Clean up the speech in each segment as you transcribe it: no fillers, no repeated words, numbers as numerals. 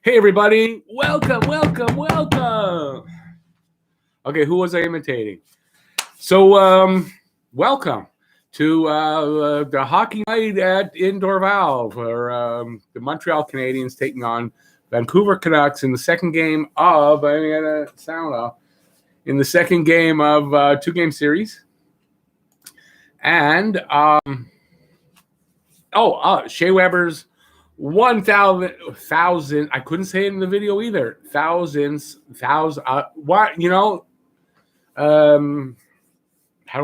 Hey everybody, welcome. Okay, who was I imitating? So, welcome to the hockey night at Indoor Valve, where the Montreal Canadiens taking on Vancouver Canucks in the second game of in the second game of two-game series. And Shea Weber's 1,000. I couldn't say it in the video either. How do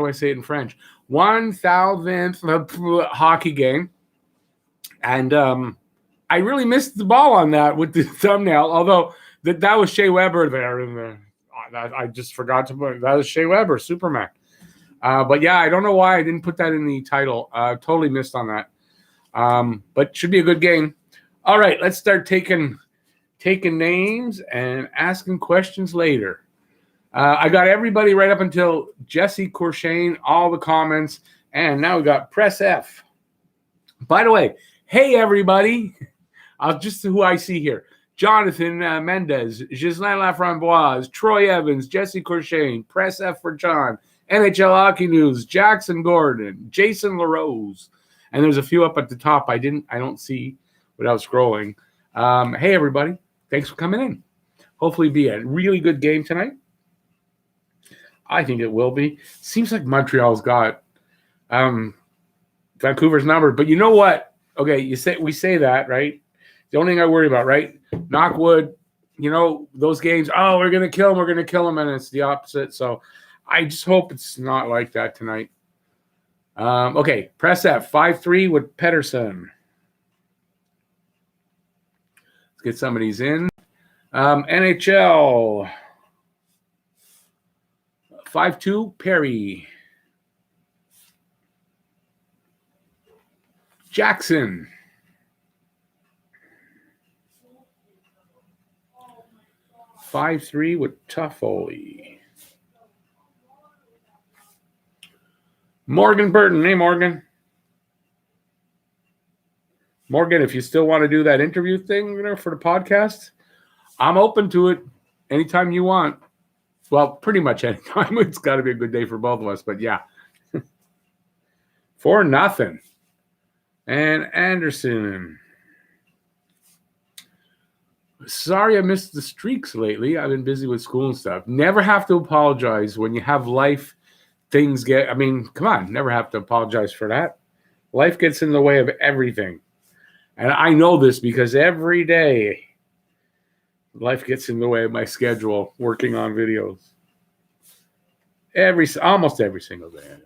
I say it in French? 1,000th hockey game. And I really missed the ball on that with the thumbnail, although that was Shea Weber there. I just forgot to put that was Shea Weber, Superman. But yeah, I don't know why I didn't put that in the title. Totally missed on that. But should be a good game. All right, let's start taking names and asking questions later. I got everybody right up until Jesse Courchain, all the comments, and now we got Press F. By the way, hey everybody, just who I see here: Jonathan Mendez, Ghislain Laframboise, Troy Evans, Jesse Courchain, Press F for John, NHL Hockey News, Jackson Gordon, Jason LaRose. And there's a few up at the top I don't see without scrolling. Hey, everybody. Thanks for coming in. Hopefully be a really good game tonight. I think it will be. Seems like Montreal's got Vancouver's number. But you know what? Okay, we say that, right? The only thing I worry about, right? Knockwood, those games, we're going to kill him, and it's the opposite. So I just hope it's not like that tonight. Okay, Press F, 5-3 with Pedersen. Let's get some of these in. NHL, 5-2, Perry. Jackson. (5-3) with Toffoli. Morgan Burton. Hey, Morgan. Morgan, if you still want to do that interview thing for the podcast, I'm open to it anytime you want. Well, pretty much anytime. It's got to be a good day for both of us, but yeah. 4-0. And Anderson. Sorry I missed the streaks lately. I've been busy with school and stuff. Never have to apologize when you have life. Come on, never have to apologize for that. Life gets in the way of everything. And I know this because every day life gets in the way of my schedule working on videos. Almost every single day anyway.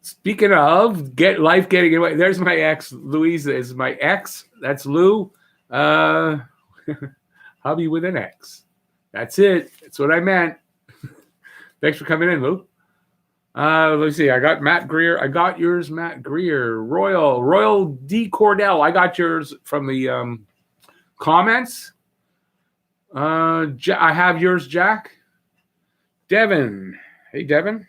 Speaking of life getting in the way, there's my ex. Louisa is my ex. That's Lou. Hubby with an X. That's it. That's what I meant. Thanks for coming in, Lou. Let's see. I got Matt Greer. I got yours, Matt Greer. Royal D. Cordell. I got yours from the comments. I have yours, Jack. Devin. Hey, Devin.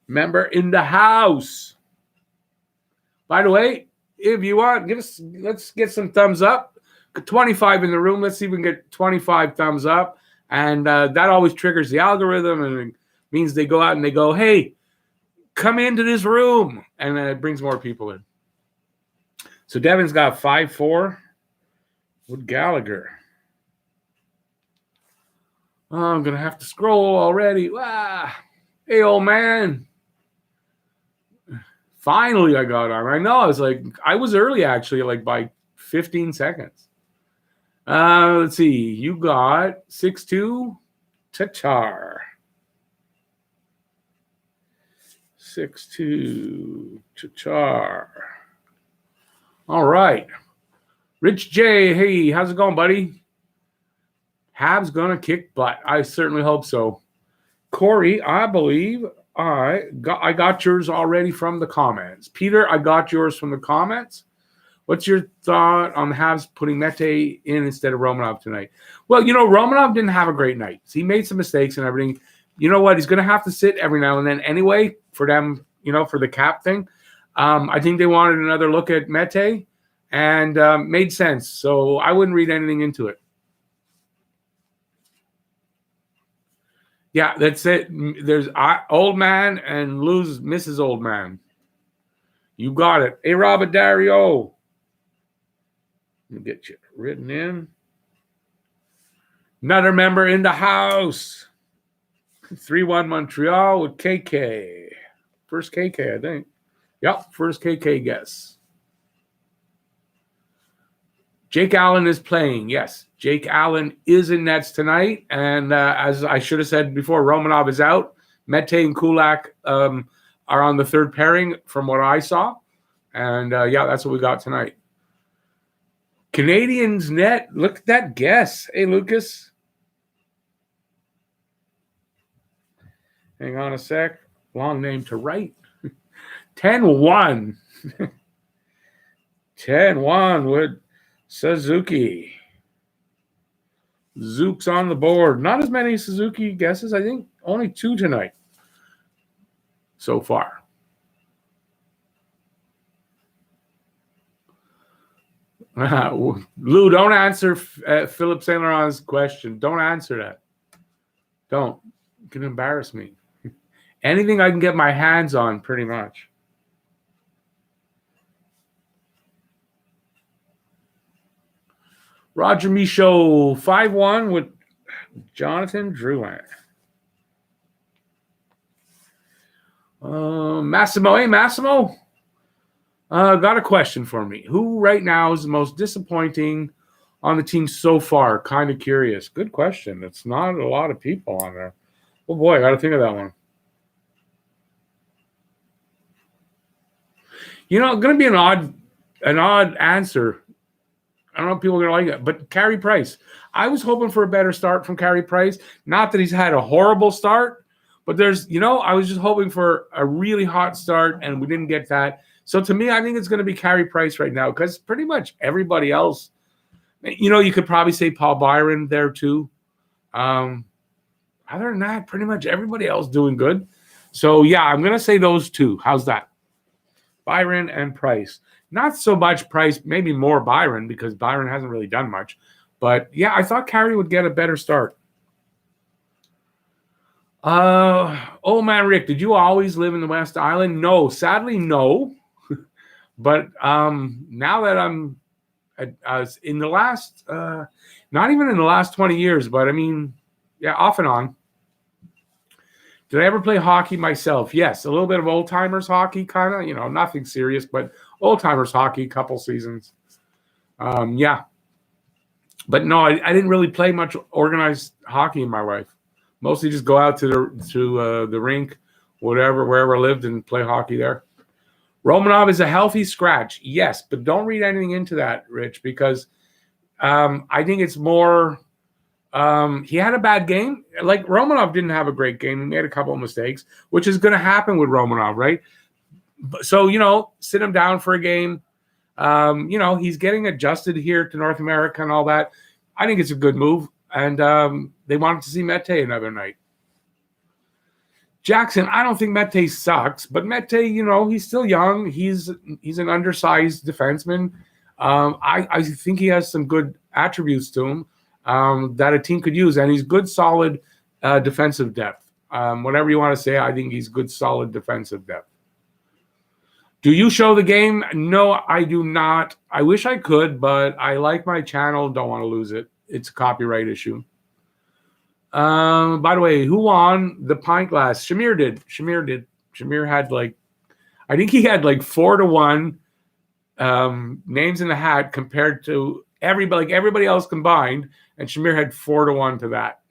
Member in the house. By the way, if you want, let's get some thumbs up. 25 in the room. Let's see if we can get 25 thumbs up. And that always triggers the algorithm, and it means they go out and they go, hey, come into this room. And then it brings more people in. So Devin's got 5-4 with Gallagher. Oh, I'm going to have to scroll already. Hey, old man. Finally, I got on. I know. I was early, actually, by 15 seconds. Let's see. You got 6-2 Tatar. 6-2 Tatar. All right. Rich J. Hey, how's it going, buddy? Habs gonna kick butt. I certainly hope so. Corey, I believe I got yours already from the comments. Peter, I got yours from the comments. What's your thought on the Habs putting Mete in instead of Romanov tonight? Well, Romanov didn't have a great night. He made some mistakes and everything. You know what? He's going to have to sit every now and then anyway for them, for the cap thing. I think they wanted another look at Mete, and made sense. So I wouldn't read anything into it. Yeah, that's it. There's old man and lose Mrs. Old Man. You got it. Hey, Robert Dario. Let me get you written in. Another member in the house. 3-1 Montreal with KK. First KK, I think. Yep, first KK guess. Jake Allen is playing. Yes, Jake Allen is in nets tonight. And as I should have said before, Romanov is out. Mete and Kulak are on the third pairing from what I saw. And, yeah, that's what we got tonight. Canadiens net. Look at that guess. Hey, Lucas. Hang on a sec. Long name to write. 10-1. 10-1 with Suzuki. Zook's on the board. Not as many Suzuki guesses, I think. Only 2 tonight so far. Lou, don't answer Philip Saint Laurent's question. Don't answer that. Don't. You can embarrass me. Anything I can get my hands on, pretty much. Roger Michaud, 5-1 with Jonathan Drouin. Massimo. Hey, Massimo. Got a question for me. Who right now is the most disappointing on the team so far? Kind of curious. Good question. It's not a lot of people on there. Oh, boy, I got to think of that one. You know, going to be an odd answer. I don't know if people are going to like it, but Carey Price. I was hoping for a better start from Carey Price. Not that he's had a horrible start, but I was just hoping for a really hot start, and we didn't get that. So to me, I think it's going to be Carey Price right now because pretty much everybody else, you could probably say Paul Byron there too. Other than that, pretty much everybody else doing good. So, yeah, I'm going to say those two. How's that? Byron and Price. Not so much Price, maybe more Byron because Byron hasn't really done much. But, yeah, I thought Carey would get a better start. Oh, man, Rick, did you always live in the West Island? No, sadly, no. But now that I'm in the last, not even in the last 20 years, but I mean, yeah, off and on. Did I ever play hockey myself? Yes, a little bit of old-timers hockey, kind of, nothing serious, but old-timers hockey, couple seasons. Yeah. But no, I didn't really play much organized hockey in my life. Mostly just go out to the rink, wherever I lived, and play hockey there. Romanov is a healthy scratch. Yes, but don't read anything into that, Rich, because I think it's more he had a bad game. Like Romanov didn't have a great game. He made a couple of mistakes, which is going to happen with Romanov, right? So, sit him down for a game. He's getting adjusted here to North America and all that. I think it's a good move. And they wanted to see Mete another night. Jackson, I don't think Mete sucks, but Mete, he's still young. He's an undersized defenseman. I think he has some good attributes to him that a team could use, and he's good, solid defensive depth. Whatever you want to say, I think he's good, solid defensive depth. Do you show the game? No, I do not. I wish I could, but I like my channel. Don't want to lose it. It's a copyright issue. By the way, who won the pint glass? Shamir did. Shamir had I think he had 4-1 names in the hat compared to everybody else combined, and Shamir had 4-1 to that.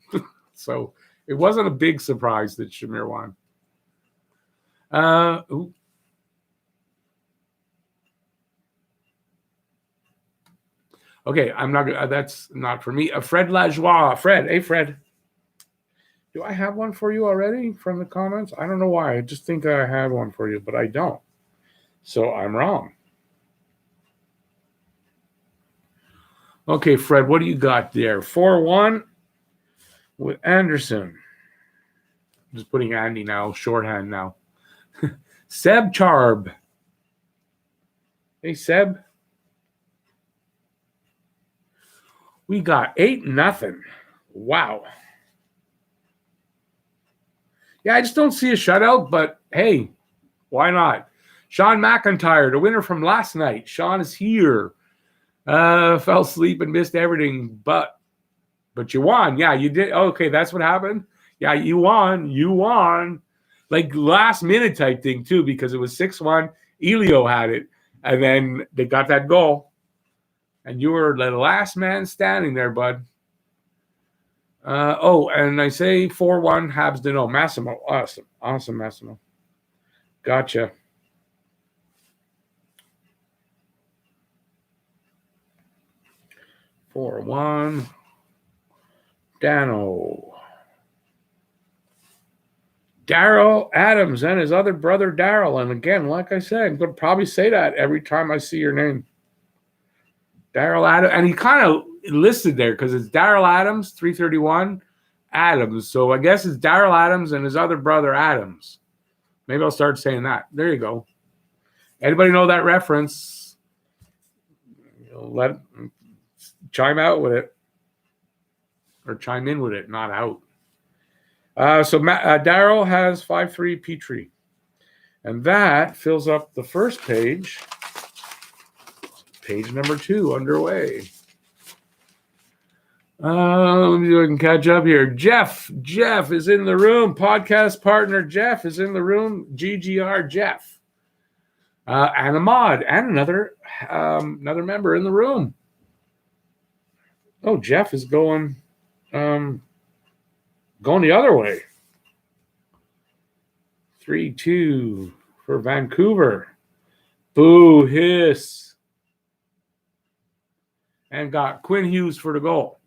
So it wasn't a big surprise that Shamir won. Okay, I'm not. That's not for me. Fred Lajoie. Fred, hey Fred. Do I have one for you already from the comments? I don't know why. I just think I had one for you, but I don't. So I'm wrong. Okay, Fred, what do you got there? 4-1 with Anderson. I'm just putting Andy now, shorthand now. Seb Charb. Hey, Seb. We got 8-0. Wow. Yeah, I just don't see a shutout, but hey, why not? Sean McIntyre, the winner from last night. Sean is here. Fell asleep and missed everything, but you won. Yeah, you did. Okay, that's what happened. Yeah, you won. You won. Like last minute type thing too, because it was 6-1. Elio had it, and then they got that goal, and you were the last man standing there, bud. And I say 4-1 Habs to no. Massimo. Awesome, Massimo. Gotcha. Four one. Dano. Daryl Adams and his other brother Daryl. And again, like I said, I'm going to probably say that every time I see your name. Daryl Adams. And he kind of listed there because it's Daryl Adams, 331 Adams. So I guess it's Daryl Adams and his other brother Adams. Maybe I'll start saying that. There you go. Anybody know that reference? Chime out with it. Or chime in with it, not out. So Daryl has 5-3 Petrie. And that fills up the first page. Page number 2 underway. Let me see if I can catch up here. Jeff is in the room. Podcast partner Jeff is in the room. GGR Jeff. And Ahmad and another member in the room. Oh, Jeff is going the other way. 3-2 for Vancouver. Boo, hiss. And got Quinn Hughes for the goal.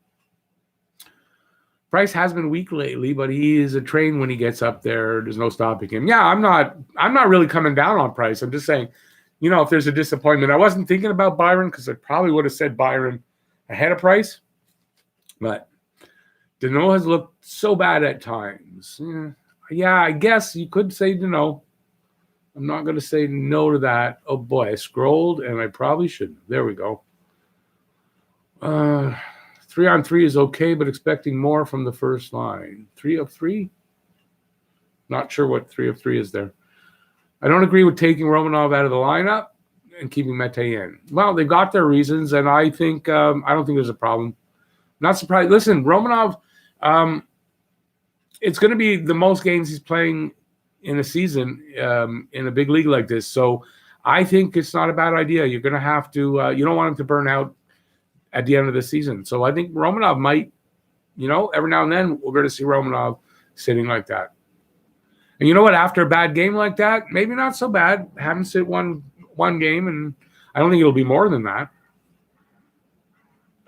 Price has been weak lately, but he is a train when he gets up there. There's no stopping him. Yeah, I'm not really coming down on Price. I'm just saying, if there's a disappointment. I wasn't thinking about Byron because I probably would have said Byron ahead of Price. But Danault has looked so bad at times. Yeah, I guess you could say Danault. I'm not going to say no to that. Oh, boy, I scrolled, and I probably shouldn't. There we go. 3-on-3 is okay, but expecting more from the first line. 3 of 3? Not sure what 3 of 3 is there. I don't agree with taking Romanov out of the lineup and keeping Mete in. Well, they've got their reasons, and I think I don't think there's a problem. Not surprised. Listen, Romanov, it's going to be the most games he's playing in a season in a big league like this. So I think it's not a bad idea. You're going to have to you don't want him to burn out at the end of the season. So I think Romanov might, every now and then we're going to see Romanov sitting like that. And you know what? After a bad game like that, maybe not so bad. Have him sit one game, and I don't think it'll be more than that.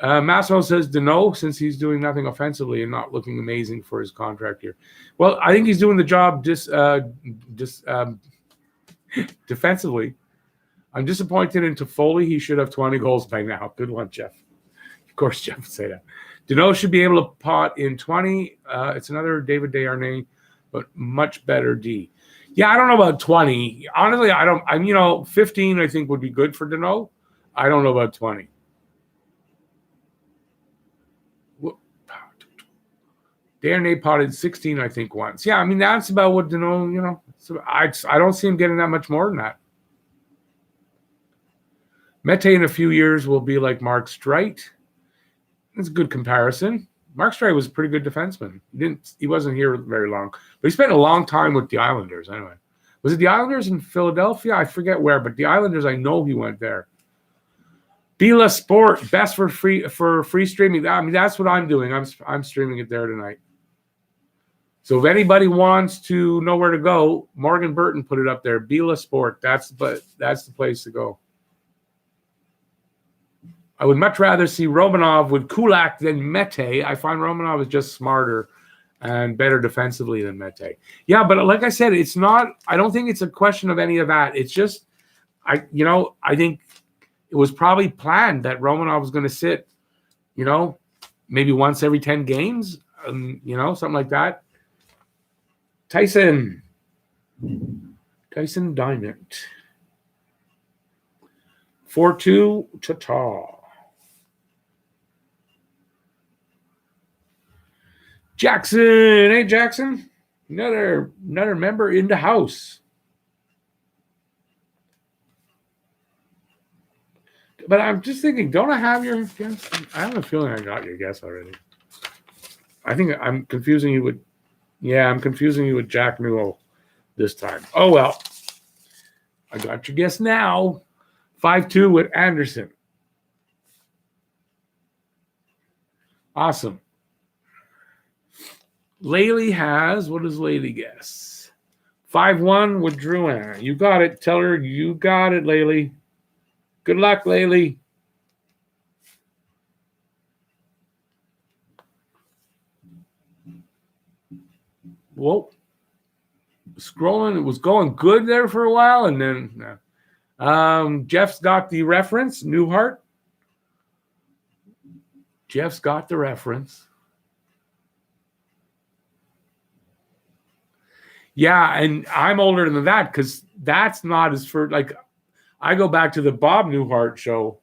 Massimo says Danault, since he's doing nothing offensively and not looking amazing for his contract year. Well, I think he's doing the job defensively. I'm disappointed in Toffoli. He should have 20 goals by now. Good one, Jeff. Of course, Jeff would say that. Danault should be able to pot in 20. It's another David Desharnais, but much better D. Yeah, I don't know about 20. Honestly, I don't. 15 I think would be good for Danault. I don't know about 20. Desharnais potted 16, I think, once. Yeah, that's about what Danault, So I don't see him getting that much more than that. Mete in a few years will be like Mark Streit. That's a good comparison. Mark Streit was a pretty good defenseman. He wasn't here very long, but he spent a long time with the Islanders anyway. Was it the Islanders in Philadelphia? I forget where, but the Islanders, I know he went there. Bila Sport, best for free streaming. That's what I'm doing. I'm streaming it there tonight. So if anybody wants to know where to go, Morgan Burton put it up there. Bila Sport. That's the place to go. I would much rather see Romanov with Kulak than Mete. I find Romanov is just smarter and better defensively than Mete. Yeah, but like I said, it's not. I don't think it's a question of any of that. It's just, I think it was probably planned that Romanov was going to sit, maybe once every 10 games, something like that. Tyson Diamond. 4-2 ta-ta. Jackson. Hey, Jackson. Another member in the house. But I'm just thinking, don't I have your guess? I have a feeling I got your guess already. I think I'm confusing you with, I'm confusing you with Jack Newell this time. Oh, well. I got your guess now. 5-2 with Anderson. Awesome. Laley has, what does Laley guess? 5-1 with Drouin. You got it. Tell her you got it, Laley. Good luck, Laley. Whoa. Scrolling, it was going good there for a while, and then Jeff's got the reference. Newhart. Jeff's got the reference. Yeah, and I'm older than that because that's not as for like I go back to the Bob Newhart show,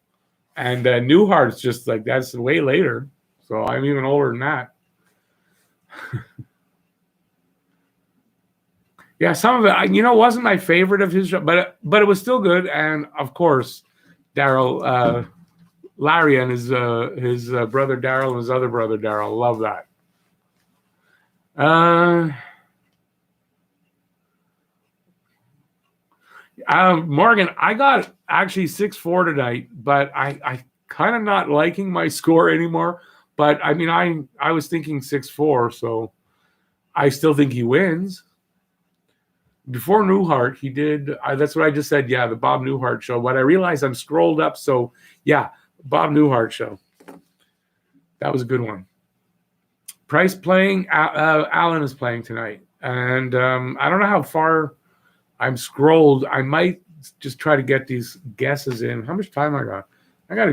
and Newhart's just like that's way later. So I'm even older than that. Yeah, some of it, wasn't my favorite of his show, but it was still good. And of course, Daryl, Larry, and his brother Daryl and his other brother Daryl, love that. Morgan, I got actually 6-4 tonight, but I kind of not liking my score anymore. But I mean, I was thinking 6-4, so I still think he wins. Before Newhart, he did. That's what I just said. Yeah, the Bob Newhart show. But I realized I'm scrolled up, so yeah, Bob Newhart show. That was a good one. Price playing. Alan is playing tonight, and I don't know how far I'm scrolled. I might just try to get these guesses in. How much time I got? I got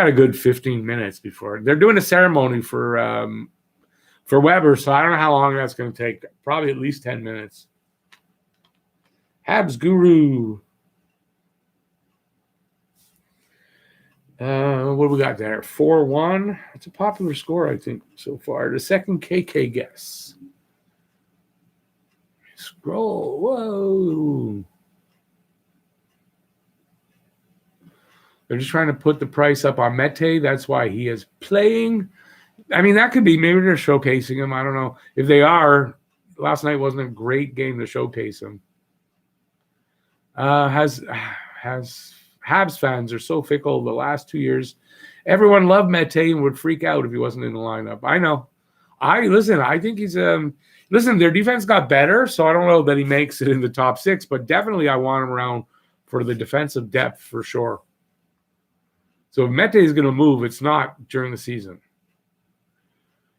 a good 15 minutes before they're doing a ceremony for Weber, so I don't know how long that's going to take. Probably at least 10 minutes. Habs Guru. What do we got there? 4-1. It's a popular score, I think, so far. The second KK guess. Scroll. Whoa. They're just trying to put the price up on Mete. That's why he is playing. I mean, that could be. Maybe they're showcasing him. I don't know. If they are, last night wasn't a great game to showcase him. Habs fans are so fickle the last 2 years. Everyone loved Mete and would freak out if he wasn't in the lineup. I know. I think he's their defense got better, so I don't know that he makes it in the top 6, but definitely I want him around for the defensive depth for sure. So if Mete is going to move, it's not during the season.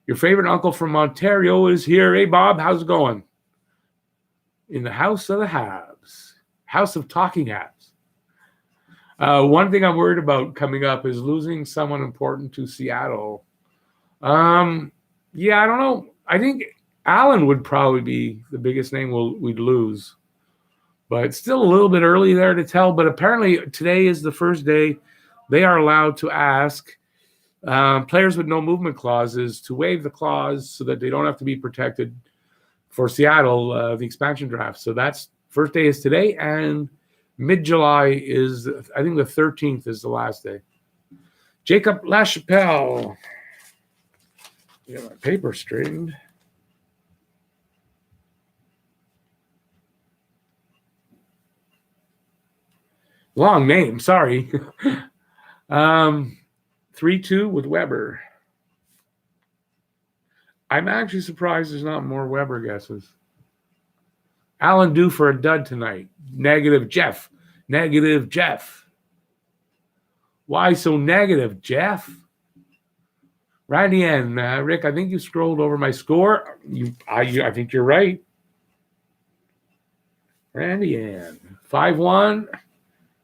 Your favorite uncle from Ontario is here. Hey, Bob, how's it going? In the house of the Habs. House of Talking Habs. One thing I'm worried about coming up is losing someone important to Seattle. Yeah, I don't know. I think Allen would probably be the biggest name we'd lose. But it's still a little bit early there to tell. But apparently today is the first day they are allowed to ask players with no movement clauses to waive the clause so that they don't have to be protected for Seattle, the expansion draft. So that's first day is today, and mid-July is, I think the 13th is the last day. Jacob LaChapelle. Get my paper straightened. Long name, sorry. 3-2 with Weber. I'm actually surprised there's not more Weber guesses. Allen due for a dud tonight. Negative Jeff. Negative Jeff. Why so negative, Jeff? Randy N. Rick, I think you scrolled over my score. I think you're right. Randy N. 5-1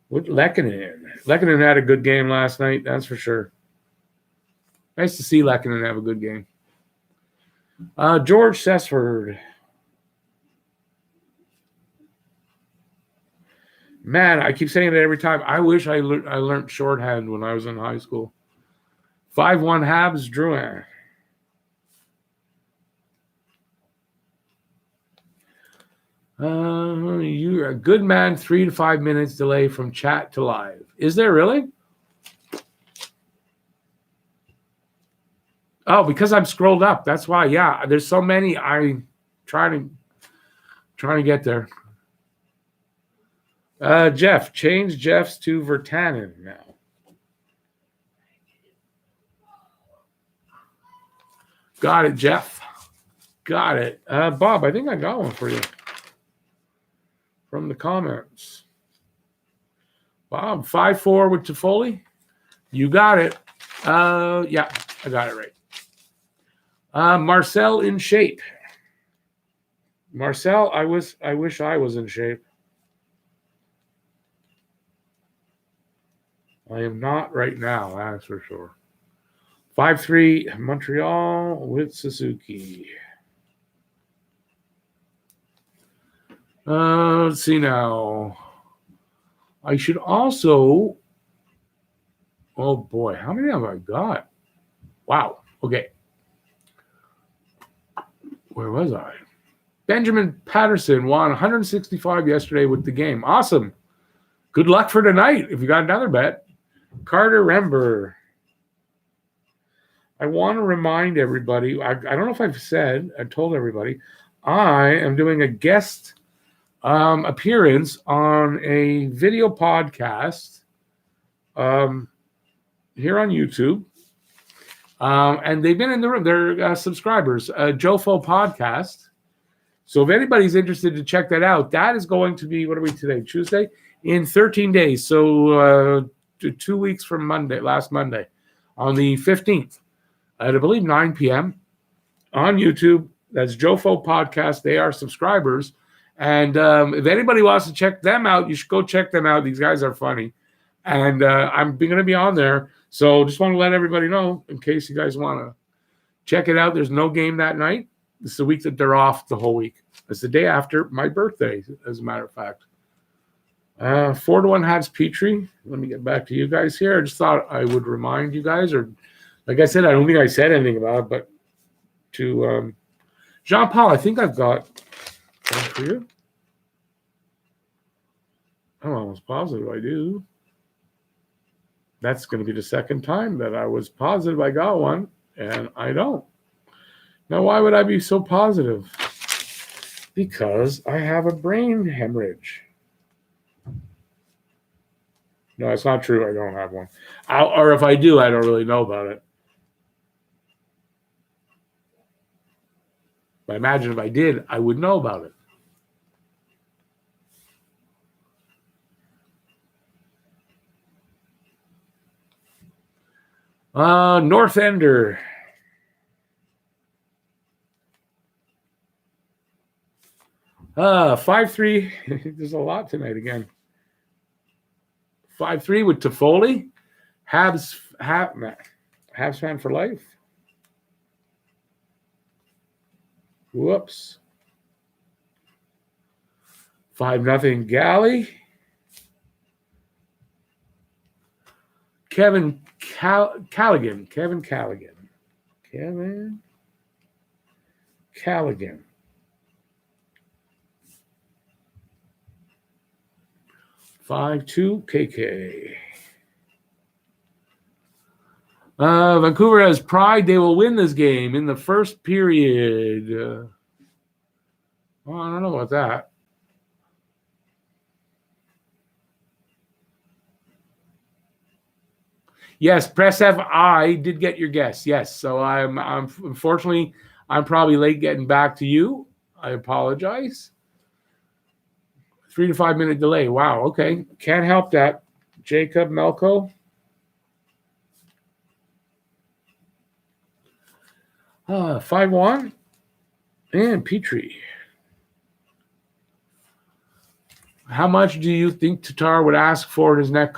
with Lehkonen. Lehkonen had a good game last night, that's for sure. Nice to see Lehkonen have a good game. George Sessford. Man, I keep saying it every time. I wish I learned shorthand when I was in high school. 5-1 Habs, Drouin. You're a good man. 3 to 5 minutes delay from chat to live. Is there really? Oh, because I'm scrolled up. That's why. Yeah, there's so many. I trying to get there. Jeff, change Jeff's to Vertanen now. Got it, Jeff. Got it. Bob, I think I got one for you from the comments. Bob, 5-4 with Toffoli. You got it. Yeah, I got it right. Marcel in shape. Marcel, I wish I was in shape. I am not right now, that's for sure. 5-3 Montreal with Suzuki. Let's see now. I should also. Oh boy, how many have I got? Wow. Okay. Where was I? Benjamin Patterson won 165 yesterday with the game. Awesome. Good luck for tonight if you got another bet. Carter Rember. I want to remind everybody, I don't know if I told everybody, I am doing a guest appearance on a video podcast here on YouTube. And they've been in the room. They're subscribers, Jofo Podcast. So if anybody's interested to check that out, that is going to be, what are we today? Tuesday? In 13 days. So 2 weeks from last Monday, on the 15th, at I believe 9 p.m. on YouTube. That's Jofo Podcast. They are subscribers. And if anybody wants to check them out, you should go check them out. These guys are funny. And I'm going to be on there. So just want to let everybody know in case you guys want to check it out. There's no game that night. It's the week that they're off the whole week. It's the day after my birthday, as a matter of fact. 4-1 Habs Petrie. Let me get back to you guys here. I just thought I would remind you guys, or like I said, I don't think I said anything about it, but to Jean-Paul, I think I've got one for you. I'm almost positive I do. That's going to be the second time that I was positive I got one, and I don't. Now, why would I be so positive? Because I have a brain hemorrhage. No, it's not true. I don't have one. Or if I do, I don't really know about it. But imagine if I did, I would know about it. North Ender. Uh, 5-3. There's a lot tonight again. 5-3 with Toffoli. Habs fan for life. Whoops. 5-0 Galley. Kevin Callaghan. 5-2 KK. Vancouver has pride. They will win this game in the first period. Well, I don't know about that. Yes, Press F. I did get your guess. Yes, so I'm unfortunately I'm probably late getting back to you. I apologize. 3 to 5 minute delay. Wow. Okay, can't help that. Jacob Melko. 5-1 and Petrie. How much do you think Tatar would ask for in his next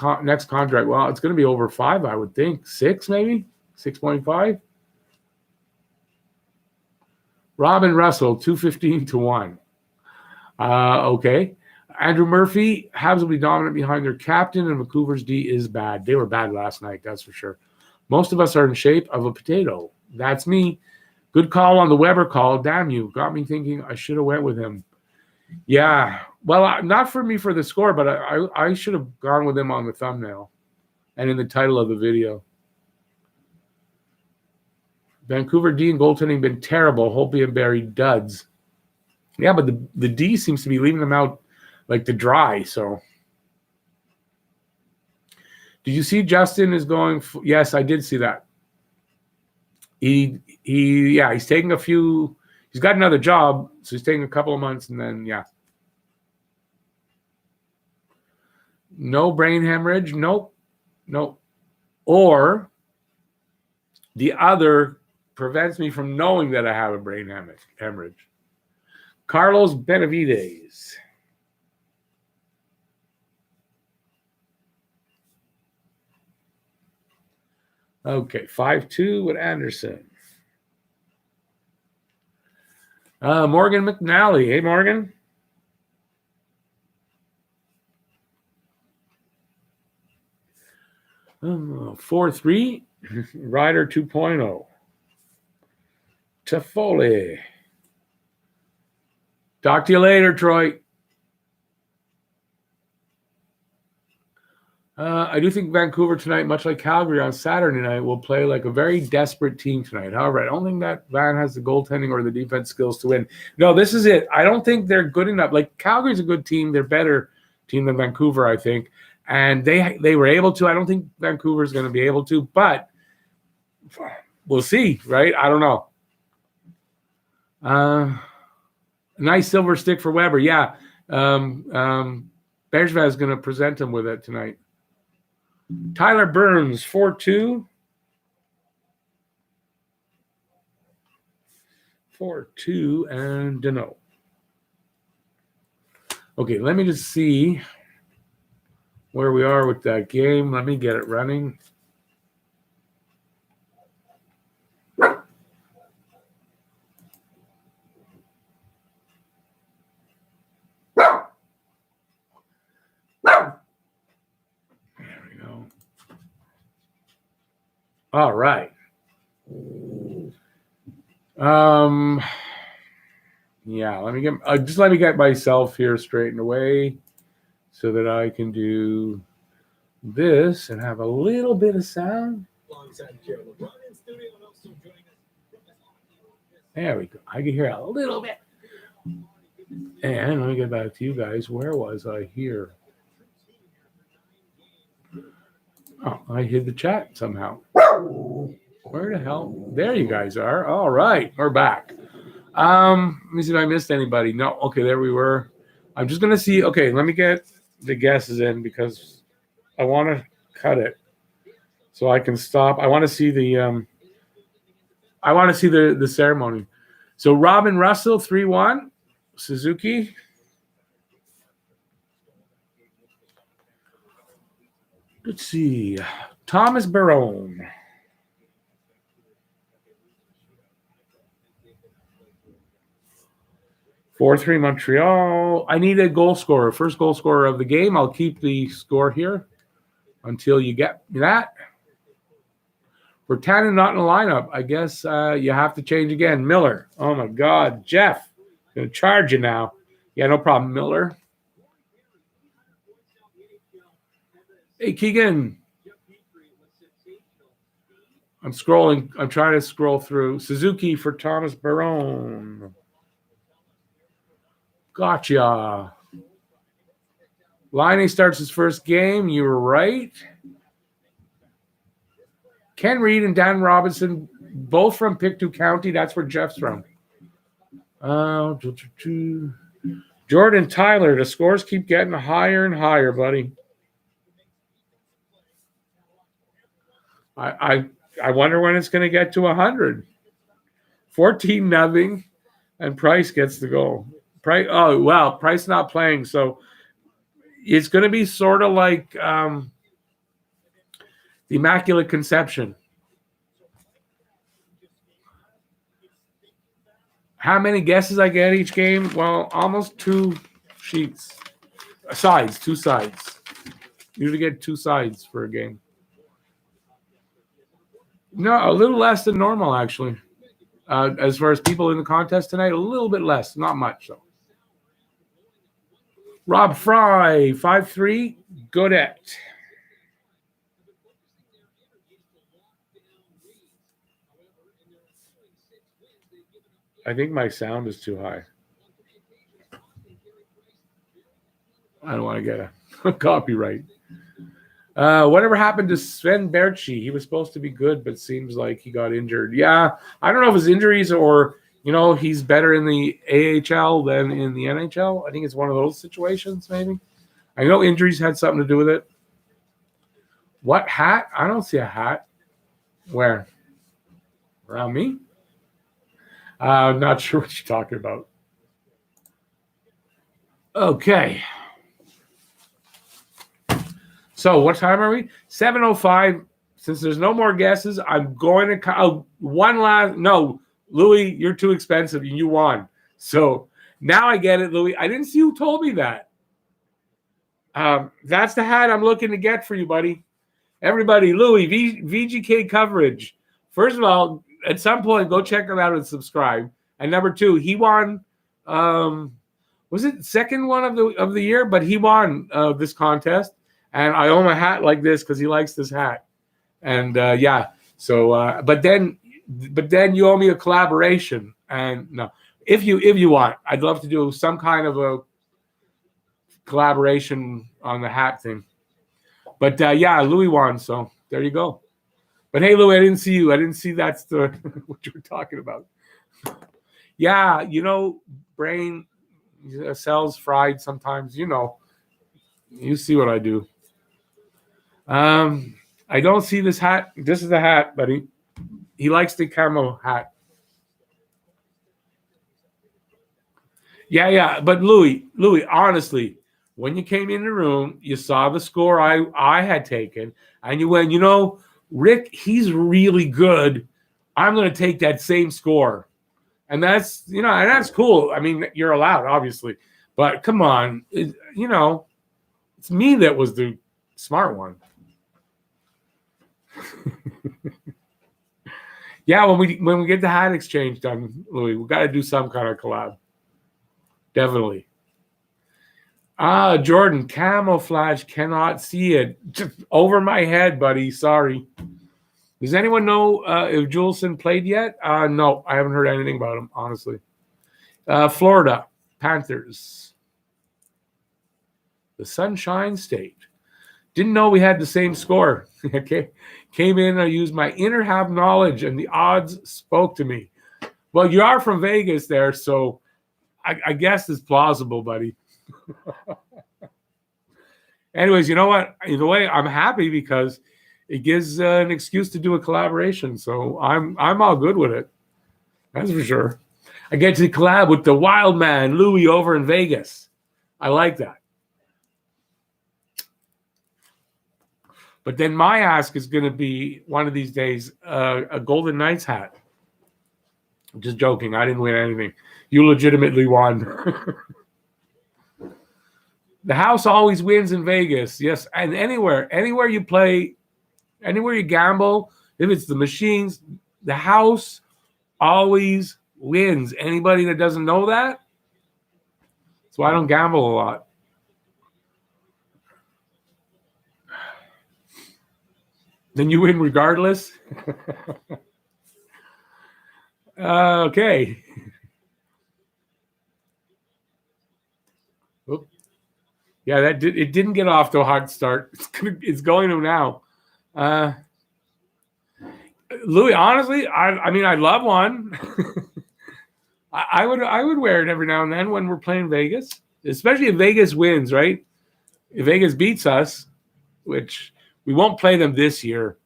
contract? Well, it's going to be over 5, I would think. 6, maybe? 6.5? Robin Russell, 215 to 1. Okay. Andrew Murphy, Habs will be dominant behind their captain, and Vancouver's D is bad. They were bad last night, that's for sure. Most of us are in shape of a potato. That's me. Good call on the Weber call. Damn you. Got me thinking I should have went with him. Yeah. Well, not for me for the score, but I should have gone with him on the thumbnail and in the title of the video. Vancouver D and goaltending been terrible. Holtby and Barry duds. Yeah, but the D seems to be leaving them out like to dry. So, did you see Justin is going? Yes, I did see that. He's taking a few. He's got another job, so he's taking a couple of months, and then no brain hemorrhage. Nope. Or the other prevents me from knowing that I have a brain hemorrhage. Carlos Benavides. Okay, 5-2 with Anderson. Morgan McNally. Hey, Morgan. Oh, 4-3. Ryder 2.0. Toffoli. Talk to you later, Troy. I do think Vancouver tonight, much like Calgary on Saturday night, will play like a very desperate team tonight. However, I don't think that Van has the goaltending or the defense skills to win. No, this is it. I don't think they're good enough. Like, Calgary's a good team. They're a better team than Vancouver, I think. And they were able to. I don't think Vancouver's going to be able to, but we'll see, right? I don't know. Nice silver stick for Weber. Yeah. Bergevin is going to present him with it tonight. Tyler Burns, 4-2. 4-2 and Deneau. Okay, let me just see where we are with that game. Let me get it running. All right. Yeah, let me get myself here straightened away so that I can do this and have a little bit of sound. There we go. I can hear a little bit. And let me get back to you guys. Where was I here? Oh, I hid the chat somehow. Where the hell? There you guys are. All right, we're back. Let me see if I missed anybody. No, okay, there we were. I'm just gonna see. Okay, let me get the guesses in because I want to cut it so I can stop. I want to see the the ceremony. So Robin Russell 3-1, Suzuki. Let's see. Thomas Barone. 4-3 Montreal. I need a goal scorer. First goal scorer of the game. I'll keep the score here until you get that. For Tannen not in the lineup, I guess you have to change again. Miller. Oh, my God. Jeff. Going to charge you now. Yeah, no problem, Miller. Hey, Keegan. I'm scrolling. I'm trying to scroll through. Suzuki for Thomas Barone. Gotcha. Laine starts his first game. You were right. Ken Reed and Dan Robinson, both from Pictou County. That's where Jeff's from. Jordan Tyler. The scores keep getting higher and higher, buddy. I wonder when it's going to get to 100. 14-0, and Price gets the goal. Price not playing, so it's going to be sort of like the Immaculate Conception. How many guesses I get each game? Well, almost 2 sheets. Sides, 2 sides. Usually get 2 sides for a game. No, a little less than normal, actually. As far as people in the contest tonight, a little bit less. Not much, though. Rob Fry, 5'3", Godet. I think my sound is too high. I don't want to get a copyright. Whatever happened to Sven Berchi? He was supposed to be good, but seems like he got injured. Yeah, I don't know if it's injuries or, he's better in the AHL than in the NHL. I think it's one of those situations, maybe. I know injuries had something to do with it. What hat? I don't see a hat. Where? Around me? I'm not sure what you're talking about. Okay. So what time are we? 7:05. Since there's no more guesses, I'm going to one last. No, Louis, you're too expensive. You won. So now I get it, Louis. I didn't see who told me that. That's the hat I'm looking to get for you, buddy. Everybody, Louis, VGK coverage. First of all, at some point, go check him out and subscribe. And number two, he won. Was it second one of the year? But he won this contest, and I own a hat like this because he likes this hat. And yeah, so but then you owe me a collaboration. And no, if you want, I'd love to do some kind of a collaboration on the hat thing. But yeah, Louis won, so there you go. But hey, Louis, I didn't see you. I didn't see that's the what you were talking about. Yeah, brain cells fried sometimes. You see what I do. I don't see this hat. This is the hat, buddy. He likes the camo hat. Yeah. But Louis, honestly, when you came in the room, you saw the score I had taken, and you went, Rick, he's really good. I'm going to take that same score. And that's, and that's cool. I mean, you're allowed, obviously. But come on, it's me that was the smart one. Yeah, when we get the hat exchange done, Louis, we got to do some kind of collab. Definitely. Jordan, camouflage, cannot see it. Just over my head, buddy. Sorry. Does anyone know if Juleson played yet? No, I haven't heard anything about him, honestly. Florida, Panthers. The Sunshine State. Didn't know we had the same score. Okay. Came in, I used my inner Hab knowledge, and the odds spoke to me. Well, you are from Vegas there, so I guess it's plausible, buddy. Anyways, you know what? Either way, I'm happy because it gives an excuse to do a collaboration. So I'm all good with it. That's for sure. I get to collab with the wild man, Louis, over in Vegas. I like that. But then my ask is going to be one of these days a Golden Knights hat. I'm just joking. I didn't win anything. You legitimately won. The house always wins in Vegas. Yes, and anywhere you play, anywhere you gamble, if it's the machines, the house always wins. Anybody that doesn't know that? So I don't gamble a lot. Then you win regardless. Okay. Oop. Yeah, it didn't get off to a hard start. It's going to now. Louis, honestly, I mean, I love one. I would wear it every now and then when we're playing Vegas, especially if Vegas wins, right? If Vegas beats us, which we won't play them this year.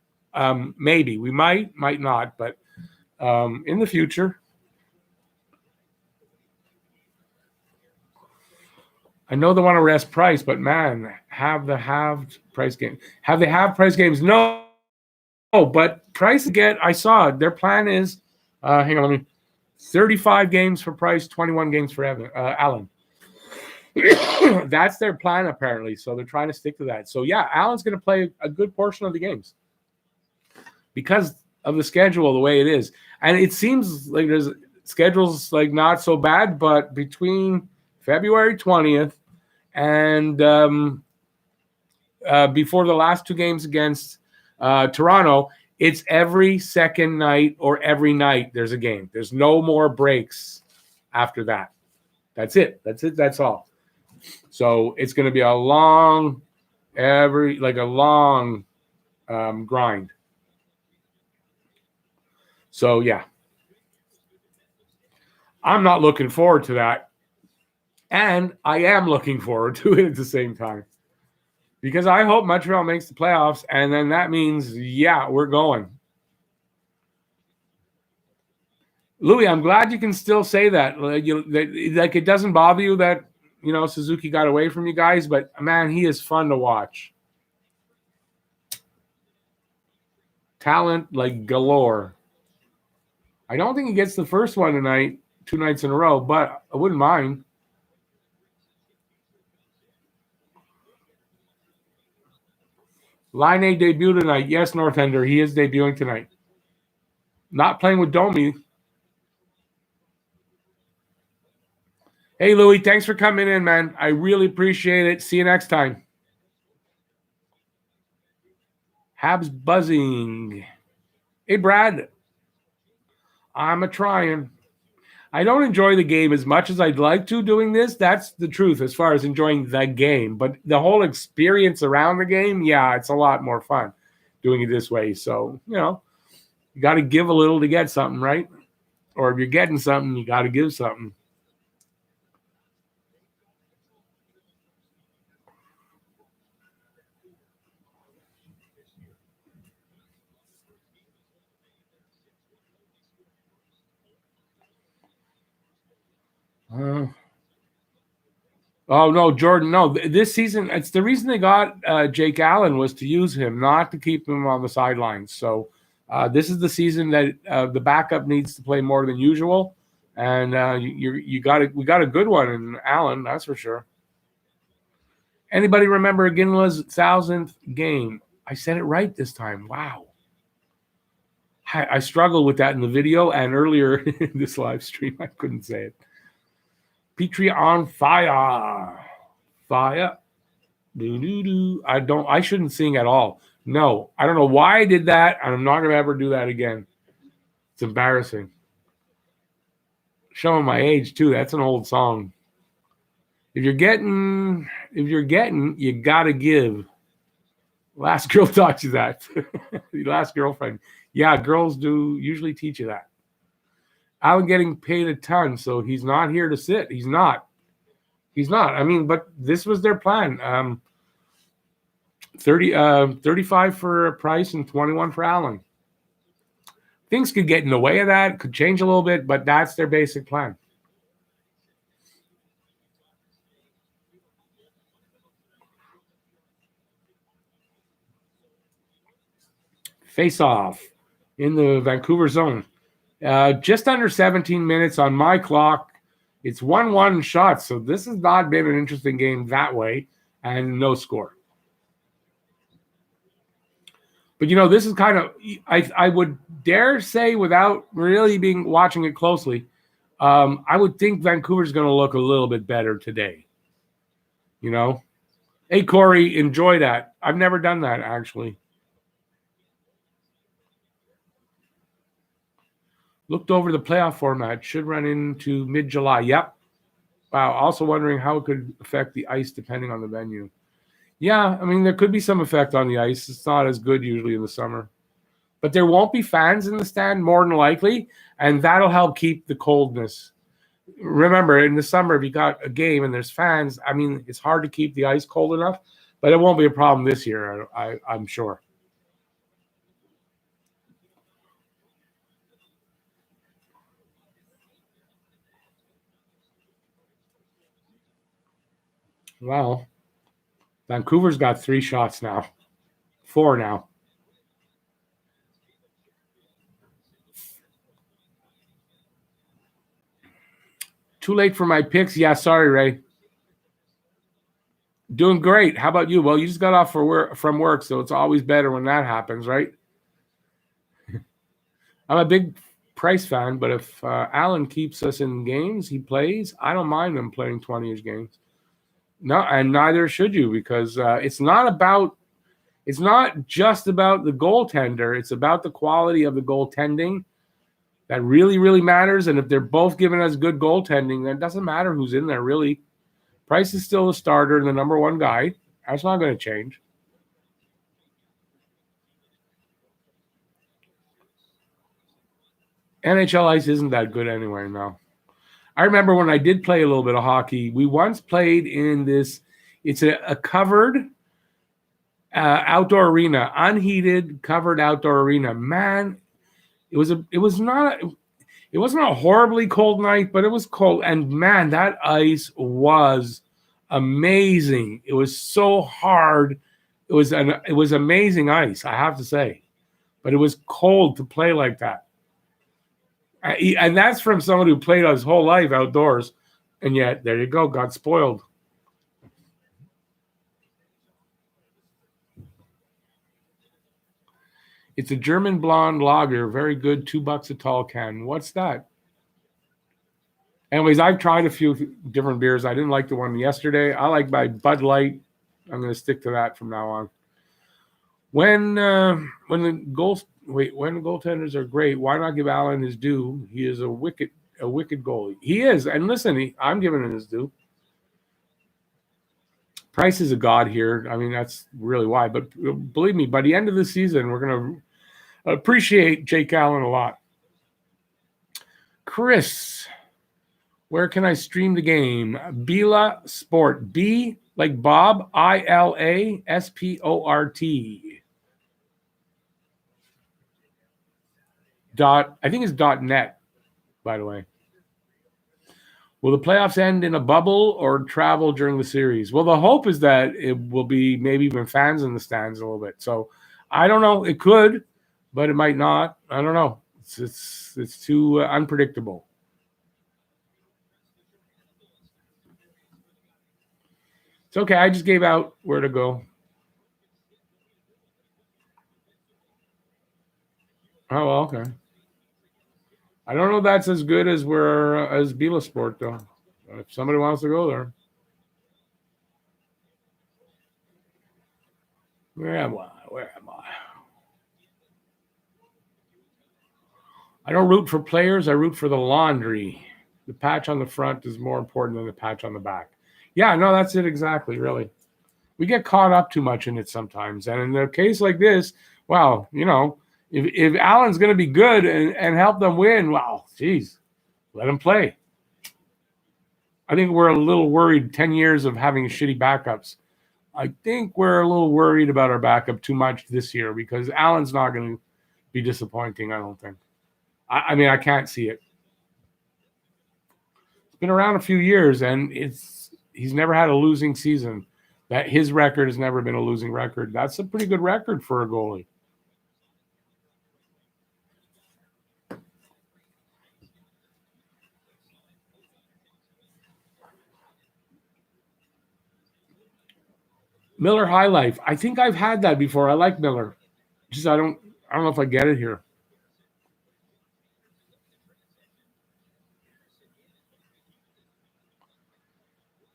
Maybe we might not, but in the future. I know they want to rest Price, but man, have they halved price games? Have they halved price games? No, but Price again. I saw their plan is, hang on, let me. 35 games for Price, 21 games for Allen. That's their plan apparently, so they're trying to stick to that. So yeah, Allen's going to play a good portion of the games because of the schedule the way it is, and it seems like there's schedules like not so bad, but between February 20th And before the last two games against Toronto, it's every second night or every night there's a game. There's no more breaks after that. That's it. That's all. So it's going to be a long grind. So, yeah. I'm not looking forward to that. And I am looking forward to it at the same time. Because I hope Montreal makes the playoffs, and then that means, yeah, we're going. Louis, I'm glad you can still say that. Like it doesn't bother you that, Suzuki got away from you guys, but, man, he is fun to watch. Talent like galore. I don't think he gets the first one tonight, 2 nights in a row, but I wouldn't mind. Line A debut tonight. Yes, Northender, he is debuting tonight. Not playing with Domi. Hey, Louis, thanks for coming in, man. I really appreciate it. See you next time. Habs buzzing. Hey, Brad. I'm a-trying. I don't enjoy the game as much as I'd like to doing this. That's the truth as far as enjoying the game. But the whole experience around the game, yeah, it's a lot more fun doing it this way. So, you got to give a little to get something, right? Or if you're getting something, you got to give something. Oh, no, Jordan, no. This season, it's the reason they got Jake Allen was to use him, not to keep him on the sidelines. So this is the season that the backup needs to play more than usual. And we got a good one in Allen, that's for sure. Anybody remember Ginla's 1,000th game? I said it right this time. Wow. I struggled with that in the video and earlier in this live stream. I couldn't say it. Petrie on fire. Fire. Do. I shouldn't sing at all. No, I don't know why I did that, and I'm not going to ever do that again. It's embarrassing. Showing my age, too. That's an old song. If you're getting, you got to give. Last girl taught you that. The last girlfriend. Yeah, girls do usually teach you that. Allen getting paid a ton, so he's not here to sit. He's not. I mean, but this was their plan. 35 for Price and 21 for Allen. Things could get in the way of that, could change a little bit, but that's their basic plan. Face off in the Vancouver zone. Just under 17 minutes on my clock. It's 1-1 shots, so this has not been an interesting game that way, and no score. But, this is kind of, I would dare say, without really watching it closely, I would think Vancouver's going to look a little bit better today. Hey, Corey, enjoy that. I've never done that, actually. Looked over the playoff format. Should run into mid-July. Yep. Wow. Also wondering how it could affect the ice depending on the venue. Yeah, I mean, there could be some effect on the ice. It's not as good usually in the summer. But there won't be fans in the stand, more than likely, and that'll help keep the coldness. Remember, in the summer, if you got a game and there's fans, I mean, it's hard to keep the ice cold enough, but it won't be a problem this year, I'm sure. Well, Vancouver's got 3 shots now. 4 now. Too late for my picks. Yeah, sorry, Ray. Doing great. How about you? Well, you just got off from work, so it's always better when that happens, right? I'm a big Price fan, but if Allen keeps us in games, he plays. I don't mind him playing 20-ish games. No, and neither should you, because it's not just about the goaltender. It's about the quality of the goaltending that really, really matters. And if they're both giving us good goaltending, then it doesn't matter who's in there, really. Price is still the starter and the number one guy. That's not going to change. NHL ice isn't that good anyway, no. I remember when I did play a little bit of hockey, we once played in this, it's a covered outdoor arena, unheated, covered outdoor arena. Man, it wasn't a horribly cold night, but it was cold. And man, that ice was amazing. It was so hard. It was amazing ice, I have to say. But it was cold to play like that. And that's from someone who played his whole life outdoors. And yet, there you go, got spoiled. It's a German blonde lager, very good, $2 a tall can. What's that? Anyways, I've tried a few different beers. I didn't like the one yesterday. I like my Bud Light. I'm going to stick to that from now on. When the goaltenders are great, why not give Allen his due? He is a wicked goalie. He is, and listen, I'm giving him his due. Price is a god here. I mean, that's really why. But believe me, by the end of the season, we're going to appreciate Jake Allen a lot. Chris, where can I stream the game? Bila Sport. B like Bob, ILA SPORT. I think it's .net, by the way. Will the playoffs end in a bubble or travel during the series? Well, the hope is that it will be maybe even fans in the stands a little bit. So I don't know. It could, but it might not. I don't know. It's too unpredictable. It's okay. I just gave out where to go. Oh, well, okay. I don't know if that's as good as as Bila Sport, though. If somebody wants to go there. Where am I? I don't root for players. I root for the laundry. The patch on the front is more important than the patch on the back. Yeah, no, that's it exactly, really. We get caught up too much in it sometimes. And in a case like this, well, if Allen's going to be good and help them win, well, geez, let him play. I think we're a little worried 10 years of having shitty backups. I think we're a little worried about our backup too much this year because Allen's not going to be disappointing, I don't think. I mean, I can't see it. It's been around a few years, and he's never had a losing season. That his record has never been a losing record. That's a pretty good record for a goalie. Miller High Life. I think I've had that before. I like Miller. Just I don't know if I get it here.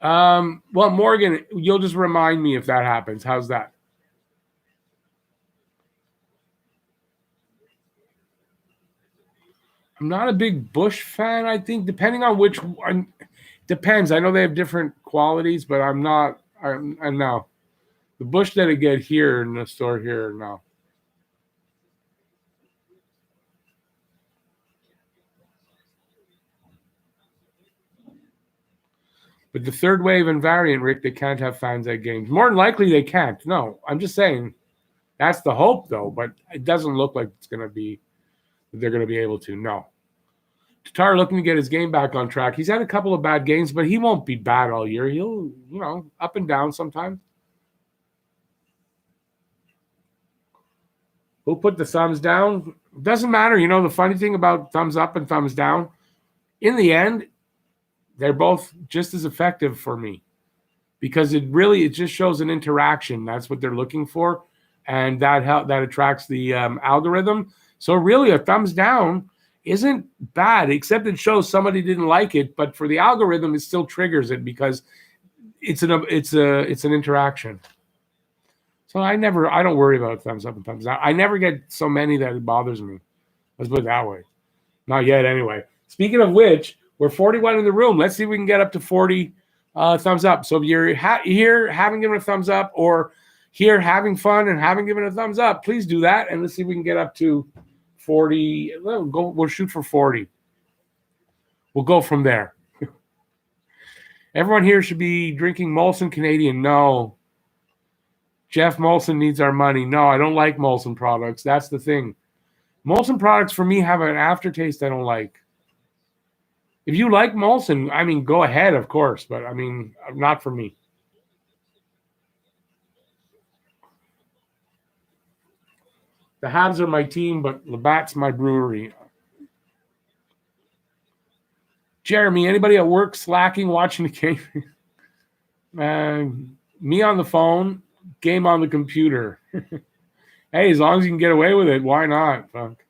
Well, Morgan, you'll just remind me if that happens. How's that? I'm not a big Bush fan. I think depending on which one, depends. I know they have different qualities, but I'm not. I'm no. The Bush that I get here in the store here, no. But the third wave and variant, Rick, they can't have fans at games. More than likely, they can't. No, I'm just saying that's the hope, though. But it doesn't look like it's going to be. They're going to be able to. No. Tatar looking to get his game back on track. He's had a couple of bad games, but he won't be bad all year. He'll, up and down sometimes. Who put the thumbs down? Doesn't matter. The funny thing about thumbs up and thumbs down, in the end, they're both just as effective for me because it just shows an interaction. That's what they're looking for. And that attracts the algorithm. So really a thumbs down isn't bad, except it shows somebody didn't like it. But for the algorithm, it still triggers it because it's an interaction. So I don't worry about thumbs up and thumbs down. I never get so many that it bothers me. Let's put it that way. Not yet, anyway. Speaking of which, we're 41 in the room. Let's see if we can get up to 40 thumbs up. So if you're here having given a thumbs up, or here having fun and having given a thumbs up, please do that. And let's see if we can get up to 40. We'll shoot for 40. We'll go from there. Everyone here should be drinking Molson Canadian. No. Jeff Molson needs our money. No, I don't like Molson products. That's the thing. Molson products for me have an aftertaste I don't like. If you like Molson, I mean, go ahead, of course, but I mean, not for me. The Habs are my team, but Labatt's my brewery. Jeremy, anybody at work slacking, watching the game? Me on the phone, game on the computer. Hey, as long as you can get away with it, why not? Fuck.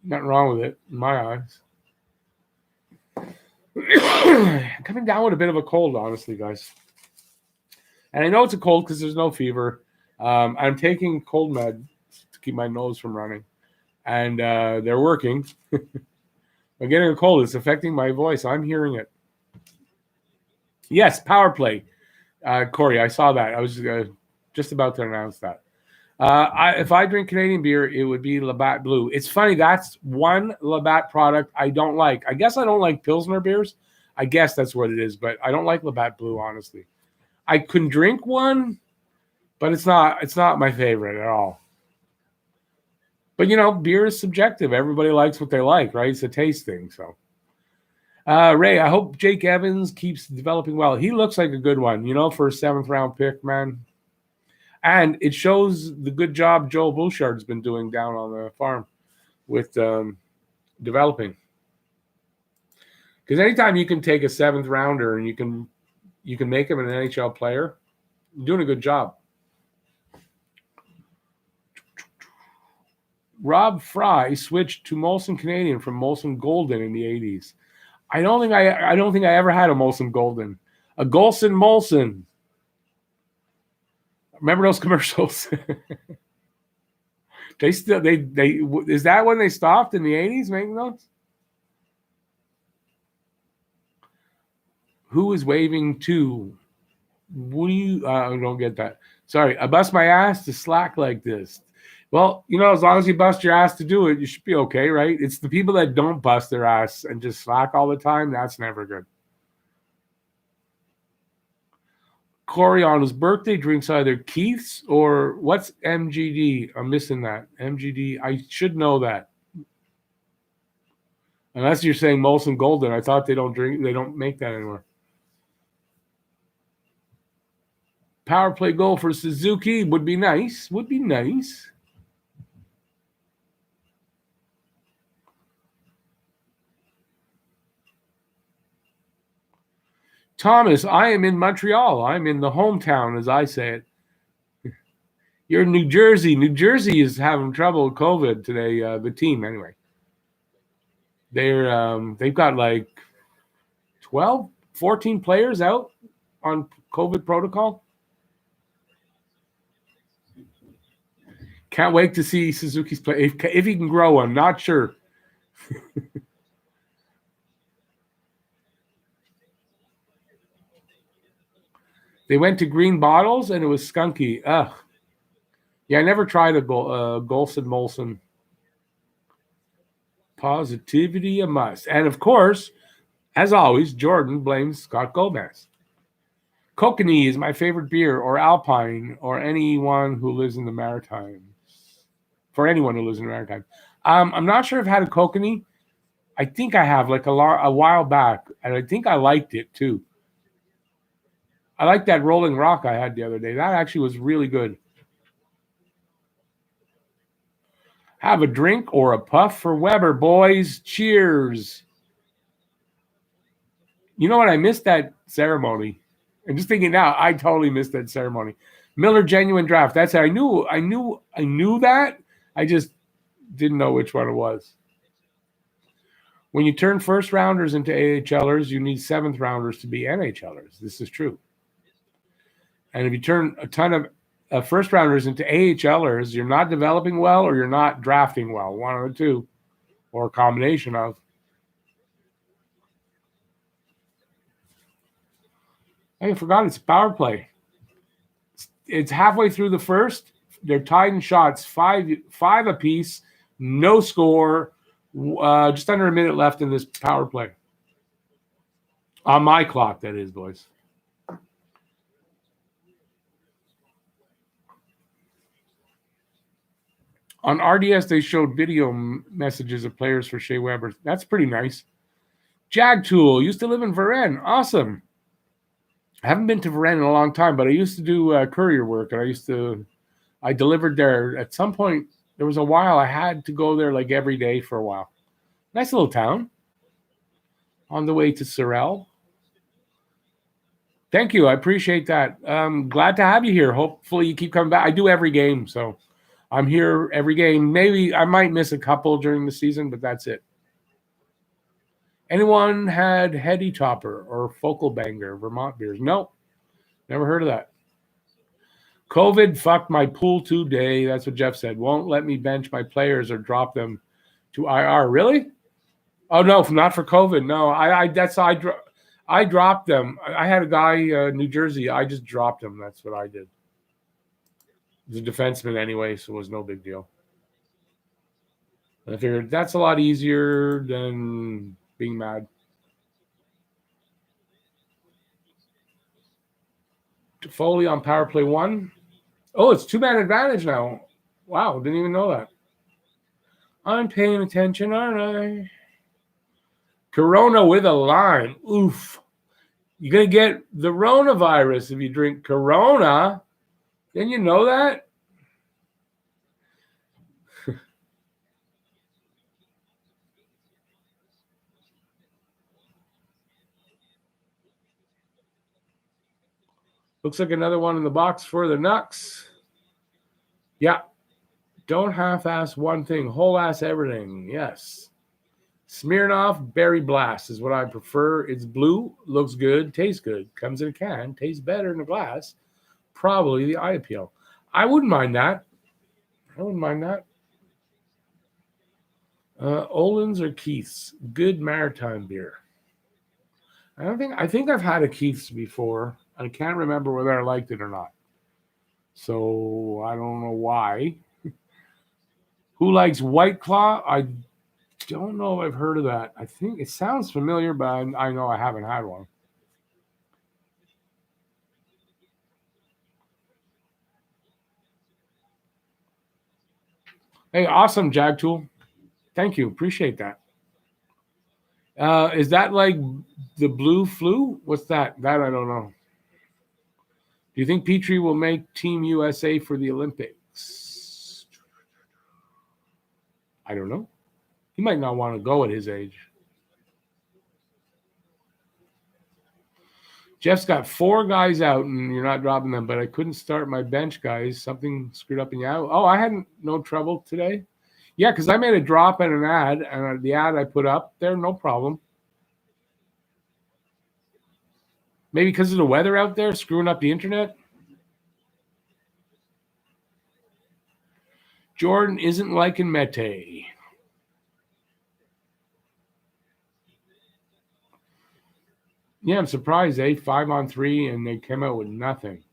Nothing wrong with it, in my eyes. Coming down with a bit of a cold, honestly, guys. And I know it's a cold because there's no fever. I'm taking cold med to keep my nose from running. And they're working. I'm getting a cold. It's affecting my voice. I'm hearing it. Yes, power play. Corey, I saw that. I was just about to announce that. If I drink Canadian beer, it would be Labatt Blue. It's funny. That's one Labatt product I don't like. I guess I don't like Pilsner beers. I guess that's what it is. But I don't like Labatt Blue, honestly. I can drink one, but it's not my favorite at all. But, beer is subjective. Everybody likes what they like, right? It's a taste thing. So, Ray, I hope Jake Evans keeps developing well. He looks like a good one, for a 7th-round pick, man. And it shows the good job Joel Bouchard's been doing down on the farm with developing. Because anytime you can take a 7th-rounder and you can make him an NHL player, you're doing a good job. Rob Fry switched to Molson Canadian from Molson Golden in the 80s. I don't think I ever had a Molson Golden. A Golson Molson. Remember those commercials? They is that when they stopped in the 80s making those? Who is waving to? What do you I don't get that. Sorry, I bust my ass to slack like this. Well, as long as you bust your ass to do it, you should be okay, right? It's the people that don't bust their ass and just slack all the time. That's never good. Corey on his birthday drinks either Keith's or what's MGD? I'm missing that. MGD. I should know that. Unless you're saying Molson Golden. I thought they don't make that anymore. Power play goal for Suzuki would be nice. Would be nice. Thomas, I am in Montreal. I'm in the hometown, as I say it. You're in New Jersey. New Jersey is having trouble with COVID today, the team, anyway. They've got like 12, 14 players out on COVID protocol. Can't wait to see Suzuki's play. If he can grow, I'm not sure. They went to green bottles, and it was skunky. Ugh. Yeah, I never tried a Golson Molson. Positivity a must. And, of course, as always, Jordan blames Scott Gomez. Kokanee is my favorite beer, or Alpine, or anyone who lives in the Maritimes. For anyone who lives in the Maritimes. I'm not sure if I've had a Kokanee. I think I have, like a while back, and I think I liked it, too. I like that Rolling Rock I had the other day. That actually was really good. Have a drink or a puff for Weber, boys. Cheers. You know what? I missed that ceremony. I'm just thinking now, I totally missed that ceremony. Miller Genuine Draft. That's how I knew that. I just didn't know which one it was. When you turn first rounders into AHLers, you need 7th rounders to be NHLers. This is true. And if you turn a ton of first rounders into AHLers, you're not developing well or you're not drafting well. One of the two, or a combination of. I forgot it's power play. It's halfway through the first. They're tied in shots, five apiece, no score, just under a minute left in this power play. On my clock, that is, boys. On RDS, they showed video messages of players for Shea Weber. That's pretty nice. Jag Tool used to live in Varennes. Awesome. I haven't been to Varennes in a long time, but I used to do courier work, and I delivered there. At some point, there was a while I had to go there like every day for a while. Nice little town. On the way to Sorel. Thank you. I appreciate that. Glad to have you here. Hopefully you keep coming back. I do every game, so I'm here every game. Maybe I might miss a couple during the season, but that's it. Anyone had Heady Topper or Focal Banger Vermont beers? Nope. Never heard of that. COVID fucked my pool today. That's what Jeff said. Won't let me bench my players or drop them to IR. Really? Oh, no, not for COVID. No, I dropped them. I had a guy in New Jersey. I just dropped him. That's what I did. He was a defenseman anyway, so it was no big deal. And I figured that's a lot easier than being mad. Foley on power play 1. Oh, it's 2-man advantage now. Wow, didn't even know that. I'm paying attention, aren't I? Corona with a lime. Oof. You're going to get the coronavirus if you drink Corona. Didn't you know that? Looks like another one in the box for the Canucks. Yeah. Don't half-ass one thing. Whole-ass everything. Yes. Smirnoff Berry Blast is what I prefer. It's blue, looks good, tastes good, comes in a can, tastes better in a glass. Probably the eye appeal. I wouldn't mind that. Olin's or Keith's? Good maritime beer. I think I've had a Keith's before. I can't remember whether I liked it or not. So I don't know why. Who likes White Claw? I don't know if I've heard of that. I think it sounds familiar, but I know I haven't had one. Hey, awesome, Jagtool. Thank you. Appreciate that. Is that like the blue flu? What's that? That I don't know. Do you think Petrie will make Team USA for the Olympics? I don't know. He might not want to go at his age. Jeff's got 4 guys out, and you're not dropping them, but I couldn't start my bench, guys. Something screwed up in Yahoo. Oh, I had no trouble today. Yeah, because I made a drop and an ad, and the ad I put up there, no problem. Maybe because of the weather out there, screwing up the internet. Jordan isn't liking Mete. Yeah, I'm surprised, 5-on-3, and they came out with nothing.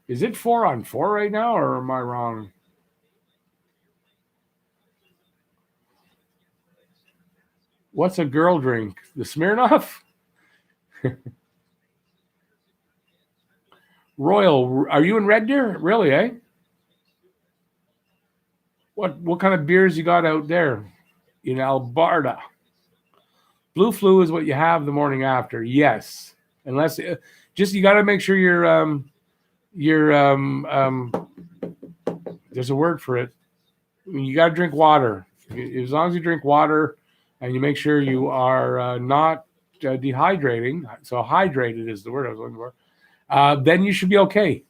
Is it 4-on-4 right now, or am I wrong? What's a girl drink? The Smirnoff? Royal, are you in Red Deer? Really, eh? What kind of beers you got out there in Alberta? Blue flu is what you have the morning after. Yes, unless just you got to make sure you're there's a word for it. You got to drink water. As long as you drink water and you make sure you are not dehydrating. So hydrated is the word I was looking for. Then you should be okay.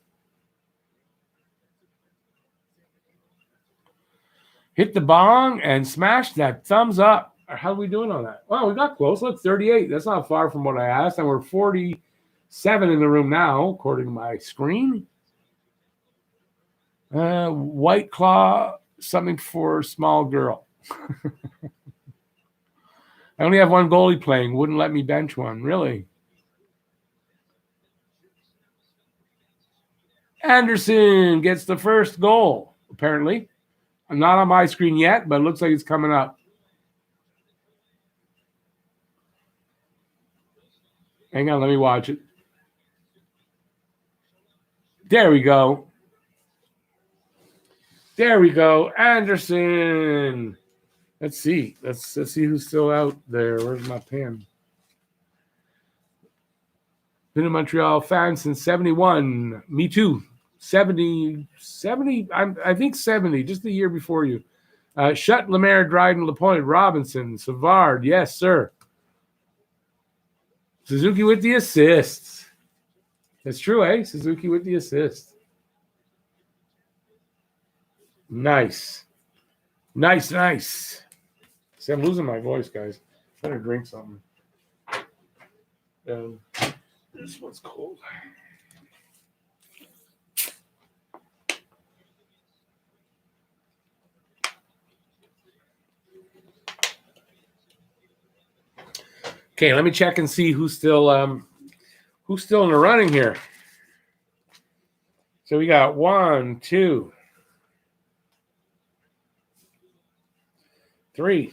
Hit the bong and smash that thumbs up. How are we doing on that? Well, we got close. Look, 38. That's not far from what I asked. And we're 47 in the room now, according to my screen. White Claw, something for small girl. I only have one goalie playing. Wouldn't let me bench one. Really? Anderson gets the first goal, apparently. I'm not on my screen yet, but it looks like it's coming up. Hang on, let me watch it. There we go. There we go. Anderson. Let's see. Let's see who's still out there. Where's my pen? Been a Montreal fan since 71. Me too. 70. I think 70, just the year before you. Shutt, Lemaire, Dryden, Lapointe, Robinson, Savard. Yes, sir. Suzuki with the assists. That's true, eh? Suzuki with the assist. Nice. Nice. See, I'm losing my voice, guys. Better drink something. This one's cold. Okay, let me check and see who's still in the running here. So we got 1, 2, 3,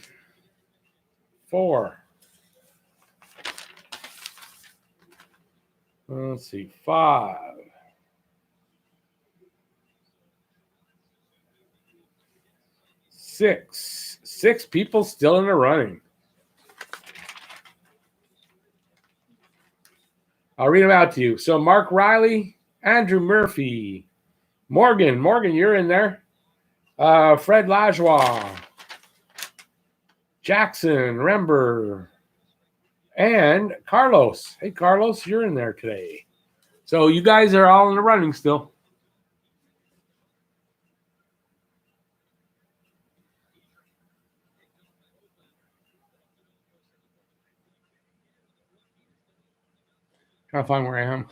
4. Let's see, 5. 6. 6 people still in the running. I'll read them out to you. So Mark Riley, Andrew Murphy, Morgan, you're in there. Fred Lajoie, Jackson, Rember, and Carlos. Hey, Carlos, you're in there today. So you guys are all in the running still. Trying to find where I am.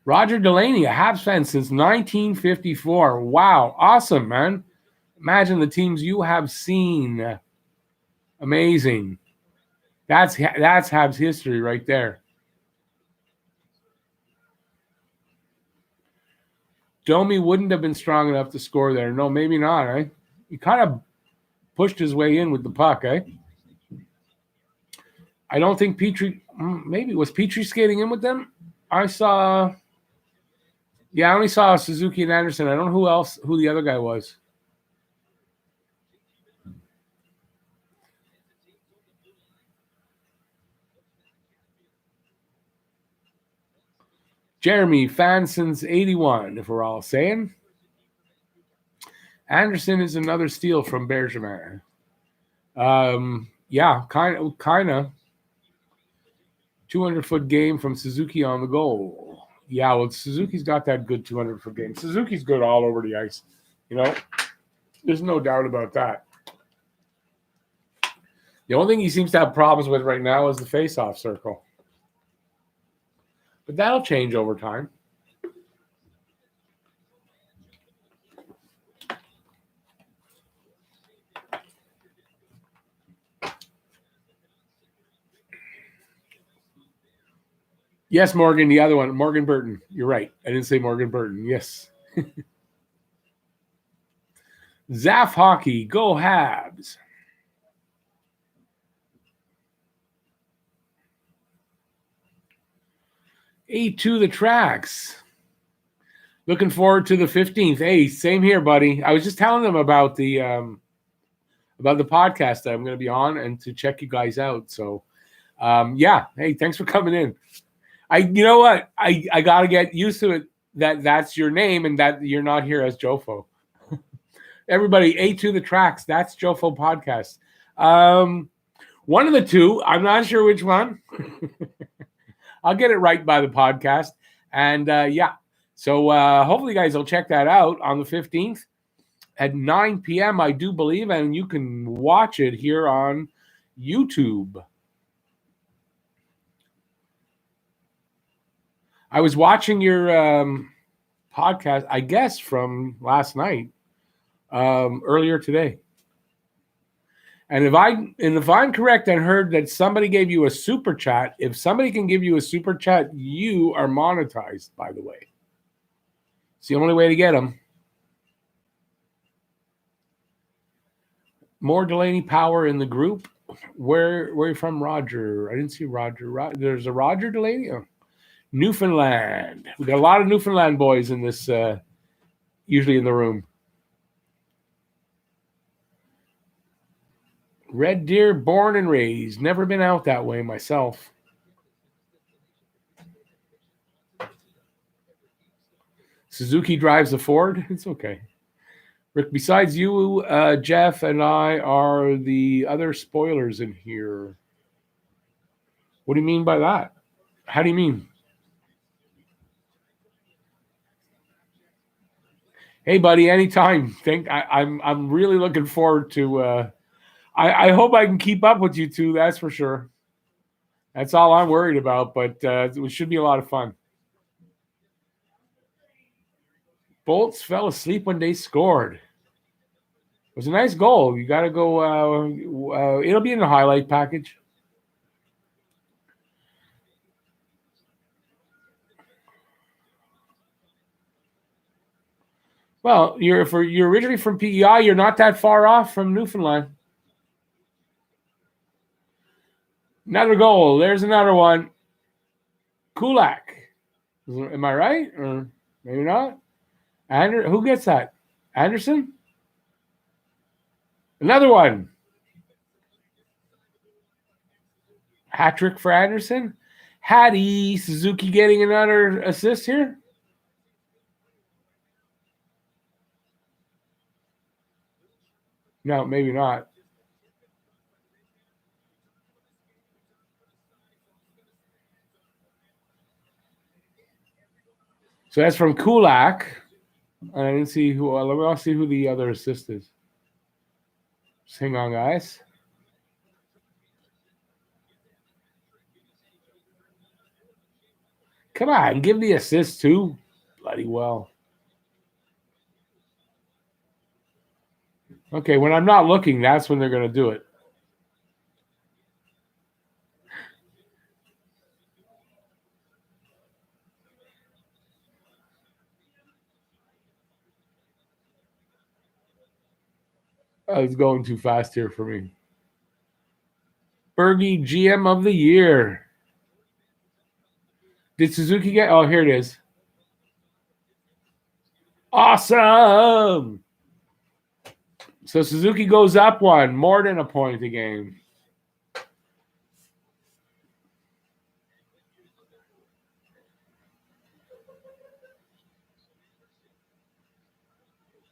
Roger Delaney, a Habs fan since 1954. Wow, awesome, man. Imagine the teams you have seen. Amazing. That's Habs history right there. Domi wouldn't have been strong enough to score there. No, maybe not, eh? He kind of pushed his way in with the puck, eh? I don't think Petrie, maybe, was Petrie skating in with them? I only saw Suzuki and Anderson. I don't know who the other guy was. Jeremy, fan since 81, if we're all saying. Anderson is another steal from Bergevin. Yeah, kind of. 200-foot game from Suzuki on the goal. Yeah, well, Suzuki's got that good 200-foot game. Suzuki's good all over the ice. You know, there's no doubt about that. The only thing he seems to have problems with right now is the face-off circle. But that'll change over time. Yes, Morgan, the other one, Morgan Burton. You're right. I didn't say Morgan Burton. Yes. Zaff Hockey, go Habs. A2 the tracks. Looking forward to the 15th. Hey, same here, buddy. I was just telling them about the podcast that I'm going to be on and to check you guys out. So, yeah. Hey, thanks for coming in. You know what? I got to get used to it that's your name and that you're not here as Jofo. Everybody, A2 the tracks. That's Jofo podcast. One of the two. I'm not sure which one. I'll get it right by the podcast. And yeah. So hopefully you guys will check that out on the 15th. at 9 p.m., I do believe, and you can watch it here on YouTube. I was watching your podcast, I guess, from last night, earlier today. And if I'm correct and heard that somebody gave you a super chat, if somebody can give you a super chat, you are monetized, by the way. It's the only way to get them. More Delaney power in the group. Where are you from, Roger? I didn't see Roger. There's a Roger Delaney? Oh. Newfoundland. We got a lot of Newfoundland boys in this, usually in the room. Red Deer, born and raised. Never been out that way myself. Suzuki drives a Ford. It's okay. Rick, besides you, Jeff, and I are the other spoilers in here. What do you mean by that? How do you mean? Hey, buddy, anytime. I'm really looking forward to. I hope I can keep up with you two. That's for sure. That's all I'm worried about. But it should be a lot of fun. Bolts fell asleep when they scored. It was a nice goal. You got to go. It'll be in the highlight package. Well, you're originally from PEI. You're not that far off from Newfoundland. Another goal. There's another one. Kulak. Am I right? Or maybe not? Who gets that? Anderson? Another one. Hat trick for Anderson. Hattie. Suzuki getting another assist here. No, maybe not. So that's from Kulak. I didn't see who. Let me see who the other assist is. Just hang on, guys. Come on, give the assist too. Bloody well. Okay, when I'm not looking, that's when they're going to do it. Oh, it's going too fast here for me. Bergie, GM of the year. Did Suzuki get? Oh, here it is. Awesome. So Suzuki goes up one, more than a point a game.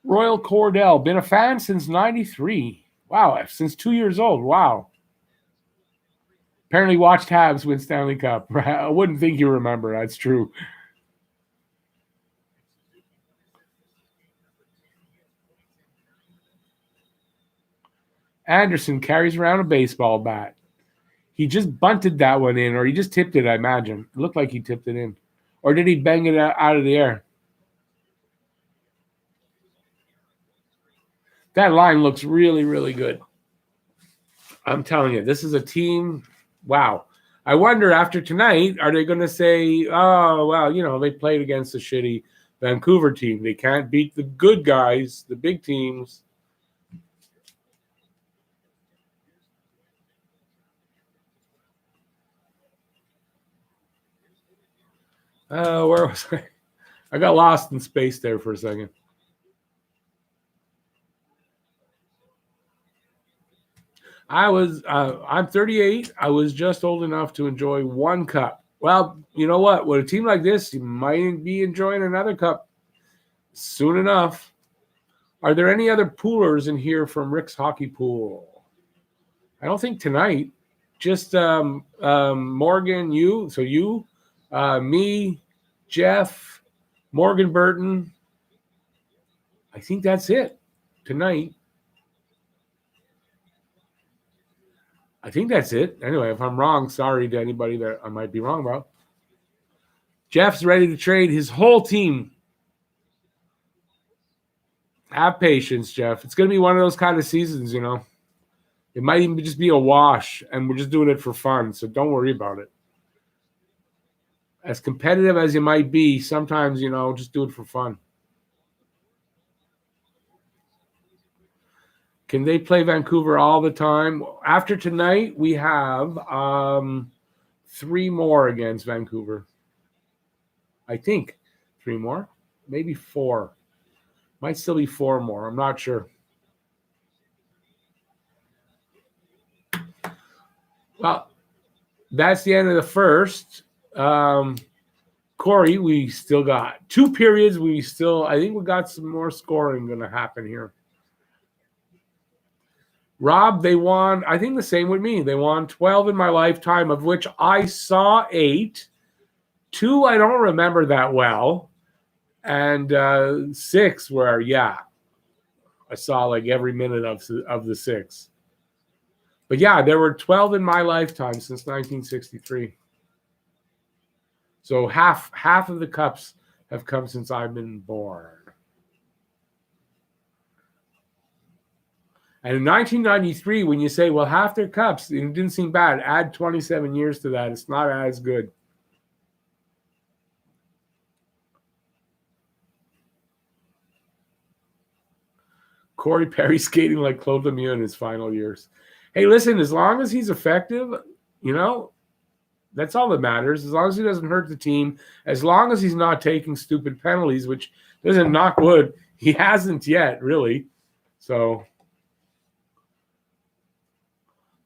Royal Cordell, been a fan since 93. Wow, since 2 years old. Wow. Apparently watched Habs win Stanley Cup. I wouldn't think you remember. That's true. Anderson carries around a baseball bat. He just bunted that one in, or he just tipped it, I imagine. It looked like he tipped it in. Or did he bang it out of the air? That line looks really, really good. I'm telling you, this is a team. Wow. I wonder after tonight, are they going to say, oh, well, they played against a shitty Vancouver team. They can't beat the good guys, the big teams. Where was I? I got lost in space there for a second. I'm 38. I was just old enough to enjoy one cup. Well, you know what? With a team like this, you might be enjoying another cup soon enough. Are there any other poolers in here from Rick's Hockey Pool? I don't think tonight. Just Morgan, you. So you, me, Jeff, Morgan Burton. I think that's it. tonight. I think that's it. Anyway, if I'm wrong, sorry to anybody that I might be wrong about. Jeff's ready to trade his whole team. Have patience, Jeff. It's going to be one of those kind of seasons, you know. It might even just be a wash, and we're just doing it for fun, so don't worry about it. As competitive as you might be, sometimes, you know, just do it for fun. Can they play Vancouver all the time? After tonight, we have 3 more against Vancouver. I think 3 more, maybe 4. Might still be 4 more. I'm not sure. Well, that's the end of the first. Corey, we still got 2 periods. I think we got some more scoring going to happen here. Rob, they won, I think the same with me. They won 12 in my lifetime, of which I saw 8. 2 I don't remember that well. And 6 where, I saw like every minute of the 6. But yeah, there were 12 in my lifetime since 1963. So half of the cups have come since I've been born. And in 1993, when you say, well, half their cups, it didn't seem bad. Add 27 years to that. It's not as good. Corey Perry skating like Claude Lemieux in his final years. Hey, listen, as long as he's effective, you know, that's all that matters. As long as he doesn't hurt the team, as long as he's not taking stupid penalties, which doesn't knock wood, he hasn't yet, really. So,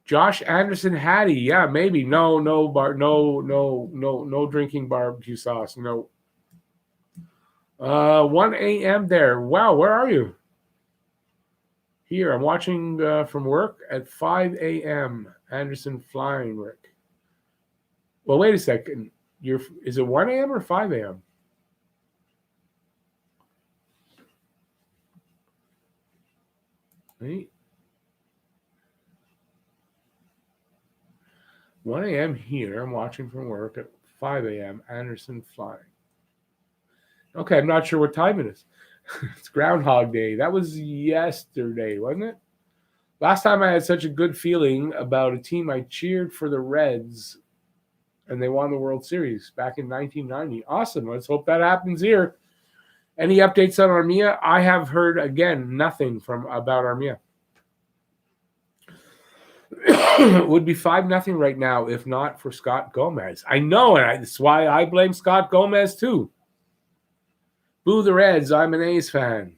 Josh Anderson Hattie, yeah, maybe. No drinking barbecue sauce. No. 1 a.m. there. Wow, where are you? Here, I'm watching from work at 5 a.m. Anderson flying, Rick. Well, wait a second. Is it 1 a.m. or 5 a.m.? Right. 1 a.m. here. I'm watching from work at 5 a.m. Anderson flying. Okay, I'm not sure what time it is. It's Groundhog Day. That was yesterday, wasn't it? Last time I had such a good feeling about a team, I cheered for the Reds, and they won the World Series back in 1990. Awesome. Let's hope that happens here. Any updates on Armia? I have heard, again, nothing about Armia. It would be 5-0 right now if not for Scott Gomez. I know, and that's why I blame Scott Gomez too. Boo the Reds. I'm an A's fan.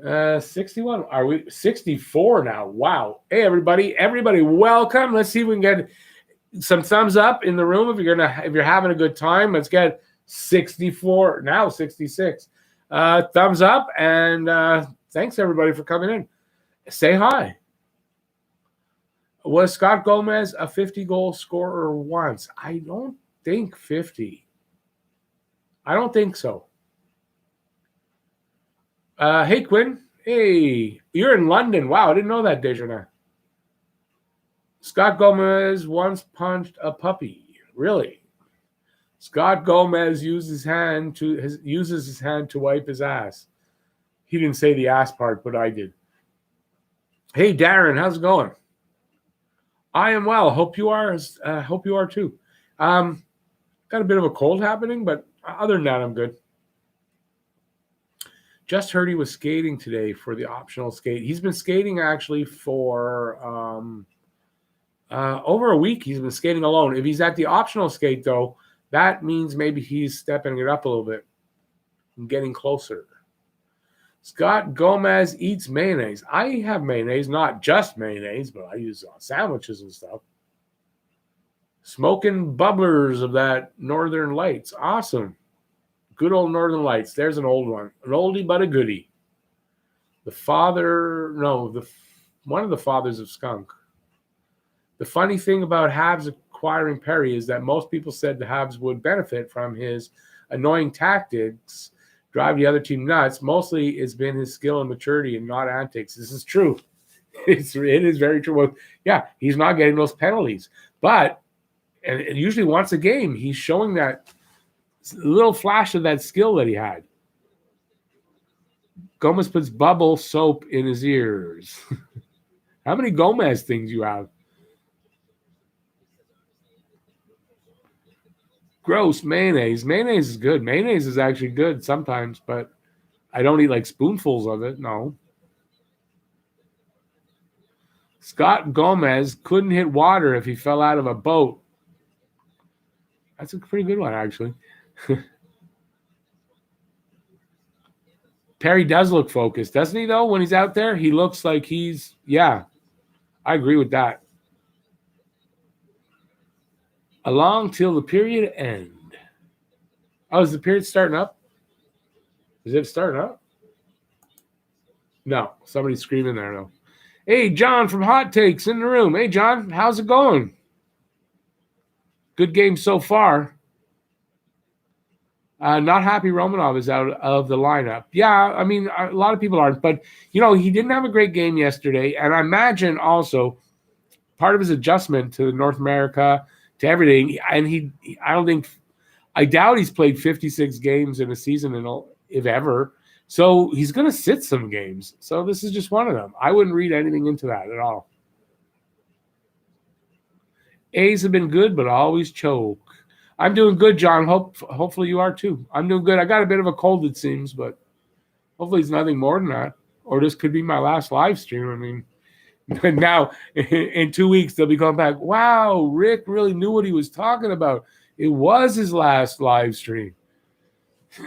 61. Are we 64 now? Wow. Hey, everybody, welcome. Let's see if we can get some thumbs up in the room if you're having a good time. Let's get 64, now 66. Thumbs up, and thanks everybody for coming in. Say hi. Was Scott Gomez a 50-goal scorer once? I don't think 50. I don't think so. Hey, Quinn. Hey, you're in London. Wow, I didn't know that, Desjardins. Scott Gomez once punched a puppy. Really? Scott Gomez uses his hand to wipe his ass. He didn't say the ass part, but I did. Hey, Darren, how's it going? I am well. Hope you are. Hope you are too. Got a bit of a cold happening, but other than that, I'm good. Just heard he was skating today for the optional skate. He's been skating actually for over a week. He's been skating alone. If he's at the optional skate, though, that means maybe he's stepping it up a little bit and getting closer. Scott Gomez eats mayonnaise. I have mayonnaise, not just mayonnaise, but I use sandwiches and stuff. Smoking bubblers of that Northern Lights. Awesome. Good old Northern Lights. There's an old one. An oldie but a goodie. One of the fathers of skunk. The funny thing about Habs acquiring Perry is that most people said the Habs would benefit from his annoying tactics drive the other team nuts. Mostly it's been his skill and maturity and not antics. This is true. It is very true. Well, yeah, he's not getting those penalties. But and usually once a game, he's showing that little flash of that skill that he had. Gomez puts bubble soap in his ears. How many Gomez things you have? Gross mayonnaise. Mayonnaise is good. Mayonnaise is actually good sometimes, but I don't eat like spoonfuls of it. No. Scott Gomez couldn't hit water if he fell out of a boat. That's a pretty good one, actually. Perry does look focused, doesn't he, though? When he's out there, he looks like he's, yeah, I agree with that. Along till the period end. Oh, is the period starting up? Is it starting up? No, somebody's screaming there, though. Hey, John from Hot Takes in the room. Hey, John, how's it going? Good game so far. Not happy Romanov is out of the lineup. Yeah, I mean, a lot of people aren't. But, you know, he didn't have a great game yesterday. And I imagine also part of his adjustment to North America, to everything. And I doubt he's played 56 games in a season, if ever. So he's going to sit some games. So this is just one of them. I wouldn't read anything into that at all. A's have been good, but always choke. I'm doing good, John. Hopefully you are too. I'm doing good. I got a bit of a cold, it seems, but hopefully it's nothing more than that. Or this could be my last live stream. I mean, now in 2 weeks they'll be coming back. Wow, Rick really knew what he was talking about. It was his last live stream.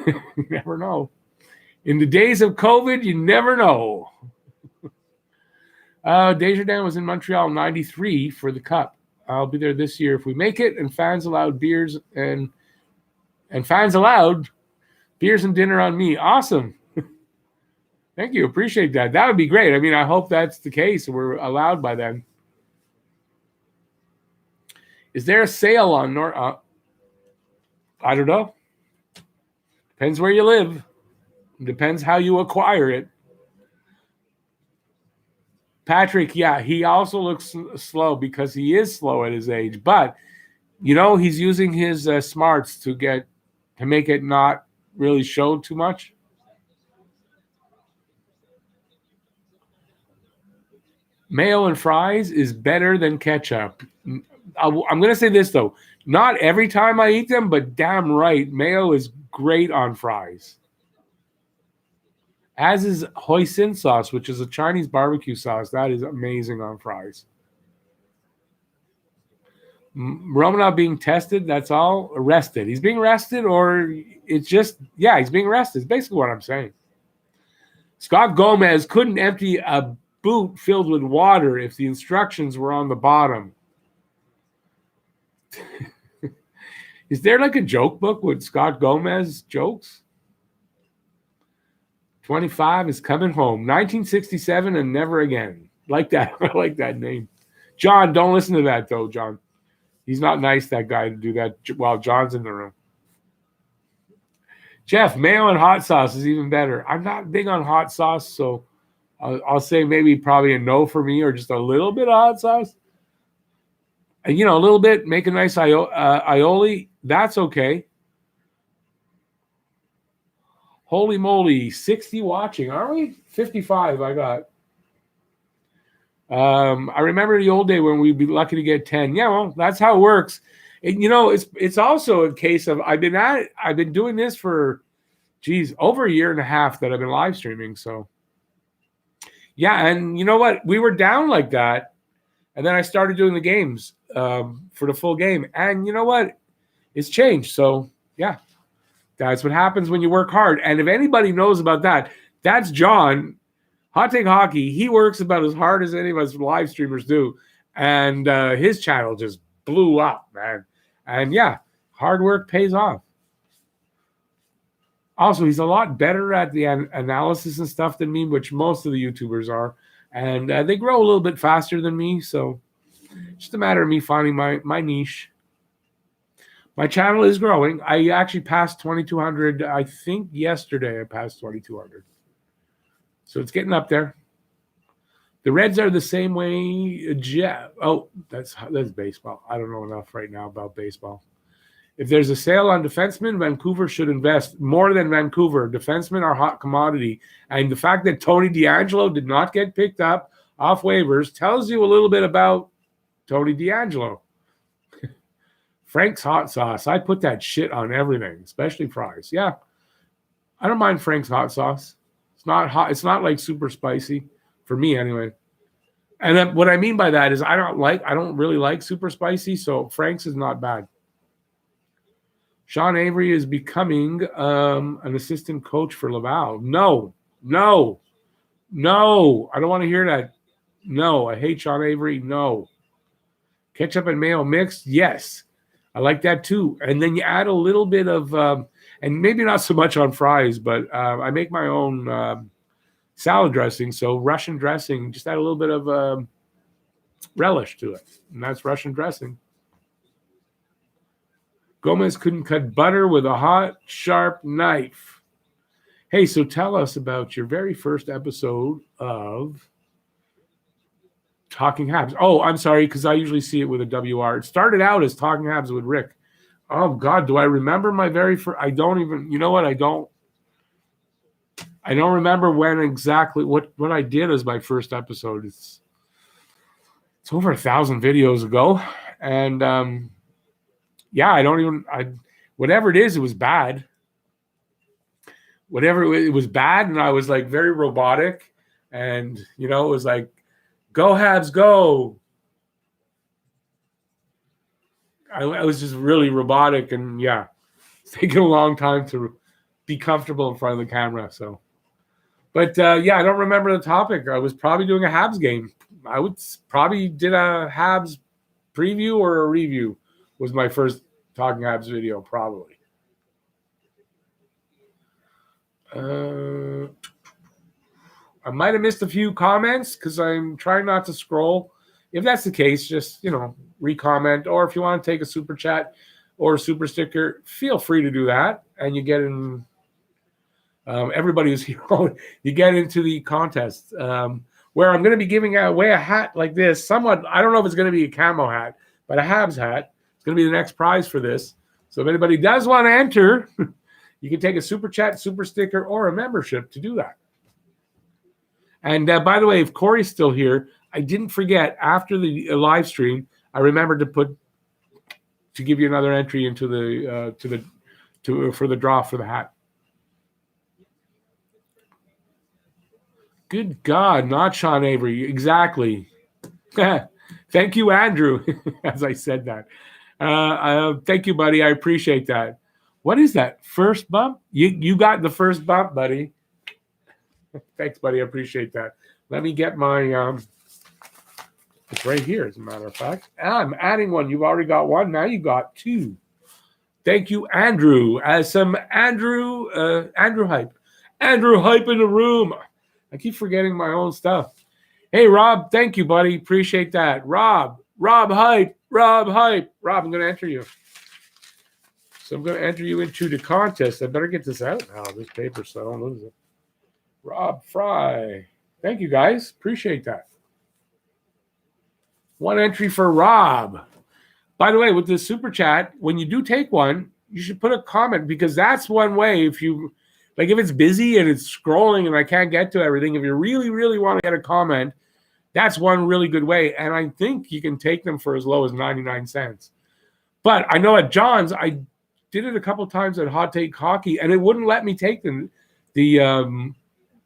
You never know. In the days of COVID, you never know. Desjardins was in Montreal in 93 for the Cup. I'll be there this year if we make it, and fans allowed beers and fans allowed beers and dinner on me. Awesome. Thank you. Appreciate that. That would be great. I mean, I hope that's the case and we're allowed by then. Is there a sale on I don't know. Depends where you live. Depends how you acquire it. Patrick, yeah, he also looks slow because he is slow at his age. But, you know, he's using his smarts to make it not really show too much. Mayo and fries is better than ketchup. I'm going to say this, though. Not every time I eat them, but damn right, mayo is great on fries. As is hoisin sauce, which is a Chinese barbecue sauce. That is amazing on fries. Romanov being tested, that's all. Arrested. He's being arrested, or it's just, yeah, he's being arrested. It's basically what I'm saying. Scott Gomez couldn't empty a boot filled with water if the instructions were on the bottom. Is there like a joke book with Scott Gomez jokes? 25 is coming home. 1967 and never again. Like that. I like that name. John, don't listen to that, though, John. He's not nice, that guy, to do that while John's in the room. Jeff, mayo and hot sauce is even better. I'm not big on hot sauce, so I'll say maybe probably a no for me, or just a little bit of hot sauce. And, you know, a little bit, make a nice aioli. That's okay. Holy moly, 60 watching, aren't we? 55 I got. I remember the old day when we'd be lucky to get 10. Yeah, well, that's how it works. And, you know, it's also a case of I've been doing this for, over a year and a half that I've been live streaming. So, yeah, and you know what? We were down like that, and then I started doing the games for the full game. And you know what? It's changed. So, yeah. That's what happens when you work hard. And if anybody knows about that, that's John. Hot Take Hockey. He works about as hard as any of us live streamers do. And his channel just blew up, man. And yeah, hard work pays off. Also, he's a lot better at the analysis and stuff than me, which most of the YouTubers are. And they grow a little bit faster than me. So just a matter of me finding my niche. My channel is growing. I actually passed 2,200. I think yesterday I passed 2,200. So it's getting up there. The Reds are the same way. Oh, that's baseball. I don't know enough right now about baseball. If there's a sale on defensemen, Vancouver should invest more than Vancouver. Defensemen are hot commodity. And the fact that Tony DeAngelo did not get picked up off waivers tells you a little bit about Tony DeAngelo. Frank's hot sauce. I put that shit on everything, especially fries. Yeah. I don't mind Frank's hot sauce. It's not hot. It's not like super spicy for me anyway. And what I mean by that is I don't really like super spicy, so Frank's is not bad. Sean Avery is becoming an assistant coach for Laval. No. I don't want to hear that. No, I hate Sean Avery. No. Ketchup and mayo mixed? Yes. I like that too. And then you add a little bit of, and maybe not so much on fries, but I make my own salad dressing. So Russian dressing, just add a little bit of relish to it. And that's Russian dressing. Gomez couldn't cut butter with a hot, sharp knife. Hey, so tell us about your very first episode of Talking Habs. Oh, I'm sorry, because I usually see it with a WR. It started out as Talking Habs with Rick. Oh, God, do I remember my very first? I don't even, you know what? I don't remember when exactly, what I did as my first episode. It's over 1,000 videos ago. And, yeah, whatever it is, it was bad. It was bad, and I was like very robotic, and it was like, go Habs, go. I was just really robotic, and yeah, it's taken a long time to be comfortable in front of the camera. So, but yeah, I don't remember the topic. I was probably doing a Habs game. I would probably did a Habs preview or a review. Was my first Talking Habs video, probably. I might have missed a few comments because I'm trying not to scroll. If that's the case, just, re-comment. Or if you want to take a super chat or a super sticker, feel free to do that. And you get in, everybody who's here, you get into the contest where I'm going to be giving away a hat like this. Somewhat, I don't know if it's going to be a camo hat, but a Habs hat. Going to be the next prize for this. So if anybody does want to enter, you can take a super chat, super sticker, or a membership to do that. And by the way, if Corey's still here, I didn't forget after the live stream, I remembered to give you another entry into for the draw for the hat. Good God, not Sean Avery. Exactly. Thank you, Andrew, as I said that. Thank you, buddy. I appreciate that. What is that? First bump? You got the first bump, buddy. Thanks, buddy. I appreciate that. Let me get my it's right here, as a matter of fact. I'm adding one. You've already got one. Now you got two. Thank you, Andrew. As some Andrew hype. Andrew hype in the room. I keep forgetting my own stuff. Hey, Rob. Thank you, buddy. Appreciate that. Rob hype. Rob, I'm going to enter you. So I'm going to enter you into the contest. I better get this out now, this paper, so I don't lose it. Rob Fry. Thank you, guys. Appreciate that. One entry for Rob. By the way, with this super chat, when you do take one, you should put a comment, because that's one way. If it's busy and it's scrolling and I can't get to everything, if you really, really want to get a comment, that's one really good way, and I think you can take them for as low as 99 cents. But I know at John's, I did it a couple of times at Hot Take Hockey, and it wouldn't let me take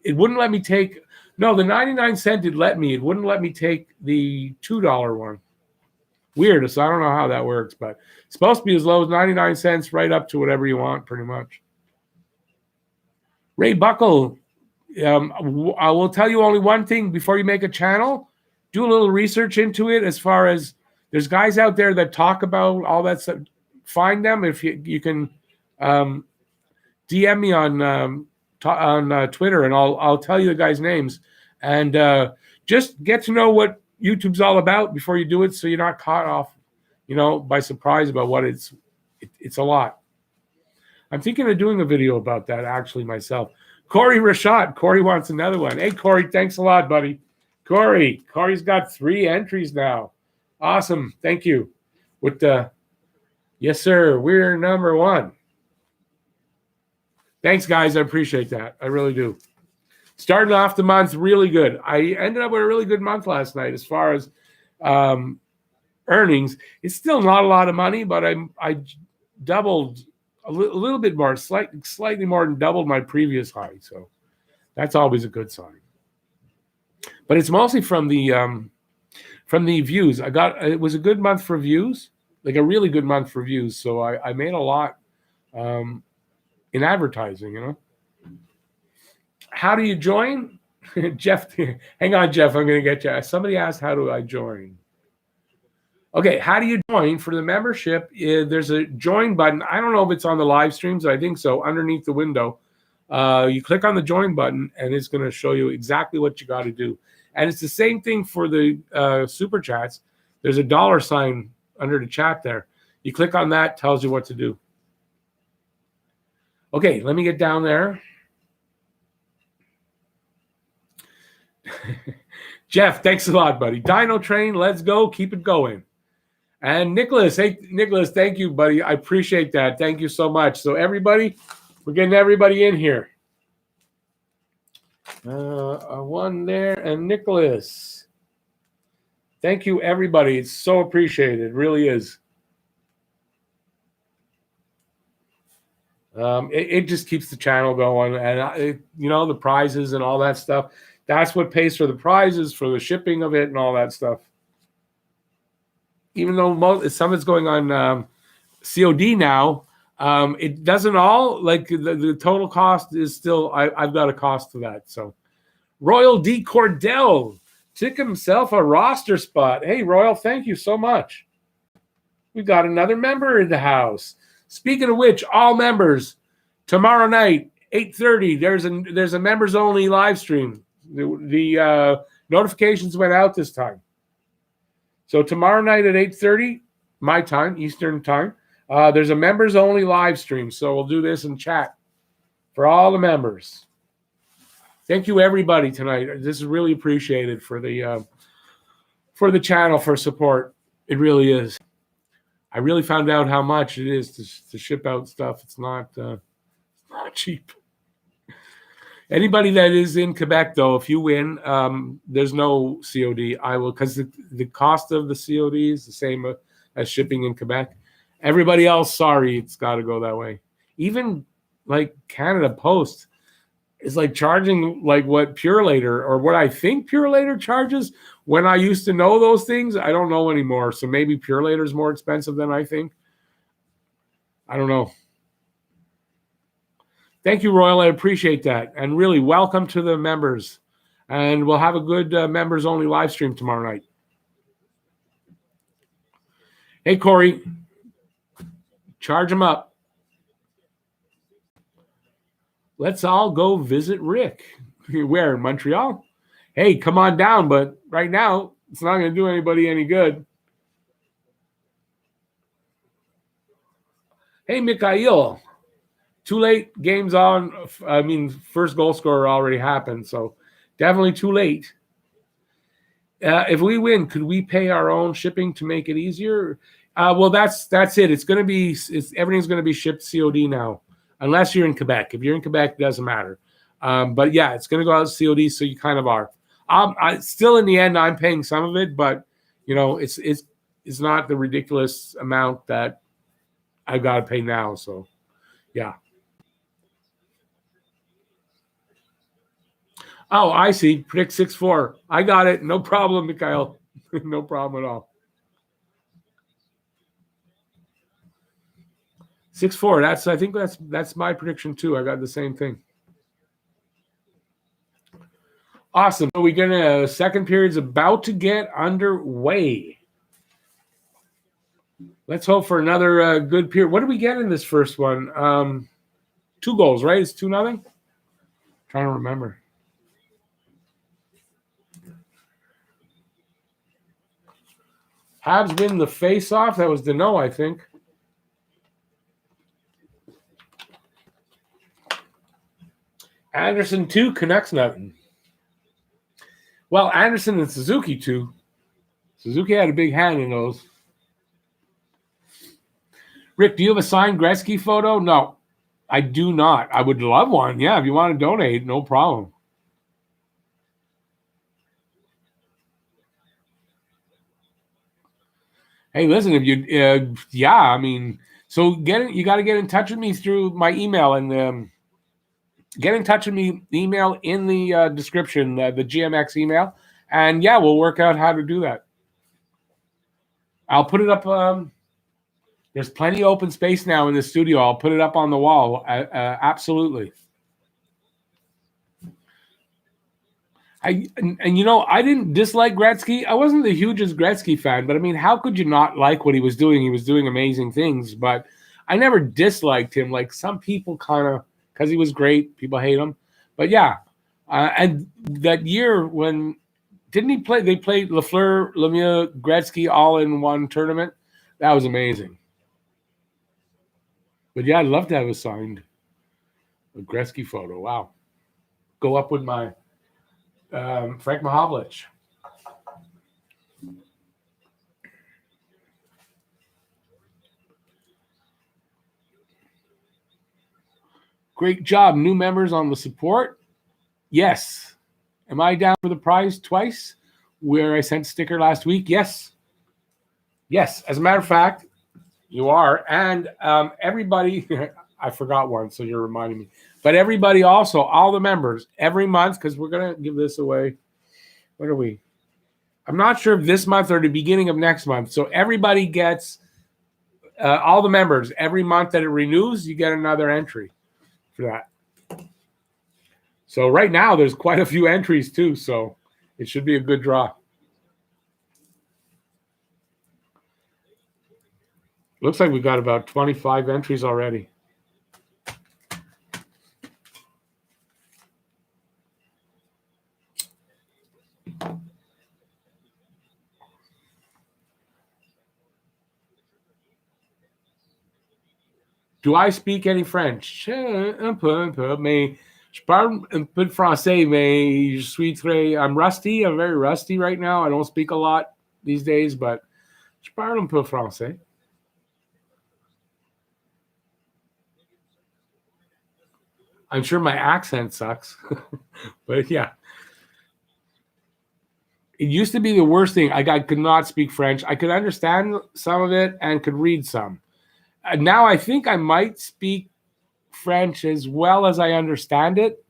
it wouldn't let me take. No, the 99 cent did let me. It wouldn't let me take the $2 one. Weird. So I don't know how that works, but it's supposed to be as low as 99 cents, right up to whatever you want, pretty much. Ray Buckle. I will tell you only one thing before you make a channel. Do a little research into it, as far as there's guys out there that talk about all that stuff. Find them. If you can DM me on Twitter, and I'll tell you the guys' names. And just get to know what YouTube's all about before you do it, so you're not caught off, by surprise about what it's It's a lot. I'm thinking of doing a video about that actually myself. Corey Rashad. Corey wants another one. Hey, Corey, thanks a lot, buddy. Corey's got 3 entries now. Awesome. Thank you. With the yes, sir. We're number 1. Thanks, guys. I appreciate that. I really do. Starting off the month really good. I ended up with a really good month last night as far as earnings. It's still not a lot of money, but I doubled a little bit more, slightly more than doubled my previous high. So that's always a good sign. But it's mostly from the views. It was a good month for views, like a really good month for views. So I made a lot in advertising, you know. How do you join? Jeff, hang on, Jeff. I'm going to get you. Somebody asked, how do I join? Okay, how do you join for the membership? There's a join button. I don't know if it's on the live streams. I think so. Underneath the window, you click on the join button, and it's going to show you exactly what you got to do. And it's the same thing for the super chats. There's a $sign under the chat there. You click on that, tells you what to do. Okay, let me get down there. Jeff, thanks a lot, buddy. Dino Train, let's go. Keep it going. And Nicholas, hey, Nicholas, thank you, buddy. I appreciate that. Thank you so much. So everybody, we're getting everybody in here. One there, and Nicholas. Thank you, everybody. It's so appreciated. It really is. It just keeps the channel going. And, you know, the prizes and all that stuff. That's what pays for the prizes, for the shipping of it and all that stuff. Even though some is going on COD now, it doesn't all, like the total cost is still, I've got a cost to that. So Royal D. Cordell took himself a roster spot. Hey, Royal, thank you so much. We got another member in the house. Speaking of which, all members, tomorrow night, 8:30, there's a members only live stream. The notifications went out this time. So tomorrow night at 8:30, my time, Eastern time, there's a members only live stream. So we'll do this in chat for all the members. Thank you, everybody, tonight. This is really appreciated for the channel, for support. It really is. I really found out how much it is to ship out stuff. It's not cheap. Anybody that is in Quebec, though, if you win, there's no COD. I will, because the cost of the COD is the same as shipping in Quebec. Everybody else, sorry, it's got to go that way. Even like Canada Post is like charging like what Purelator, or what I think Purelator charges. When I used to know those things, I don't know anymore. So maybe Purelator is more expensive than I think. I don't know. Thank you, Royal. I appreciate that. And really, welcome to the members. And we'll have a good members-only live stream tomorrow night. Hey, Corey. Charge them up. Let's all go visit Rick. Where? In Montreal? Hey, come on down. But right now, it's not going to do anybody any good. Hey, Mikhail. Too late. Game's on. I mean, first goal scorer already happened, so definitely too late. If we win, could we pay our own shipping to make it easier? Well, that's it. It's going to be everything's going to be shipped COD now, unless you're in Quebec. If you're in Quebec, it doesn't matter. But yeah, it's going to go out COD, so you kind of are. Still, in the end, I'm paying some of it, but you know, it's not the ridiculous amount that I've got to pay now. So yeah. Oh, I see. Predict 6-4. I got it. No problem, Mikhail. No problem at all. 6-4. I think that's my prediction too. I got the same thing. Awesome. So we're gonna second period's about to get underway. Let's hope for another good period. What did we get in this first one? 2 goals, right? It's 2-0. Trying to remember. Habs win the face-off. That was Deneau, I think. Anderson 2, Canucks nothing. Well, Anderson and Suzuki 2. Suzuki had a big hand in those. Rick, do you have a signed Gretzky photo? No, I do not. I would love one. Yeah, if you want to donate, no problem. Hey, listen, if you, yeah, I mean, so you got to get in touch with me through my email and get in touch with me. Email in the description, the GMX email, and yeah, we'll work out how to do that. I'll put it up. There's plenty of open space now in the studio. I'll put it up on the wall. Absolutely. And you know, I didn't dislike Gretzky. I wasn't the hugest Gretzky fan, but I mean, how could you not like what he was doing? He was doing amazing things, but I never disliked him. Like some people kind of, because he was great, people hate him. But yeah, and that year when didn't he play? They played Lafleur, Lemieux, Gretzky all in one tournament. That was amazing. But yeah, I'd love to have a signed Gretzky photo. Wow, go up with my Frank Mahovlich. Great job. New members on the support. Yes. Am I down for the prize twice where I sent a sticker last week? Yes. Yes. As a matter of fact, you are. And everybody, I forgot one, so you're reminding me. But everybody also, all the members, every month, because we're going to give this away. What are we? I'm not sure if this month or the beginning of next month. So everybody gets, all the members, every month that it renews, you get another entry for that. So right now, there's quite a few entries too. So it should be a good draw. Looks like we've got about 25 entries already. Do I speak any French? Un peu, mais je parle un peu de français, mais je suis très. I'm rusty. I'm very rusty right now. I don't speak a lot these days, but je parle un peu français. I'm sure my accent sucks, but yeah. It used to be the worst thing. I could not speak French. I could understand some of it and could read some. Now I think I might speak French as well as I understand it,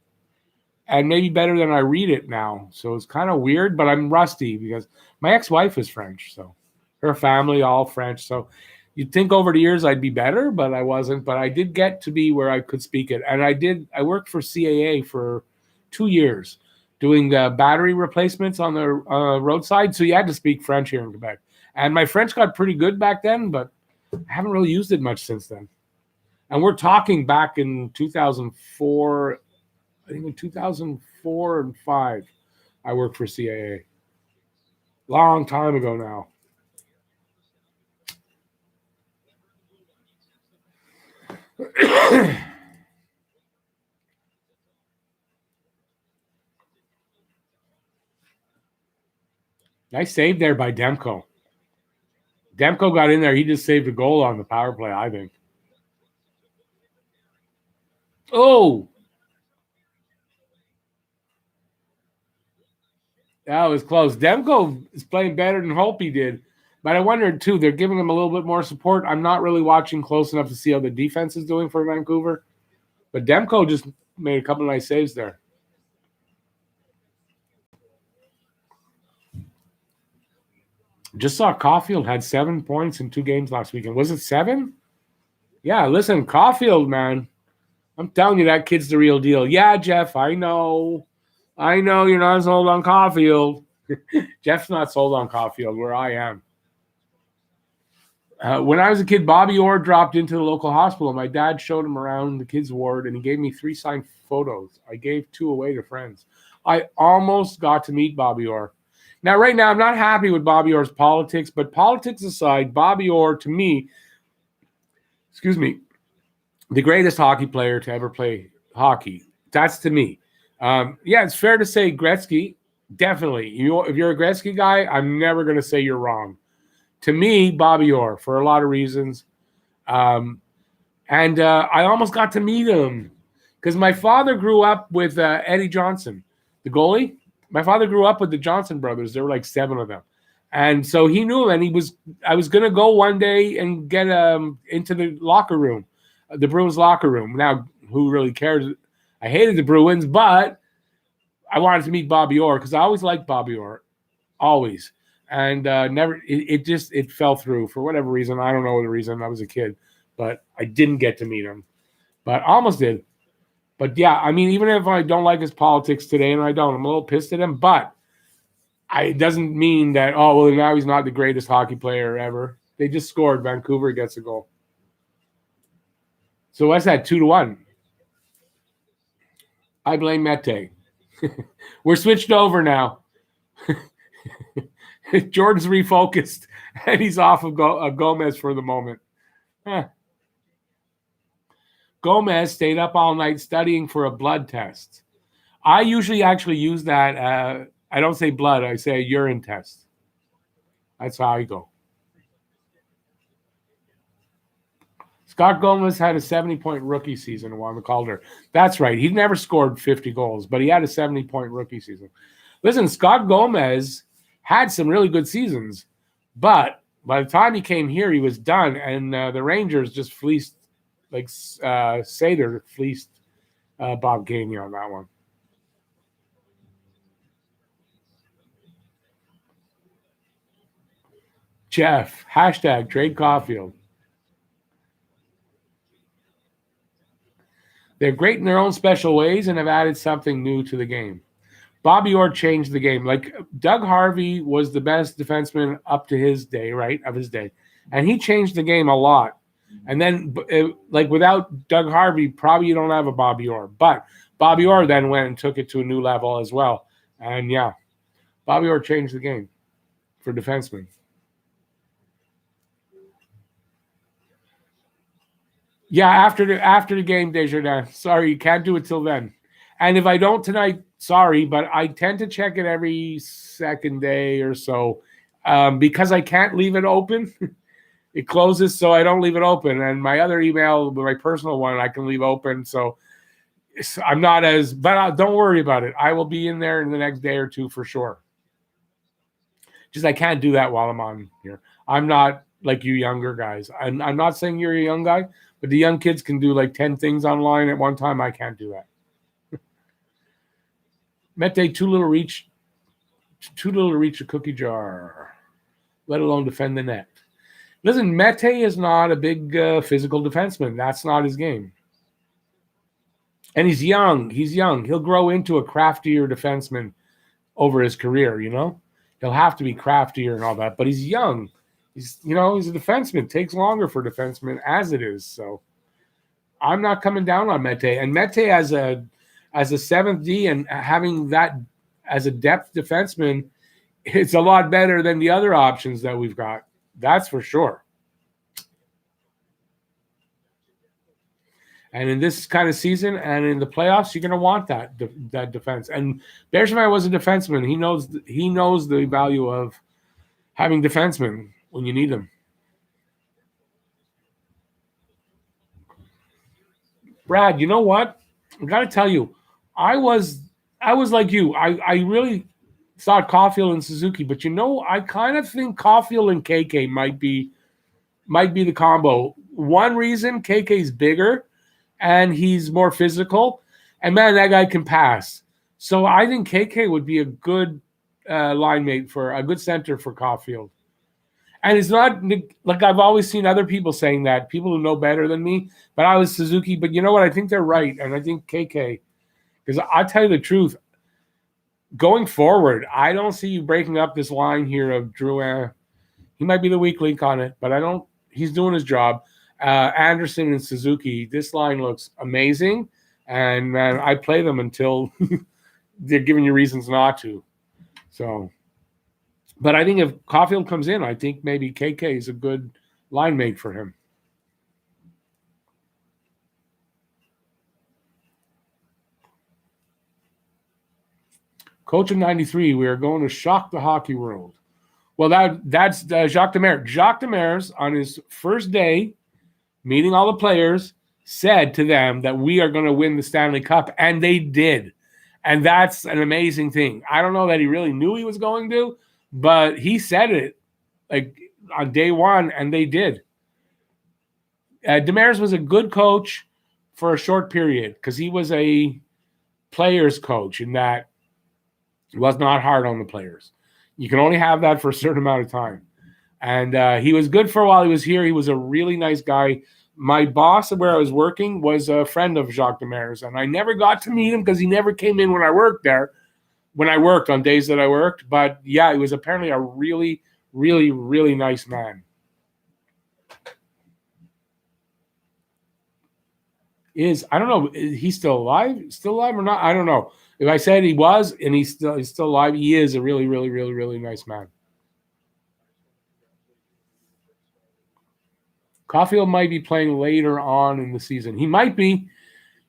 and maybe better than I read it now. So it's kind of weird, but I'm rusty because my ex-wife is French, so her family all French. So you'd think over the years I'd be better, but I wasn't. But I did get to be where I could speak it, and I worked for CAA for 2 years doing the battery replacements on the roadside. So you had to speak French here in Quebec, and my French got pretty good back then, but I haven't really used it much since then. And we're talking back in 2004, I think in 2004 and 5, I worked for CAA. Long time ago now. Nice save there by Demko. Demko got in there. He just saved a goal on the power play, I think. Oh! That was close. Demko is playing better than Holtby did. But I wondered, too, they're giving him a little bit more support. I'm not really watching close enough to see how the defense is doing for Vancouver. But Demko just made a couple of nice saves there. Just saw Caulfield had 7 points in 2 games last weekend. Was it 7? Yeah, listen, Caulfield, man. I'm telling you, that kid's the real deal. Yeah, Jeff, I know you're not sold on Caulfield. Jeff's not sold on Caulfield where I am. When I was a kid, Bobby Orr dropped into the local hospital. My dad showed him around the kids' ward, and he gave me 3 signed photos. I gave 2 away to friends. I almost got to meet Bobby Orr. Now, right now, I'm not happy with Bobby Orr's politics, but politics aside, Bobby Orr, to me, the greatest hockey player to ever play hockey. That's to me. Yeah, it's fair to say Gretzky. Definitely. If you're a Gretzky guy, I'm never going to say you're wrong. To me, Bobby Orr, for a lot of reasons. And I almost got to meet him because my father grew up with Eddie Johnson, the goalie. My father grew up with the Johnson brothers. There were like 7 of them. And so he knew him, and I was going to go one day and get into the locker room, the Bruins locker room. Now, who really cares? I hated the Bruins, but I wanted to meet Bobby Orr because I always liked Bobby Orr, always. And it fell through for whatever reason. I don't know the reason. I was a kid, but I didn't get to meet him, but almost did. But yeah, I mean, even if I don't like his politics today, and I'm a little pissed at him, but it doesn't mean that, oh, well, now he's not the greatest hockey player ever. They just scored. Vancouver gets a goal. So what's that, 2-1? I blame Mete. We're switched over now. Jordan's refocused, and he's off of Gomez for the moment. Gomez stayed up all night studying for a blood test. I usually actually use that. I don't say blood. I say a urine test. That's how I go. Scott Gomez had a 70-point rookie season, Juan Calder. That's right. He never scored 50 goals, but he had a 70-point rookie season. Listen, Scott Gomez had some really good seasons, but by the time he came here, he was done, and the Rangers just fleeced, like Sater fleeced Bob Gainey on that one. Jeff, hashtag trade Caulfield. They're great in their own special ways and have added something new to the game. Bobby Orr changed the game. Like, Doug Harvey was the best defenseman up to his day, right? Of his day. And he changed the game a lot. And then, like, without Doug Harvey, probably you don't have a Bobby Orr. But Bobby Orr then went and took it to a new level as well. And, yeah, Bobby Orr changed the game for defensemen. Yeah, after the game, Desjardins. Sorry, you can't do it till then. And if I don't tonight, sorry, but I tend to check it every second day or so because I can't leave it open. It closes, so I don't leave it open. And my other email, my personal one, I can leave open. So I'm not as, but don't worry about it. I will be in there in the next day or two for sure. Just I can't do that while I'm on here. I'm not like you younger guys. I'm not saying you're a young guy, but the young kids can do like 10 things online at one time. I can't do that. Mete, too little to reach a cookie jar, let alone defend the net. Listen, Mete is not a big physical defenseman. That's not his game. And he's young. He'll grow into a craftier defenseman over his career, you know? He'll have to be craftier and all that, but he's young. He's a defenseman. It takes longer for defensemen as it is. So I'm not coming down on Mete. And Mete as a 7th D and having that as a depth defenseman, it's a lot better than the other options that we've got. That's for sure. And in this kind of season and in the playoffs, you're going to want that defense. And Bergevin was a defenseman. He knows the value of having defensemen when you need them. Brad, you know what? I got to tell you, I was like you. I really thought Caulfield and Suzuki, but I kind of think Caulfield and KK might be the combo. One reason, KK's bigger and he's more physical, and man, that guy can pass. So I think KK would be a good line mate for a good center for Caulfield. And it's not like I've always seen other people saying that, people who know better than me, but I was Suzuki. But you know what? I think they're right. And I think KK, because I'll tell you the truth, going forward, I don't see you breaking up this line here of Drouin. He might be the weak link on it, but he's doing his job. Anderson and Suzuki, this line looks amazing. And man, I play them until they're giving you reasons not to. So, but I think if Caulfield comes in, I think maybe KK is a good line mate for him. Coach in 93, we are going to shock the hockey world. Well, that's Jacques Demers. Jacques Demers, on his first day meeting all the players, said to them that we are going to win the Stanley Cup, and they did. And that's an amazing thing. I don't know that he really knew he was going to, but he said it like on day one, and they did. Demers was a good coach for a short period because he was a players coach in that he was not hard on the players. You can only have that for a certain amount of time. And he was good for a while he was here. He was a really nice guy. My boss where I was working was a friend of Jacques Demers, and I never got to meet him because he never came in when I worked there, when I worked on days that I worked. But yeah, he was apparently a really, really, really nice man. I don't know, is he still alive? Still alive or not? I don't know. If I said he was and he's still alive, he is a really, really, really, really nice man. Caulfield might be playing later on in the season. He might be.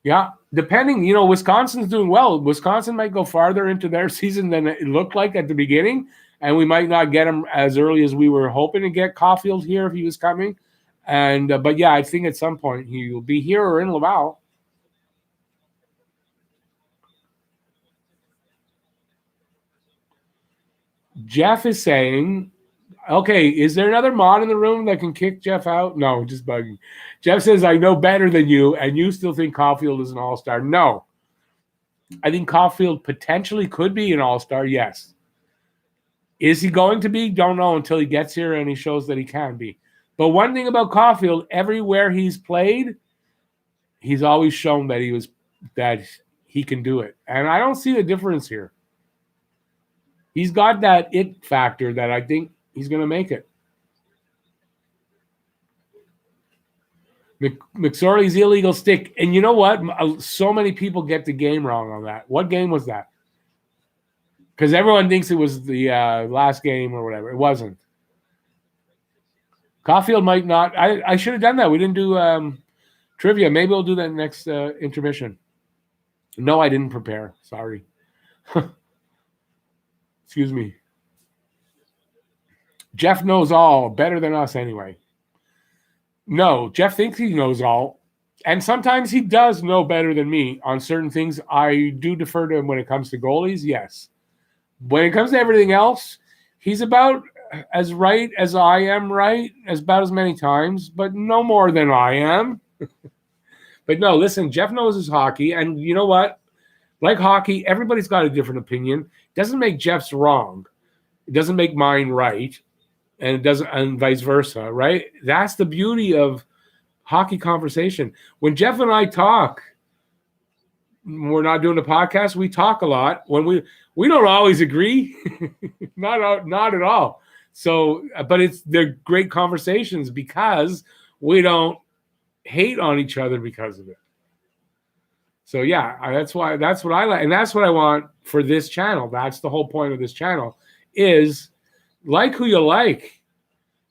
Yeah, depending. Wisconsin's doing well. Wisconsin might go farther into their season than it looked like at the beginning, and we might not get him as early as we were hoping to get Caulfield here if he was coming. But yeah, I think at some point he will be here or in Laval. Jeff is saying, okay, is there another mod in the room that can kick Jeff out? No, just bugging. Jeff says, I know better than you, and you still think Caulfield is an all-star. No. I think Caulfield potentially could be an all-star, yes. Is he going to be? Don't know until he gets here and he shows that he can be. But one thing about Caulfield, everywhere he's played, he's always shown that he can do it. And I don't see the difference here. He's got that it factor that I think he's going to make it. McSorley's illegal stick. And you know what? So many people get the game wrong on that. What game was that? Because everyone thinks it was the last game or whatever. It wasn't. Caulfield might not. I should have done that. We didn't do trivia. Maybe we'll do that next intermission. No, I didn't prepare. Sorry. Excuse me. Jeff knows all better than us anyway. No, Jeff thinks he knows all. And sometimes he does know better than me on certain things. I do defer to him when it comes to goalies, yes. When it comes to everything else, he's about as right as I am right, about as many times, but no more than I am. But no, listen, Jeff knows his hockey. And you know what? Like hockey, everybody's got a different opinion. It doesn't make Jeff's wrong. It doesn't make mine right. And it doesn't, and vice versa, right? That's the beauty of hockey conversation. When Jeff and I talk, we're not doing the podcast, we talk a lot. When we don't always agree, not at all. So, but they're great conversations because we don't hate on each other because of it. So yeah, that's what I like, and that's what I want for this channel. That's the whole point of this channel is like who you like.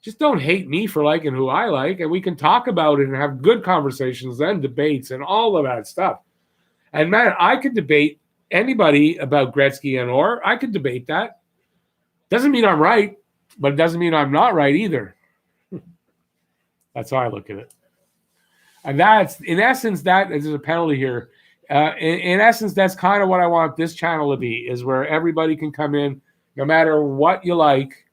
Just don't hate me for liking who I like, and we can talk about it and have good conversations and debates and all of that stuff. And man, I could debate anybody about Gretzky and Orr. I could debate that. Doesn't mean I'm right, but it doesn't mean I'm not right either. That's how I look at it. And that's, in essence, that is a penalty here. In essence, that's kind of what I want this channel to be, is where everybody can come in, no matter what you like.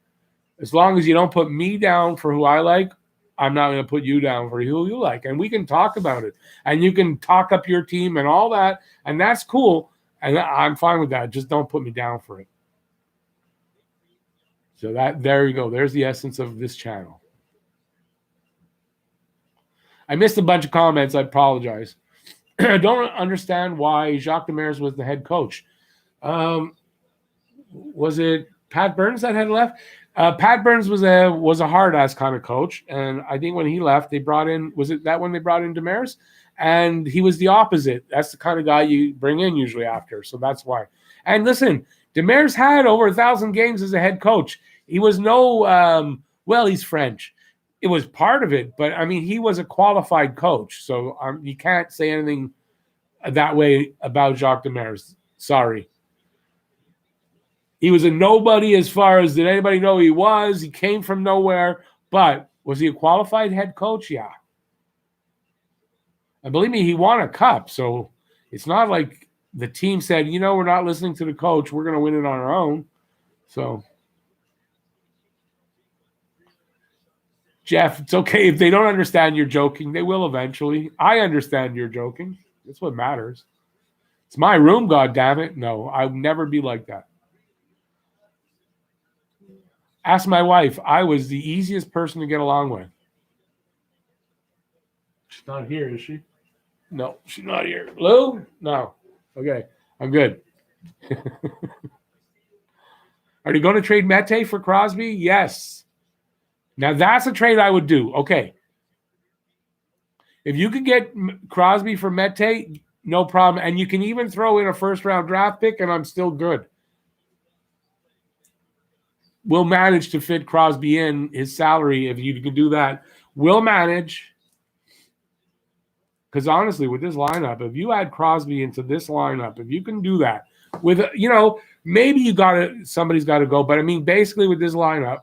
As long as you don't put me down for who I like, I'm not going to put you down for who you like. And we can talk about it. And you can talk up your team and all that. And that's cool. And I'm fine with that. Just don't put me down for it. So there you go. There's the essence of this channel. I missed a bunch of comments. I apologize. I don't understand why Jacques Demers was the head coach. Was it Pat Burns that had left? Pat Burns was a hard-ass kind of coach, and I think when he left, they brought in, was it that when they brought in Demers? And he was the opposite. That's the kind of guy you bring in usually after, so that's why. And listen, Demers had over 1,000 games as a head coach. He was well, he's French. It was part of it, but I mean, he was a qualified coach, so you can't say anything that way about Jacques Demers. Sorry. He was a nobody as far as did anybody know who he was. He came from nowhere. But was he a qualified head coach? Yeah. And believe me, he won a cup. So it's not like the team said, we're not listening to the coach. We're going to win it on our own. So, Jeff, it's okay. If they don't understand you're joking, they will eventually. I understand you're joking. That's what matters. It's my room, goddammit. No, I would never be like that. Ask my wife. I was the easiest person to get along with. She's not here, is she? No, she's not here. Lou? No. Okay, I'm good. Are you going to trade Mete for Crosby? Yes. Now, that's a trade I would do. Okay. If you could get Crosby for Mete, no problem. And you can even throw in a first-round draft pick, and I'm still good. We'll manage to fit Crosby in his salary if you can do that. We'll manage. Because honestly, with this lineup, if you add Crosby into this lineup, if you can do that with, maybe somebody's got to go. But I mean, basically with this lineup,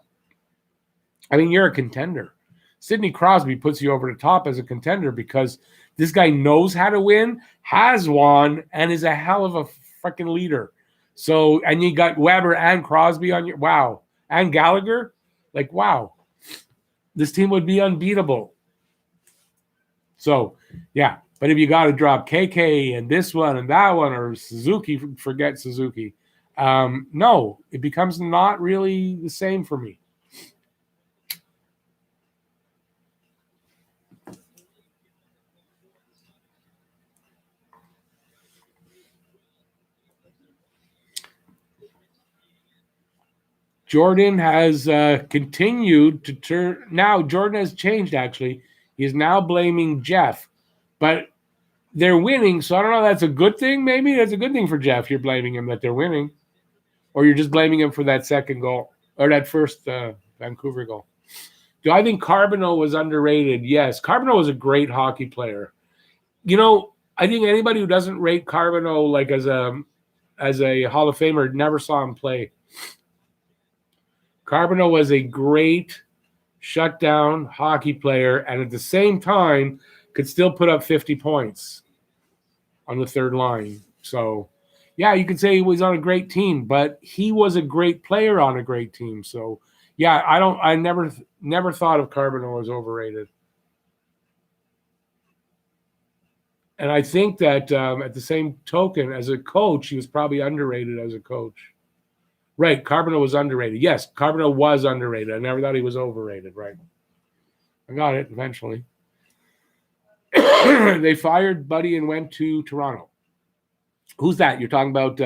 I mean, you're a contender. Sidney Crosby puts you over the top as a contender because this guy knows how to win, has won, and is a hell of a freaking leader. So, and you got Weber and Crosby on your, wow. And Gallagher, like, wow. This team would be unbeatable. So, yeah. But if you got to drop KK and this one and that one or Suzuki, forget Suzuki. No, it becomes not really the same for me. Jordan has continued to turn. Now, Jordan has changed, actually. He is now blaming Jeff. But they're winning, so I don't know if that's a good thing. Maybe that's a good thing for Jeff. You're blaming him that they're winning. Or you're just blaming him for that second goal. Or that first Vancouver goal. Do I think Carbonneau was underrated? Yes. Carbonneau was a great hockey player. I think anybody who doesn't rate Carbonneau like as a Hall of Famer never saw him play. Carbonneau was a great shutdown hockey player, and at the same time could still put up 50 points on the third line. So, yeah, you could say he was on a great team, but he was a great player on a great team. So, yeah, I never thought of Carbonneau as overrated. And I think that at the same token, as a coach, he was probably underrated as a coach. Right, Carbonneau was underrated. Yes, Carbonneau was underrated. I never thought he was overrated, right? I got it eventually. They fired Buddy and went to Toronto. Who's that? You're talking about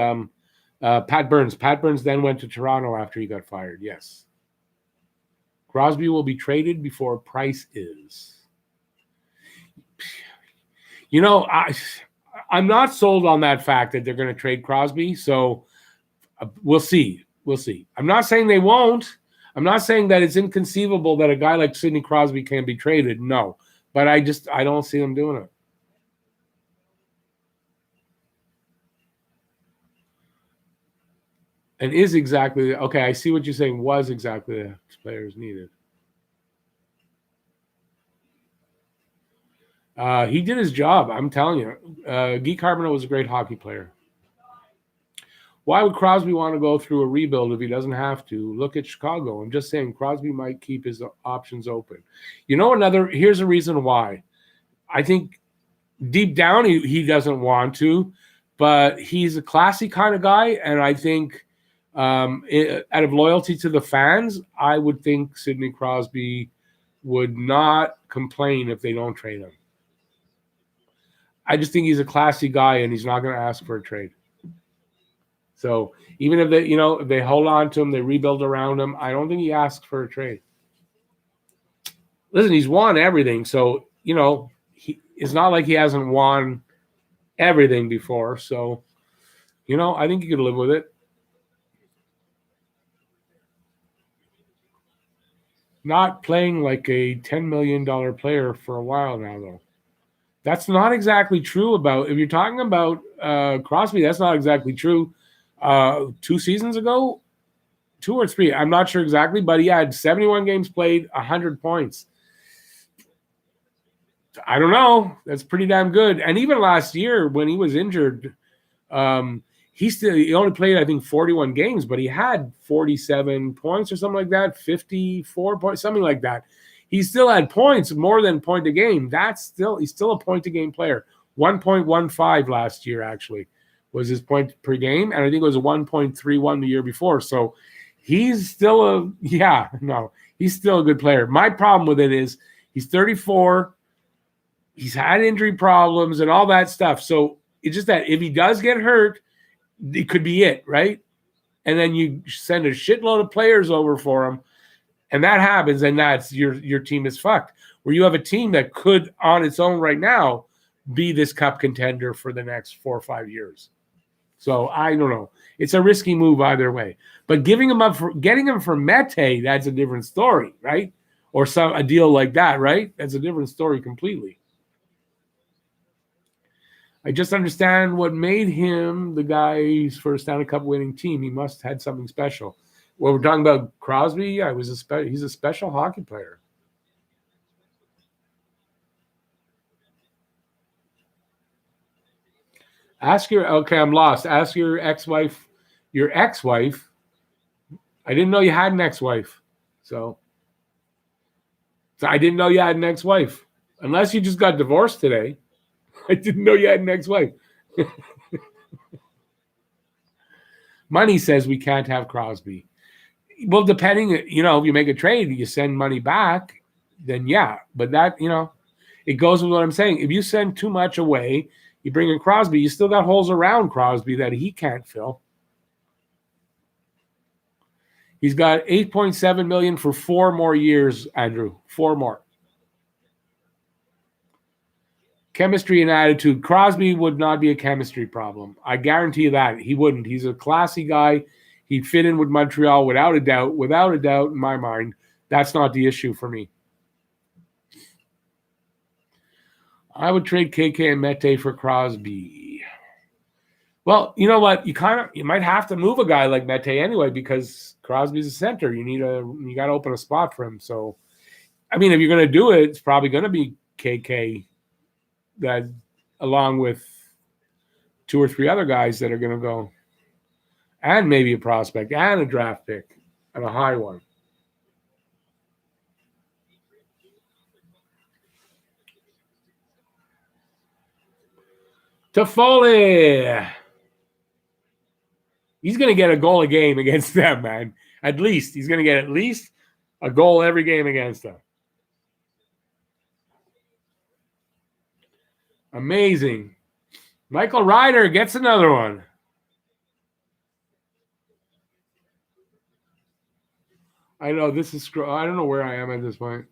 Pat Burns. Pat Burns then went to Toronto after he got fired, yes. Crosby will be traded before Price is. I'm not sold on that fact that they're going to trade Crosby, so we'll see. We'll see. I'm not saying they won't. I'm not saying that it's inconceivable that a guy like Sidney Crosby can be traded. No. But I don't see them doing it. And is exactly, okay, I see what you're saying, was exactly the players needed. He did his job, I'm telling you. Guy Carbonneau was a great hockey player. Why would Crosby want to go through a rebuild if he doesn't have to? Look at Chicago. I'm just saying Crosby might keep his options open. Here's a reason why. I think deep down he doesn't want to, but he's a classy kind of guy, and I think out of loyalty to the fans, I would think Sidney Crosby would not complain if they don't trade him. I just think he's a classy guy, and he's not going to ask for a trade. So even if they hold on to him, they rebuild around him, I don't think he asks for a trade. Listen, he's won everything, so it's not like he hasn't won everything before. So, I think he could live with it. Not playing like a $10 million player for a while now, though. That's not exactly true if you're talking about Crosby, that's not exactly true. 2 seasons ago, 2 or 3. I'm not sure exactly, but he had 71 games played, 100 points. I don't know. That's pretty damn good. And even last year when he was injured, he only played, I think, 41 games, but he had 47 points or something like that, 54 points, something like that. He still had points, more than point a game. He's still a point a game player. 1.15 last year, actually, was his point per game. And I think it was 1.31 the year before. So he's still he's still a good player. My problem with it is he's 34. He's had injury problems and all that stuff. So it's just that if he does get hurt, it could be it, right? And then you send a shitload of players over for him, and that happens, and that's your team is fucked. Where you have a team that could, on its own right now, be this cup contender for the next 4 or 5 years. So I don't know. It's a risky move either way. But getting him for Mete, that's a different story, right? Or a deal like that, right? That's a different story completely. I just understand what made him the guy's first Stanley Cup winning team. He must have had something special. Well, we're talking about Crosby. Yeah, he's a special hockey player. I'm lost. Ask your ex-wife. Your ex-wife. I didn't know you had an ex-wife. So I didn't know you had an ex-wife. Unless you just got divorced today. I didn't know you had an ex-wife. Money says we can't have Crosby. Well, depending, if you make a trade, you send money back, then yeah. But that, it goes with what I'm saying. If you send too much away, you bring in Crosby, you still got holes around Crosby that he can't fill. He's got $8.7 million for 4 more years, Andrew. 4 more. Chemistry and attitude. Crosby would not be a chemistry problem. I guarantee you that. He wouldn't. He's a classy guy. He'd fit in with Montreal without a doubt. Without a doubt, in my mind, that's not the issue for me. I would trade KK and Mete for Crosby. Well, you know what? You might have to move a guy like Mete anyway because Crosby's a center. You got to open a spot for him. So, I mean, if you're going to do it, it's probably going to be KK. That along with 2 or 3 other guys that are going to go, and maybe a prospect and a draft pick and a high one. Toffoli. He's going to get a goal a game against them, man. At least he's going to get at least a goal every game against them. Amazing. Michael Ryder gets another one. I know this is. I don't know where I am at this point.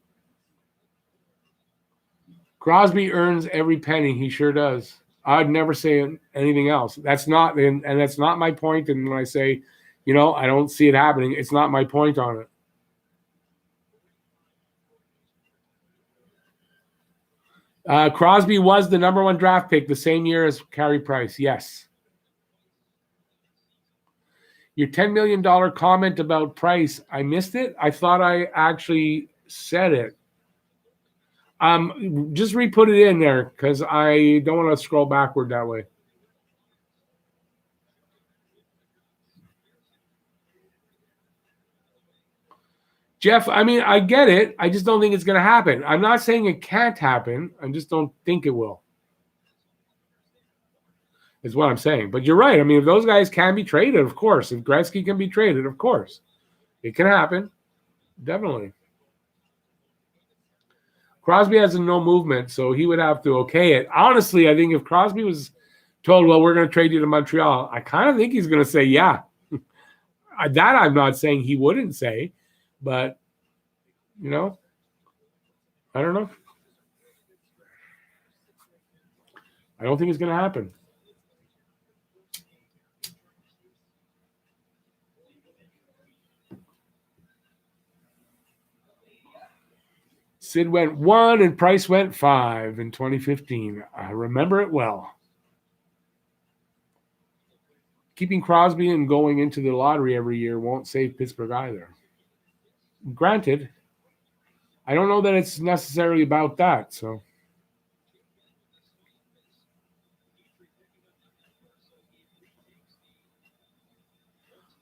Crosby earns every penny. He sure does. I'd never say anything else. That's not, and that's not my point. And when I say, I don't see it happening, it's not my point on it. Crosby was the number 1 draft pick the same year as Carey Price. Yes. Your $10 million comment about Price, I missed it. I thought I actually said it. Just re-put it in there because I don't want to scroll backward that way. Jeff, I mean, I get it. I just don't think it's going to happen. I'm not saying it can't happen. I just don't think it will. Is what I'm saying. But you're right. I mean, if those guys can be traded, of course. If Gretzky can be traded, of course. It can happen. Definitely. Crosby has no movement, so he would have to okay it. Honestly, I think if Crosby was told, well, we're going to trade you to Montreal, I kind of think he's going to say, yeah. That I'm not saying he wouldn't say, but, I don't know. I don't think it's going to happen. Sid went 1 and Price went 5 in 2015. I remember it well. keeping Crosby and going into the lottery every year won't save Pittsburgh either. Granted, I don't know that it's necessarily about that. So,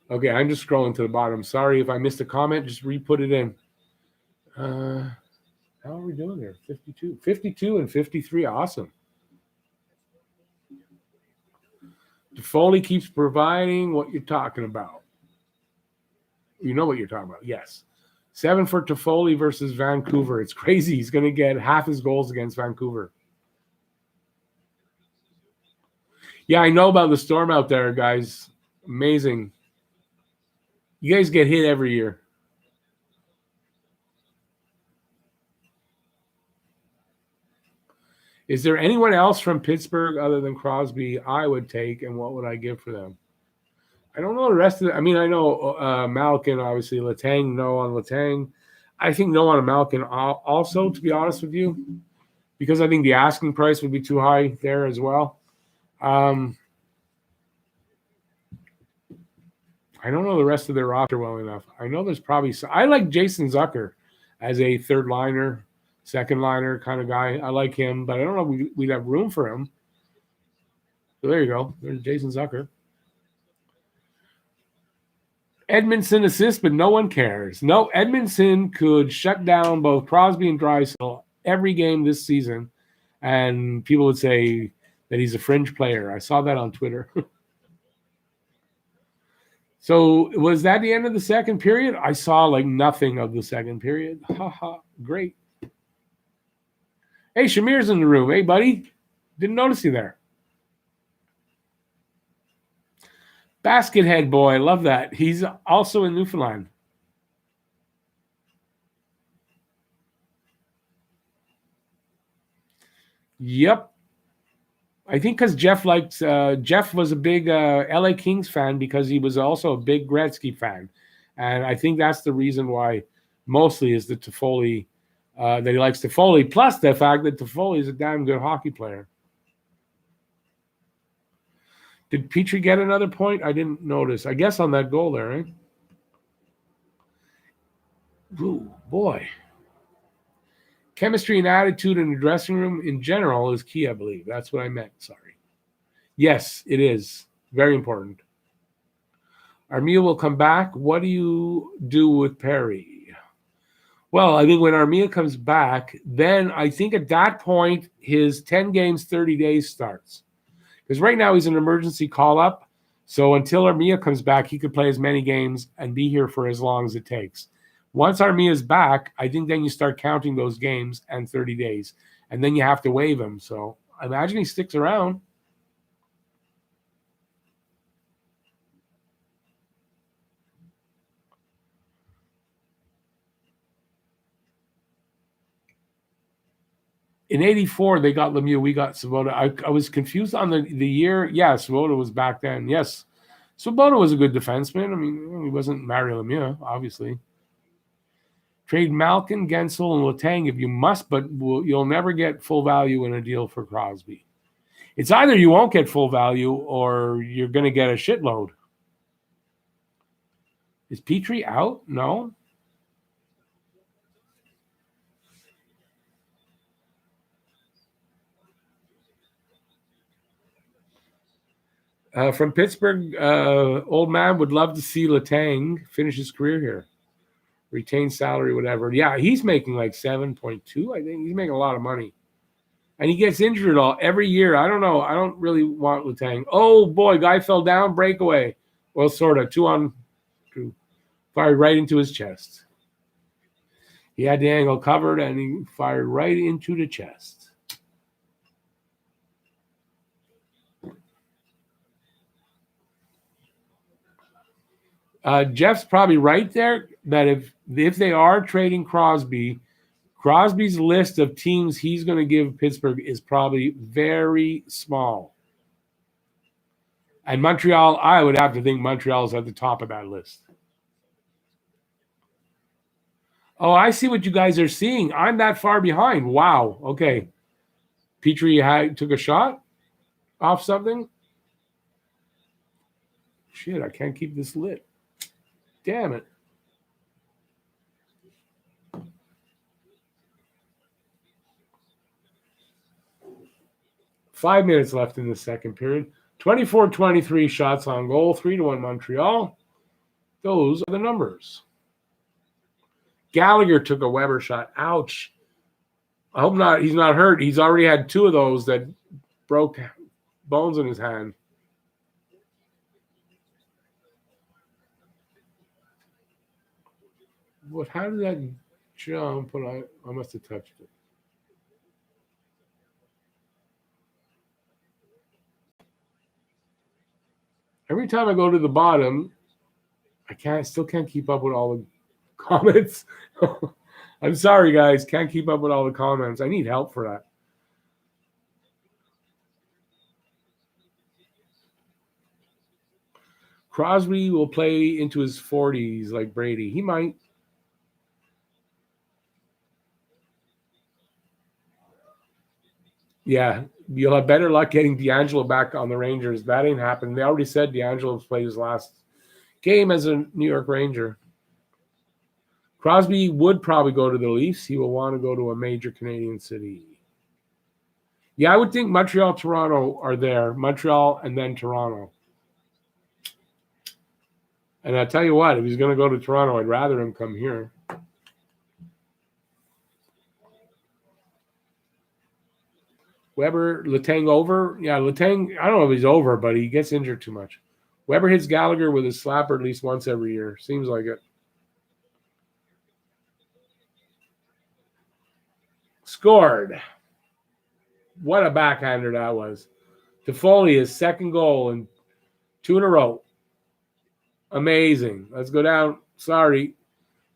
okay, I'm just scrolling to the bottom. Sorry if I missed a comment. Just re-put it in. How are we doing there? 52 and 53. Awesome. Toffoli keeps providing what you're talking about. You know what you're talking about. Yes. 7 for Toffoli versus Vancouver. It's crazy. He's going to get half his goals against Vancouver. Yeah, I know about the storm out there, guys. Amazing. You guys get hit every year. Is there anyone else from Pittsburgh other than Crosby I would take, and what would I give for them? I don't know the rest of it. I mean, I know Malkin, obviously. Letang, no on Letang. I think no on Malkin also, to be honest with you, because I think the asking price would be too high there as well. I don't know the rest of their roster well enough. I know there's probably – I like Jason Zucker as a third liner, second liner kind of guy. I like him, but I don't know if we'd have room for him. So there you go. There's Jason Zucker. Edmondson assists, but no one cares. No, Edmondson could shut down both Crosby and Draisaitl every game this season, and people would say that he's a fringe player. I saw that on Twitter. So was that the end of the second period? I saw like nothing of the second period. Haha, great. Hey, Shamir's in the room. Hey, buddy. Didn't notice you there. Baskethead boy, love that. He's also in Newfoundland. Yep. I think because Jeff was a big LA Kings fan because he was also a big Gretzky fan. And I think that's the reason why mostly is the Toffoli, that he likes Toffoli, plus the fact that Toffoli is a damn good hockey player. Did Petrie get another point? I didn't notice. I guess on that goal there, right? Ooh, boy. Chemistry and attitude in the dressing room in general is key, I believe. That's what I meant. Sorry. Yes, it is. Very important. Armia will come back. What do you do with Perry? Well, I think when Armia comes back, then I think at that point, his 10 games, 30 days starts. Because right now he's an emergency call-up. So until Armia comes back, he could play as many games and be here for as long as it takes. Once Armia's back, I think then you start counting those games and 30 days. And then you have to waive him. So I imagine he sticks around. In 84, they got Lemieux. We got Svoboda. I was confused on the year. Yeah, Svoboda was back then. Yes. Svoboda was a good defenseman. I mean, he wasn't Mario Lemieux, obviously. Trade Malkin, Gensel, and Letang if you must, but you'll never get full value in a deal for Crosby. It's either you won't get full value or you're going to get a shitload. Is Petrie out? No. From Pittsburgh, old man would love to see Letang finish his career here. Retain salary, whatever. Yeah, he's making like 7.2. I think he's making a lot of money. And he gets injured every year. I don't know. I don't really want Letang. Oh, boy, guy fell down, breakaway. Well, sort of. 2-on-2. Fired right into his chest. He had the angle covered, and he fired right into the chest. Jeff's probably right there that if they are trading Crosby, Crosby's list of teams he's going to give Pittsburgh is probably very small. And Montreal, I would have to think Montreal's at the top of that list. Oh, I see what you guys are seeing. I'm that far behind. Wow. Okay. Petrie took a shot off something. Shit, I can't keep this lit. Damn it. Five minutes left in the second period. 24-23 shots on goal, 3-1 Montreal. Those are the numbers. Gallagher took a Weber shot. Ouch. I hope not. He's not hurt. He's already had two of those that broke bones in his hand. What? How did that jump? But I must have touched it. Every time I go to the bottom, I still can't keep up with all the comments. I'm sorry, guys. Can't keep up with all the comments. I need help for that. Crosby will play into his 40s like Brady. He might. Yeah, you'll have better luck getting D'Angelo back on the Rangers. That ain't happening. They already said D'Angelo played his last game as a New York Ranger. Crosby would probably go to the Leafs. He will want to go to a major Canadian city. Yeah, I would think Montreal, Toronto are there. Montreal and then Toronto. And I tell you what, if he's going to go to Toronto, I'd rather him come here. Weber, Letang over. Yeah, Letang, I don't know if he's over, but he gets injured too much. Weber hits Gallagher with his slapper at least once every year. Seems like it. Scored. What a backhander that was. Toffoli, his second goal and 2 in a row. Amazing. Let's go down. Sorry.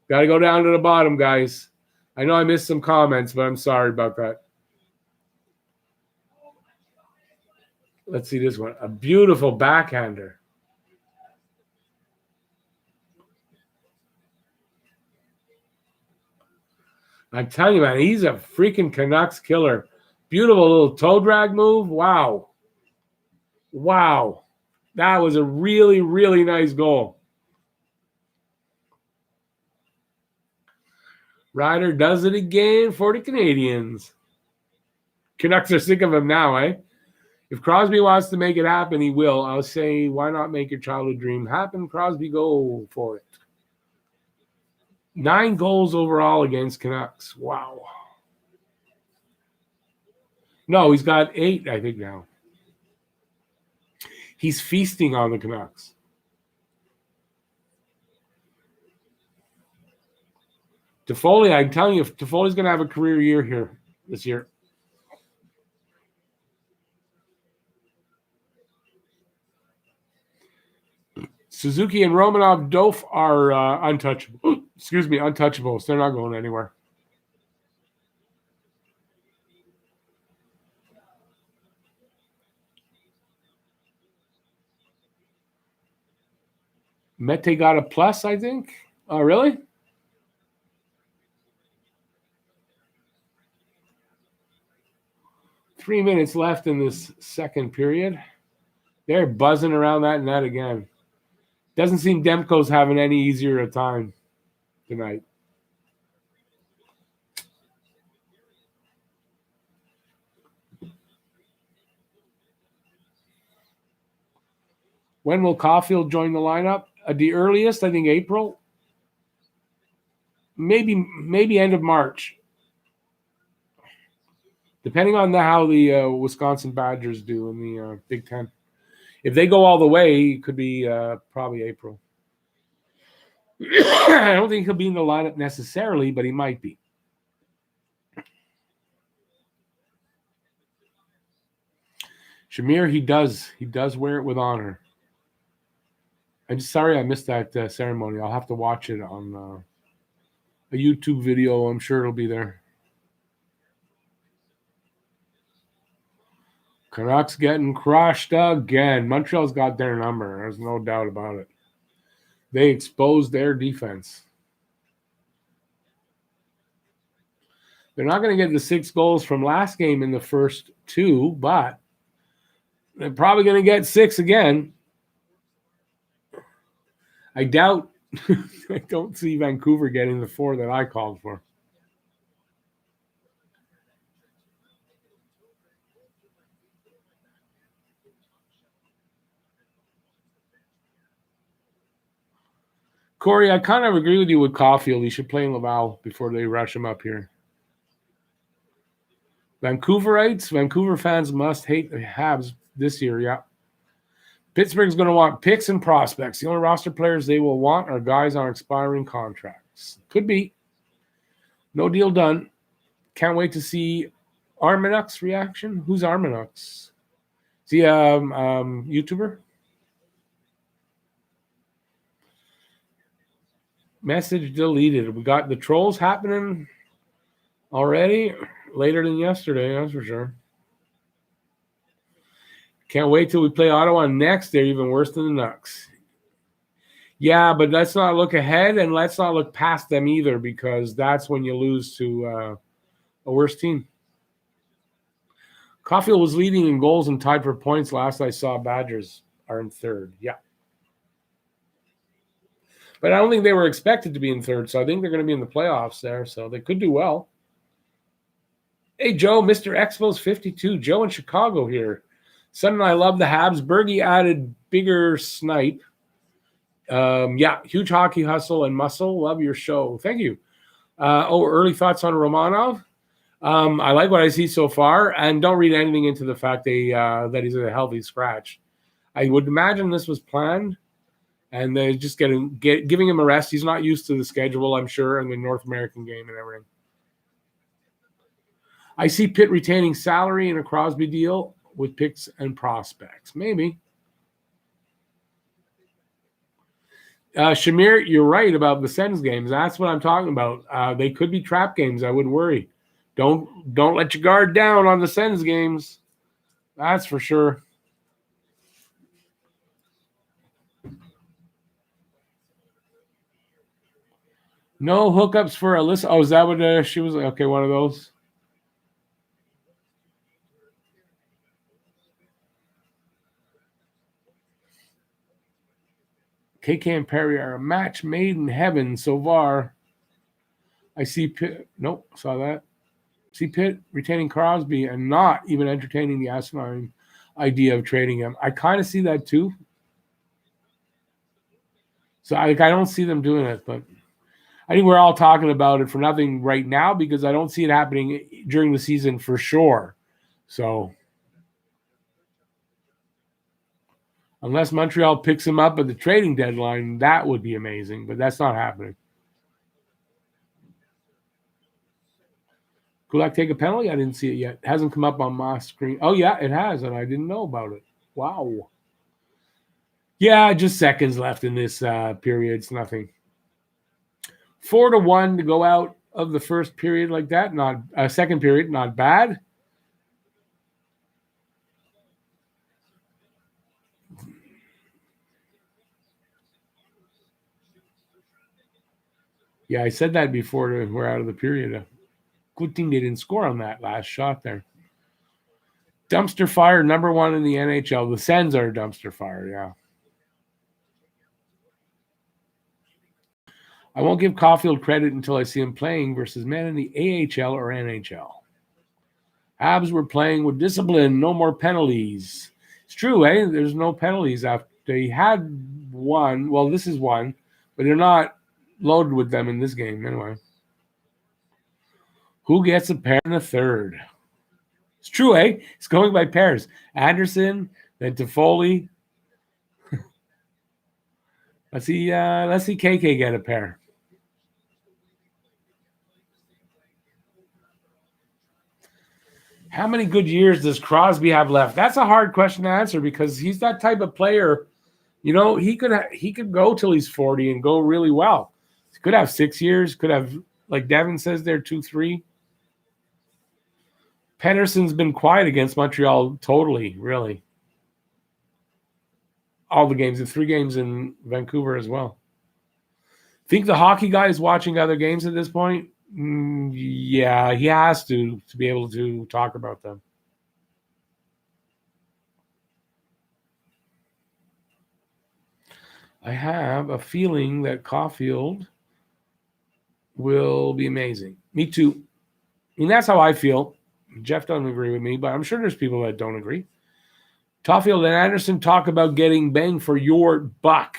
Got to go down to the bottom, guys. I know I missed some comments, but I'm sorry about that. Let's see this one. A beautiful backhander. I'm telling you, man, he's a freaking Canucks killer. Beautiful little toe drag move. Wow. Wow. That was a really, really nice goal. Ryder does it again for the Canadiens. Canucks are sick of him now, eh? If Crosby wants to make it happen, he will. I'll say, why not make your childhood dream happen? Crosby, go for it. 9 goals overall against Canucks. Wow. No, he's got 8, I think, now. He's feasting on the Canucks. Toffoli, I'm telling you, Toffoli's going to have a career year here this year. Suzuki and Romanov Dof are untouchable. Excuse me, untouchables. They're not going anywhere. Mete got a plus, I think. Oh, really? Three minutes left in this second period. They're buzzing around that net again. Doesn't seem Demko's having any easier a time tonight. When will Caulfield join the lineup? At the earliest, I think April. Maybe end of March. Depending on how the Wisconsin Badgers do in the Big Ten. If they go all the way, it could be probably April. I don't think he'll be in the lineup necessarily, but he might be. Shamir, he does wear it with honor. I'm just sorry I missed that ceremony. I'll have to watch it on a YouTube video. I'm sure it'll be there. Canucks getting crushed again. Montreal's got their number. There's no doubt about it. They exposed their defense. They're not going to get the 6 goals from last game in the first 2, but they're probably going to get 6 again. I doubt. I don't see Vancouver getting the 4 that I called for. Corey, I kind of agree with you with Caulfield. He should play in Laval before they rush him up here. Vancouver fans must hate the Habs this year, yeah. Pittsburgh's going to want picks and prospects. The only roster players they will want are guys on expiring contracts. Could be. No deal done. Can't wait to see Arminuk's reaction. Who's Arminuk's? Is he a YouTuber? Message deleted. We got the trolls happening already. Later than yesterday, that's for sure. Can't wait till we play Ottawa next. They're even worse than the Nucks. Yeah, but let's not look ahead and let's not look past them either, because that's when you lose to a worse team. Caulfield was leading in goals and tied for points last I saw. Badgers are in third. Yeah. But I don't think they were expected to be in third, so I think they're going to be in the playoffs there, so they could do well. Hey, Joe, Mr. Expos 52. Joe in Chicago here. Son and I love the Habs. Bergie added bigger snipe. Yeah, huge hockey hustle and muscle. Love your show. Thank you. Early thoughts on Romanov. I like what I see so far, and don't read anything into the fact that he's a healthy scratch. I would imagine this was planned, and they're just giving him a rest. He's not used to the schedule, I'm sure, and the North American game and everything. I see Pitt retaining salary in a Crosby deal with picks and prospects. Maybe. Shamir, you're right about the Sens games. That's what I'm talking about. They could be trap games. I wouldn't worry. Don't let your guard down on the Sens games. That's for sure. No hookups for Alyssa. Oh, is that what she was? Okay, one of those. KK and Perry are a match made in heaven so far. I see Pitt. Nope, saw that. See Pitt retaining Crosby and not even entertaining the asinine idea of trading him. I kind of see that too. So I don't see them doing it, but I think we're all talking about it for nothing right now because I don't see it happening during the season for sure. So unless Montreal picks him up at the trading deadline, that would be amazing, but that's not happening. Kulak take a penalty? I didn't see it yet. It hasn't come up on my screen. Oh, yeah, it has, and I didn't know about it. Wow. Yeah, just seconds left in this period. It's nothing. 4-1 to go out of the first period like that. Not second period, not bad. Yeah, I said that before we're out of the period. Good thing they didn't score on that last shot there. Dumpster fire, number 1 in the NHL. The Sens are a dumpster fire, yeah. I won't give Caulfield credit until I see him playing versus men in the AHL or NHL. Habs were playing with discipline, no more penalties. It's true, eh? There's no penalties after they had one. Well, this is one, but they're not loaded with them in this game anyway. Who gets a pair in the third? It's true, eh? It's going by pairs. Anderson, then Toffoli. Let's see KK get a pair. How many good years does Crosby have left? That's a hard question to answer because he's that type of player. You know, he could go till he's 40 and go really well. He could have 6 years, could have, like Devin says there, 2-3. Pedersen's been quiet against Montreal totally, really. All the games, the 3 games in Vancouver as well. Think the hockey guy is watching other games at this point? Yeah, he has to be able to talk about them. I have a feeling that Caulfield will be amazing. Me too. I mean, that's how I feel. Jeff doesn't agree with me, but I'm sure there's people that don't agree. Caulfield and Anderson talk about getting bang for your buck.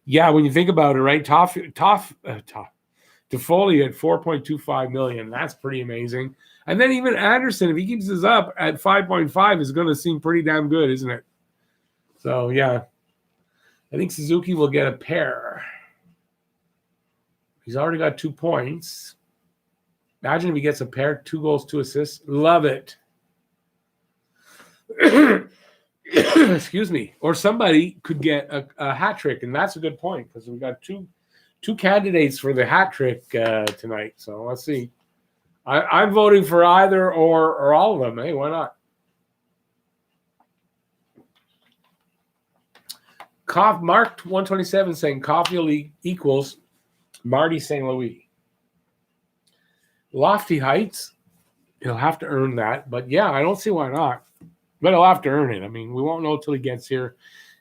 Yeah, when you think about it, right? Toffoli at $4.25 million. That's pretty amazing. And then even Anderson, if he keeps this up at 5.5, is going to seem pretty damn good, isn't it? So, yeah. I think Suzuki will get a pair. He's already got 2 points. Imagine if he gets a pair, 2 goals, 2 assists. Love it. Excuse me. Or somebody could get a hat trick, and that's a good point because we got two candidates for the hat trick tonight. So let's see. I'm voting for either or all of them. Hey, why not? Mark 127 saying Caulfield equals Marty St. Louis. Lofty heights. He'll have to earn that. But yeah, I don't see why not. But he'll have to earn it. I mean, we won't know until he gets here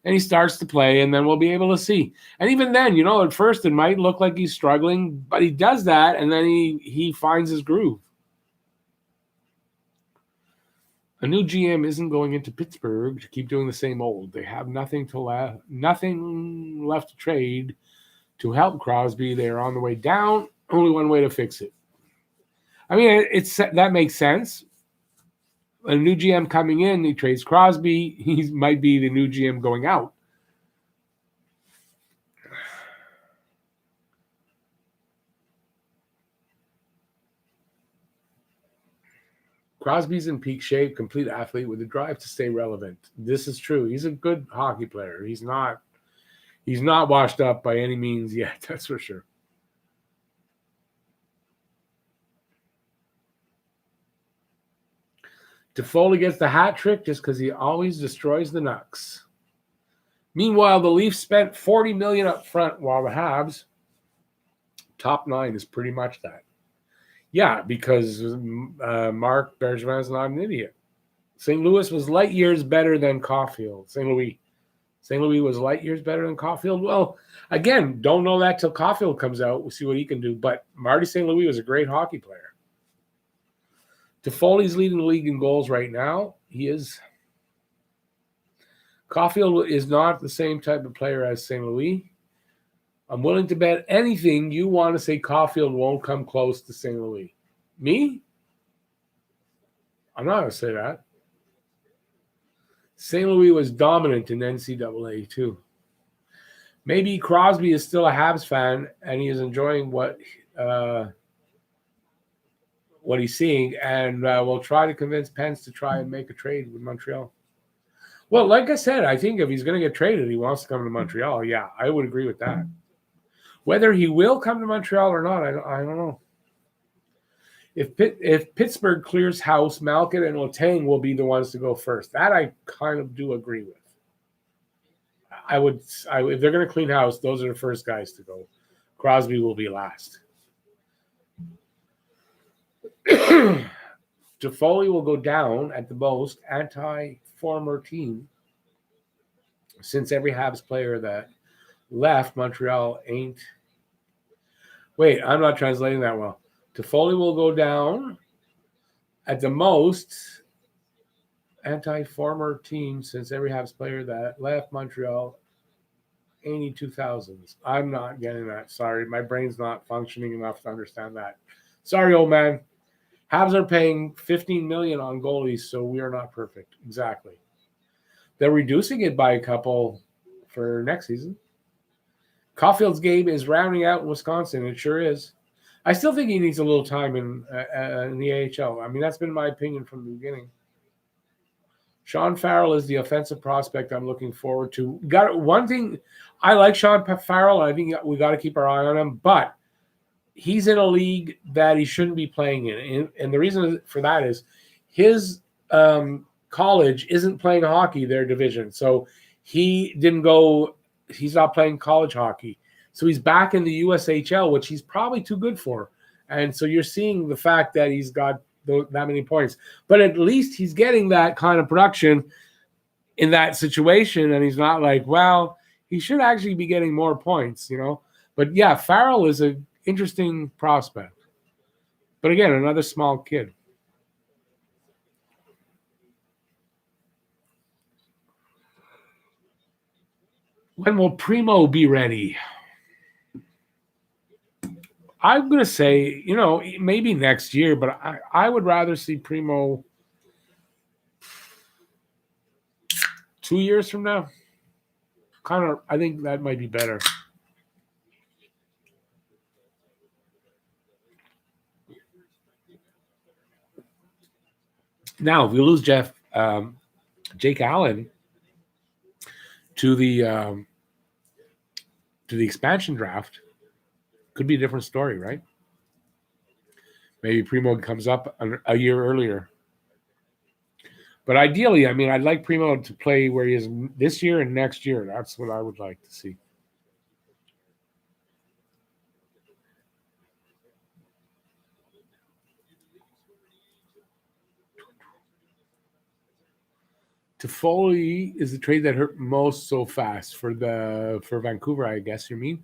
and he starts to play, and then we'll be able to see. And even then, at first it might look like he's struggling, but he does that, and then he finds his groove. A new GM isn't going into Pittsburgh to keep doing the same old. They have nothing left to trade to help Crosby. They're on the way down. Only one way to fix it. I mean, that makes sense. A new GM coming in, he trades Crosby. He might be the new GM going out. Crosby's in peak shape, complete athlete with a drive to stay relevant. This is true. He's a good hockey player. He's not washed up by any means yet, that's for sure. Toffoli gets the hat trick just because he always destroys the Canucks. Meanwhile, the Leafs spent $40 million up front, while the Habs top 9 is pretty much that. Yeah, because Mark Bergevin's not an idiot. St. Louis was light years better than Caulfield. St. Louis was light years better than Caulfield. Well, again, don't know that till Caulfield comes out. We'll see what he can do. But Marty St. Louis was a great hockey player. Toffoli's leading the league in goals right now. He is. Caulfield is not the same type of player as St. Louis. I'm willing to bet anything you want to say Caulfield won't come close to St. Louis. Me? I'm not going to say that. St. Louis was dominant in NCAA too. Maybe Crosby is still a Habs fan and he is enjoying what he's seeing, and will try to convince Pence to try and make a trade with Montreal. Well, like I said, I think if he's going to get traded, he wants to come to Montreal. Yeah, I would agree with that. Whether he will come to Montreal or not, I don't know. If Pittsburgh clears house, Malkin and Letang will be the ones to go first. That I kind of do agree with. If they're going to clean house, those are the first guys to go. Crosby will be last. Toffoli will go down at the most anti-former team, since every Habs player that left Montreal ain't. Wait, I'm not translating that well. Toffoli will go down at the most anti-former team, since every Habs player that left Montreal ain't 2000s. I'm not getting that. Sorry, my brain's not functioning enough to understand that. Sorry, old man. Habs are paying $15 million on goalies, so we are not perfect. Exactly. They're reducing it by a couple for next season. Caulfield's game is rounding out in Wisconsin. It sure is. I still think he needs a little time in the AHL. I mean, that's been my opinion from the beginning. Sean Farrell is the offensive prospect I'm looking forward to. One thing, I like Sean Farrell. I think we got to keep our eye on him, but he's in a league that he shouldn't be playing in. And the reason for that is his college isn't playing hockey, their division. So he's not playing college hockey. So he's back in the USHL, which he's probably too good for. And so you're seeing the fact that he's got that many points. But at least he's getting that kind of production in that situation. And he's not like, well, He should actually be getting more points, you know. But yeah, Farrell is an interesting prospect. But again, another small kid. When will Primo be ready? I'm going to say, you know, maybe next year, but I would rather see Primo 2 years from now. Kind of, I think that might be better. Now, if we lose Jake Allen to the expansion draft, could be a different story, right? Maybe Primo comes up a year earlier. But ideally, I mean, I'd like Primo to play where he is this year and next year. That's what I would like to see. Toffoli is the trade that hurt most so fast for Vancouver, I guess you mean.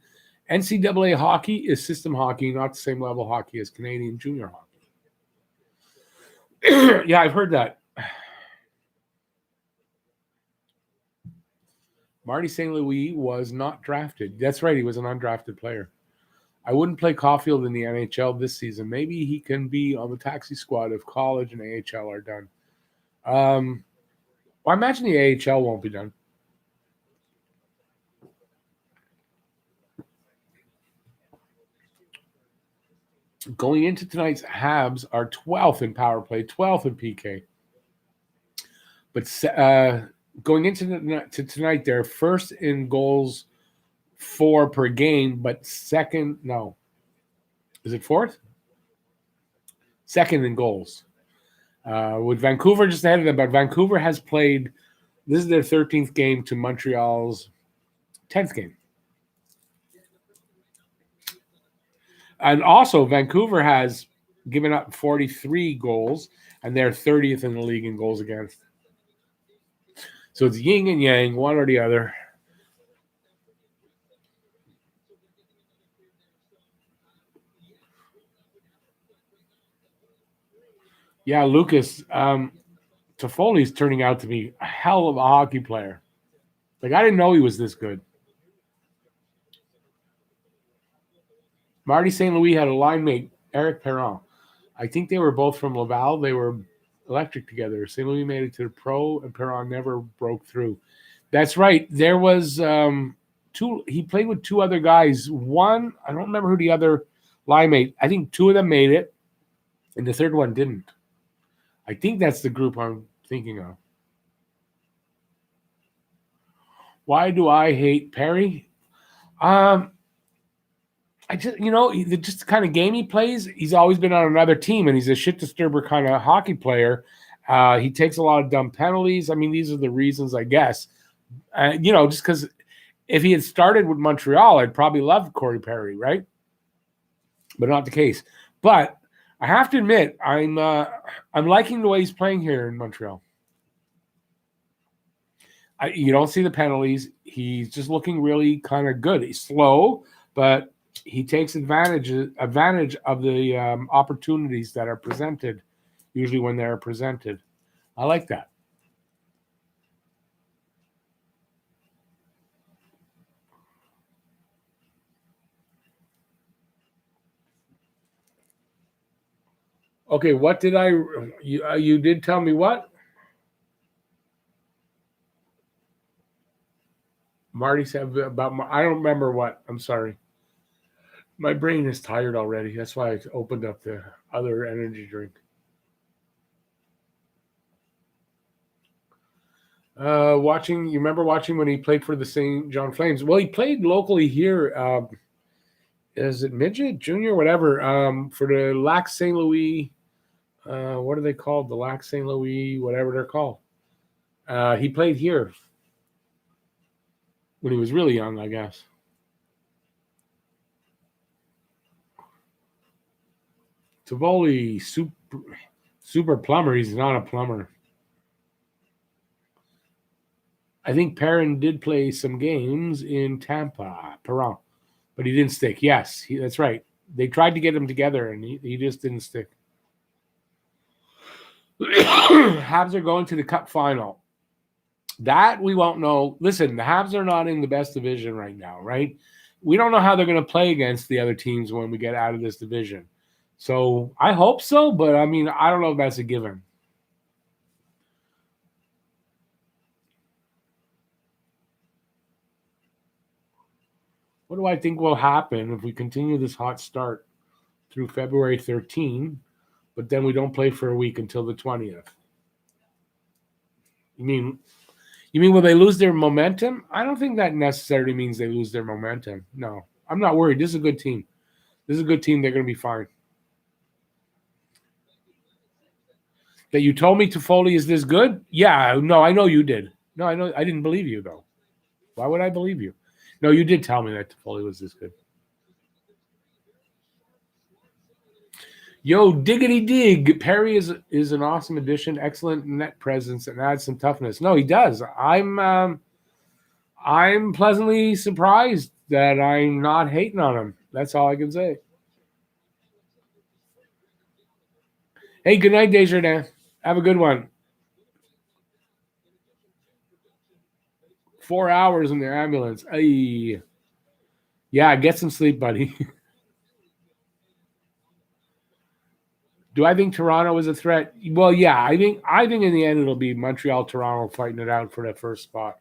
NCAA hockey is system hockey, not the same level hockey as Canadian junior hockey. Yeah, I've heard that. Marty St. Louis was not drafted. That's right, he was an undrafted player. I wouldn't play Caulfield in the NHL this season. Maybe he can be on the taxi squad if college and AHL are done. Well, I imagine the AHL won't be done. Going into tonight's Habs are 12th in power play, 12th in PK. But going into tonight, they're first in goals 4 per game, but second, no. Is it fourth? Second in goals. With Vancouver just ahead of them, but Vancouver has played, this is their 13th game to Montreal's 10th game. And also, Vancouver has given up 43 goals, and they're 30th in the league in goals against. So it's yin and yang, one or the other. Yeah, Lucas, Toffoli's turning out to be a hell of a hockey player. Like, I didn't know he was this good. Marty St. Louis had a line mate, Eric Perron. I think they were both from Laval. They were electric together. St. Louis made it to the pro, and Perron never broke through. That's right. There was two. He played with 2 other guys. One, I don't remember who the other line mate. I think 2 of them made it, and the third one didn't. I think that's the group I'm thinking of. Why do I hate Perry? I just, just the kind of game he plays, he's always been on another team, and he's a shit disturber kind of hockey player. He takes a lot of dumb penalties. I mean, these are the reasons, I guess. Just because if he had started with Montreal, I'd probably love Corey Perry, right? But not the case. But I have to admit, I'm liking the way he's playing here in Montreal. You don't see the penalties. He's just looking really kind of good. He's slow, but he takes advantage of the opportunities that are presented, usually when they're presented. I like that. Okay, what did you did tell me what? Marty said about, I don't remember what. I'm sorry. My brain is tired already. That's why I opened up the other energy drink. You remember watching when he played for the St. John Flames? Well, he played locally here. Is it midget, junior, whatever? For the Lac St. Louis. What are they called? The Lac St. Louis, whatever they're called. He played here when he was really young, I guess. Toffoli, super plumber. He's not a plumber. I think Perrin did play some games in Tampa, Perrin, but he didn't stick. Yes, that's right. They tried to get him together, and he just didn't stick. Habs are going to the Cup final. That we won't know. Listen, the Habs are not in the best division right now, right? We don't know how they're going to play against the other teams when we get out of this division. So I hope so, but I mean, I don't know if that's a given. What do I think will happen if we continue this hot start through February 13, but then we don't play for a week until the 20th? You mean will they lose their momentum? I don't think that necessarily means they lose their momentum. No, I'm not worried. This is a good team. This is a good team. They're going to be fine. That you told me Toffoli is this good? Yeah, no, I know you did. No, I know I didn't believe you though. Why would I believe you? No, you did tell me that Toffoli was this good. Yo, diggity dig. Perry is an awesome addition, excellent net presence, and adds some toughness. No, he does. I'm pleasantly surprised that I'm not hating on him. That's all I can say. Hey, good night, Desjardins. Have a good one. 4 hours in the ambulance. Ay. Yeah, get some sleep, buddy. Do I think Toronto is a threat? Well, yeah, I think in the end it'll be Montreal, Toronto fighting it out for that first spot.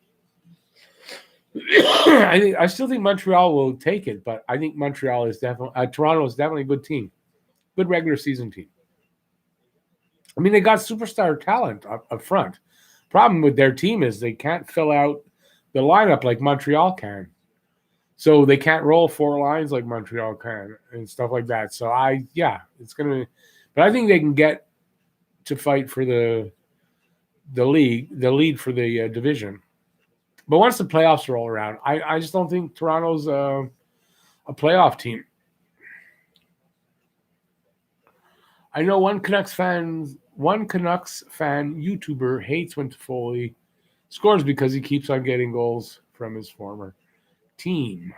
I still think Montreal will take it, but I think Montreal is definitely Toronto is definitely a good team, good regular season team. I mean, they got superstar talent up front. Problem with their team is they can't fill out the lineup like Montreal can. So they can't roll 4 lines like Montreal can and stuff like that. So it's gonna. But I think they can get to fight for the lead for the division. But once the playoffs roll around, I just don't think Toronto's a playoff team. I know one Canucks fan YouTuber hates when Toffoli scores because he keeps on getting goals from his former team.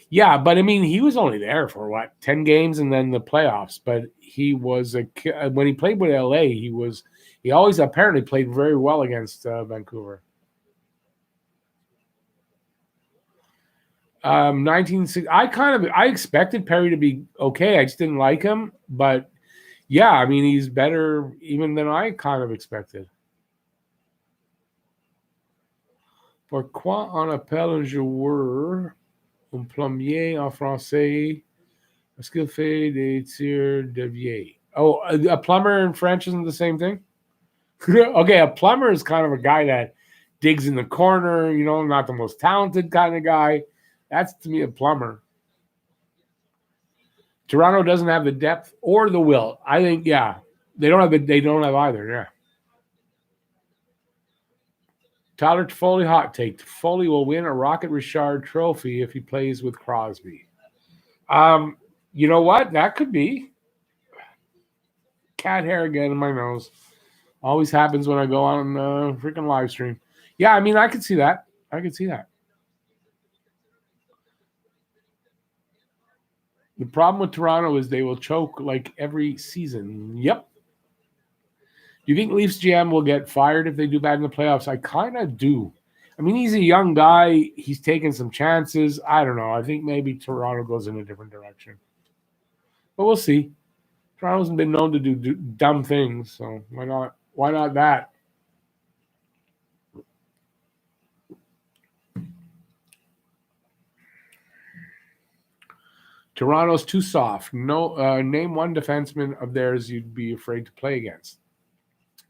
Yeah, but I mean, he was only there for 10 games and then the playoffs. But he was when he played with LA, he always apparently played very well against Vancouver. 1960. I expected Perry to be okay. I just didn't like him, but yeah, I mean, he's better even than I kind of expected. Pourquoi on appelle un joueur un plombier en français? Est-ce qu'il fait des tirs de vieille? Oh, a plumber in French isn't the same thing? Okay, a plumber is kind of a guy that digs in the corner, not the most talented kind of guy. That's to me a plumber. Toronto doesn't have the depth or the will. I think, yeah, they don't have either. Yeah. Tyler Toffoli hot take: Toffoli will win a Rocket Richard trophy if he plays with Crosby. You know what? That could be. Cat hair again in my nose. Always happens when I go on freaking live stream. Yeah, I mean, I could see that. I could see that. The problem with Toronto is they will choke like every season. Yep. Do you think Leafs GM will get fired if they do bad in the playoffs? I kind of do. I mean, he's a young guy. He's taking some chances. I don't know. I think maybe Toronto goes in a different direction. But we'll see. Toronto's been known to do dumb things, so why not? Why not that? Toronto's too soft. No, name one defenseman of theirs you'd be afraid to play against.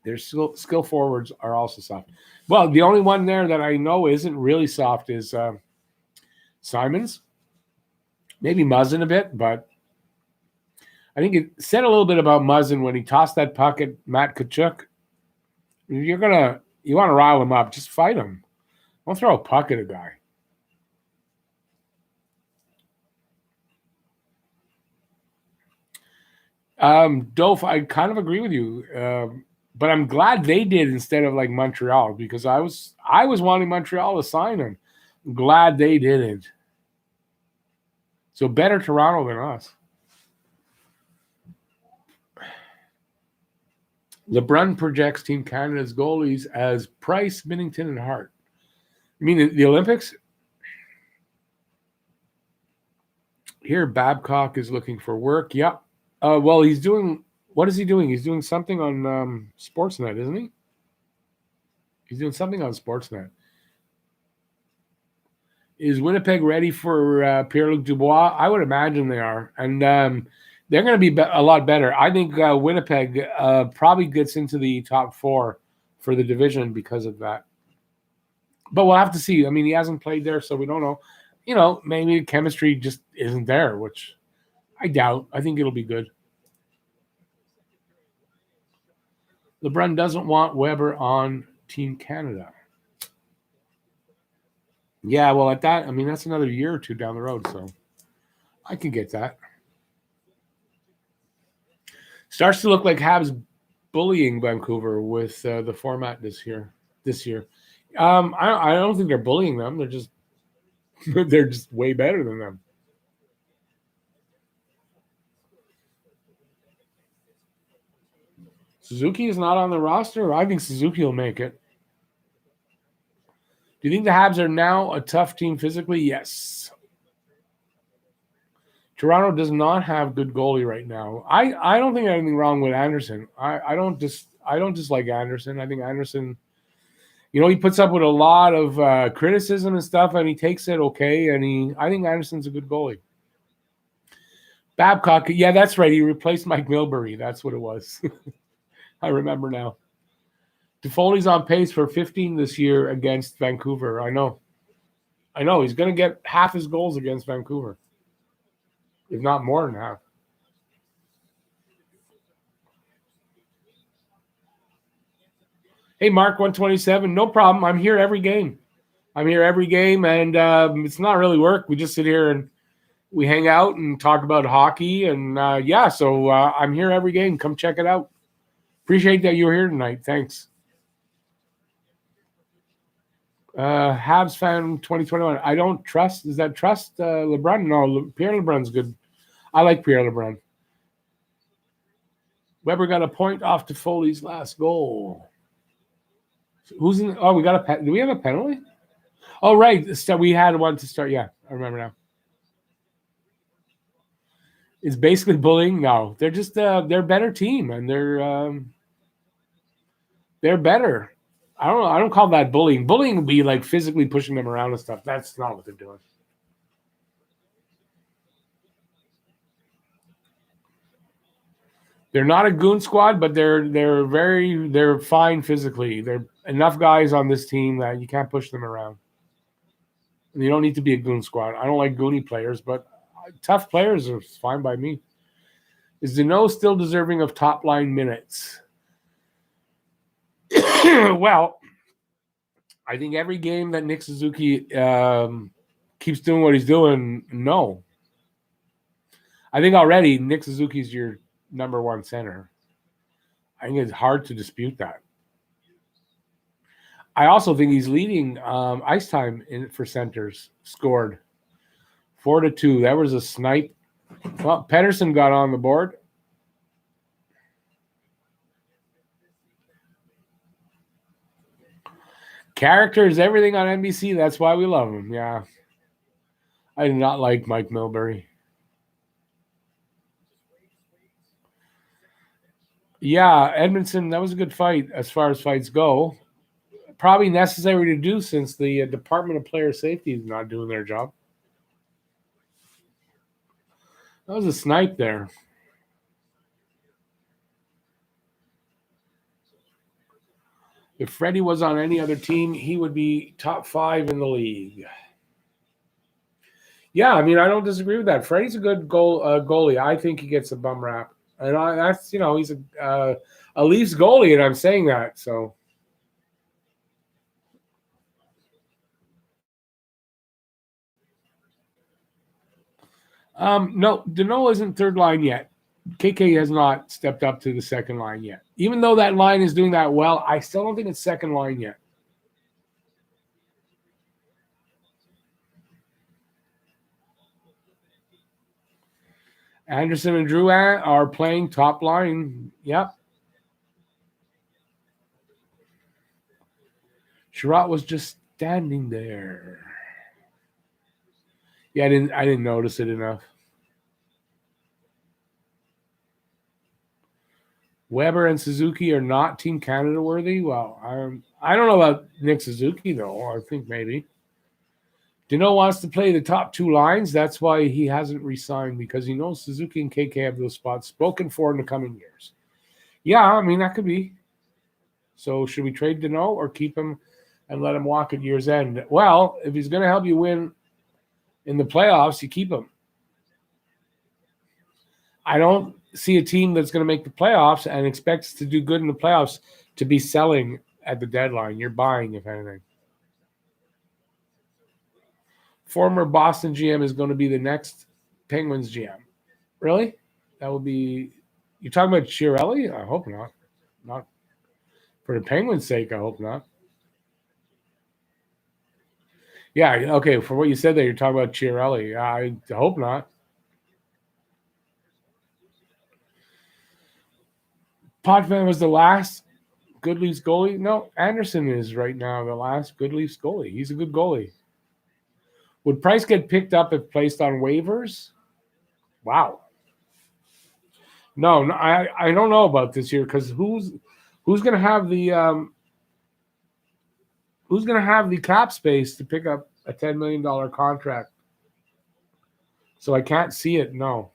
Their skill forwards are also soft. Well, the only one there that I know isn't really soft is Simons. Maybe Muzzin a bit, but I think it said a little bit about Muzzin when he tossed that puck at Matt Tkachuk. You want to rile him up, just fight him. Don't throw a puck at a guy. Dolph, I kind of agree with you. But I'm glad they did instead of like Montreal, because I was wanting Montreal to sign him. I'm glad they didn't. So better Toronto than us. LeBrun projects Team Canada's goalies as Price, Binnington, and Hart. You mean the Olympics? Here, Babcock is looking for work. Yep. Well, he's doing. What is he doing? He's doing something on Sportsnet, isn't he? He's doing something on Sportsnet. Is Winnipeg ready for Pierre-Luc Dubois? I would imagine they are, and they're going to be a lot better. I think Winnipeg probably gets into the top 4 for the division because of that. But we'll have to see. I mean, he hasn't played there, so we don't know. You know, maybe the chemistry just isn't there, which I doubt. I think it'll be good. LeBrun doesn't want Weber on Team Canada. Yeah, well, at that, I mean, that's another year or two down the road, so I can get that. Starts to look like Habs bullying Vancouver with the format this year. I don't think they're bullying them. They're just way better than them. Suzuki is not on the roster. I think Suzuki will make it. Do you think the Habs are now a tough team physically? Yes. Toronto does not have good goalie right now. I don't think anything wrong with Anderson. I don't dislike Anderson. I think Anderson, he puts up with a lot of criticism and stuff, and he takes it okay. And I think Anderson's a good goalie. Babcock, yeah, that's right. He replaced Mike Milbury. That's what it was. I remember now. Toffoli's on pace for 15 this year against Vancouver. I know. He's going to get half his goals against Vancouver, if not more than half. Hey, Mark 127, no problem. I'm here every game. And it's not really work. We just sit here and we hang out and talk about hockey. And so I'm here every game. Come check it out. Appreciate that you were here tonight. Thanks. Habs fan 2021. I don't trust. Is that trust LeBrun? No, Pierre LeBrun's good. I like Pierre LeBrun. Weber got a point off Toffoli's last goal. Who's in? Oh, we got do we have a penalty? Oh, right. So we had one to start. Yeah, I remember now. It's basically bullying. No, they're just they're a better team, and they're better. I don't call that bullying. Bullying would be like physically pushing them around and stuff. That's not what they're doing. They're not a goon squad, but they're fine physically. They're enough guys on this team that you can't push them around. And you don't need to be a goon squad. I don't like goony players, but tough players are fine by me. Is Deneau still deserving of top line minutes? Well, I think every game that Nick Suzuki keeps doing what he's doing, no. I think already Nick Suzuki's your number one center. I think it's hard to dispute that. I also think he's leading ice time for centers. Scored 4-2. That was a snipe. Well, Pedersen got on the board. Character is everything on NBC. That's why we love him. Yeah. I did not like Mike Milbury. Yeah, Edmondson, that was a good fight as far as fights go. Probably necessary to do since the Department of Player Safety is not doing their job. That was a snipe there. If Freddie was on any other team, he would be top 5 in the league. Yeah, I mean, I don't disagree with that. Freddie's a good goalie. I think he gets a bum rap. And that's, he's a Leafs goalie, and I'm saying that. So. No, Deneau isn't third line yet. KK has not stepped up to the second line yet. Even though that line is doing that well, I still don't think it's second line yet. Anderson and Drouin are playing top line. Yep. Sherratt was just standing there. Yeah, I didn't notice it enough. Weber and Suzuki are not Team Canada worthy. Well, I don't know about Nick Suzuki though. I think maybe. Dino wants to play the top two lines. That's why he hasn't re-signed, because he knows Suzuki and KK have those spots spoken for in the coming years. Yeah, I mean, that could be. So should we trade Dino or keep him and let him walk at year's end? Well, if he's going to help you win in the playoffs, you keep him. I don't see a team that's going to make the playoffs and expects to do good in the playoffs to be selling at the deadline. You're buying, if anything. Former Boston GM is going to be the next Penguins GM. Really? That would be... You're talking about Chiarelli? I hope not. Not for the Penguins' sake, I hope not. Yeah, okay, for what you said there, you're talking about Chiarelli. I hope not. Potvin was the last good Leafs goalie. No, Anderson is right now the last good Leafs goalie. He's a good goalie. Would Price get picked up if placed on waivers? Wow. No, I don't know about this year, because who's going to have the cap space to pick up a $10 million contract? So I can't see it. No.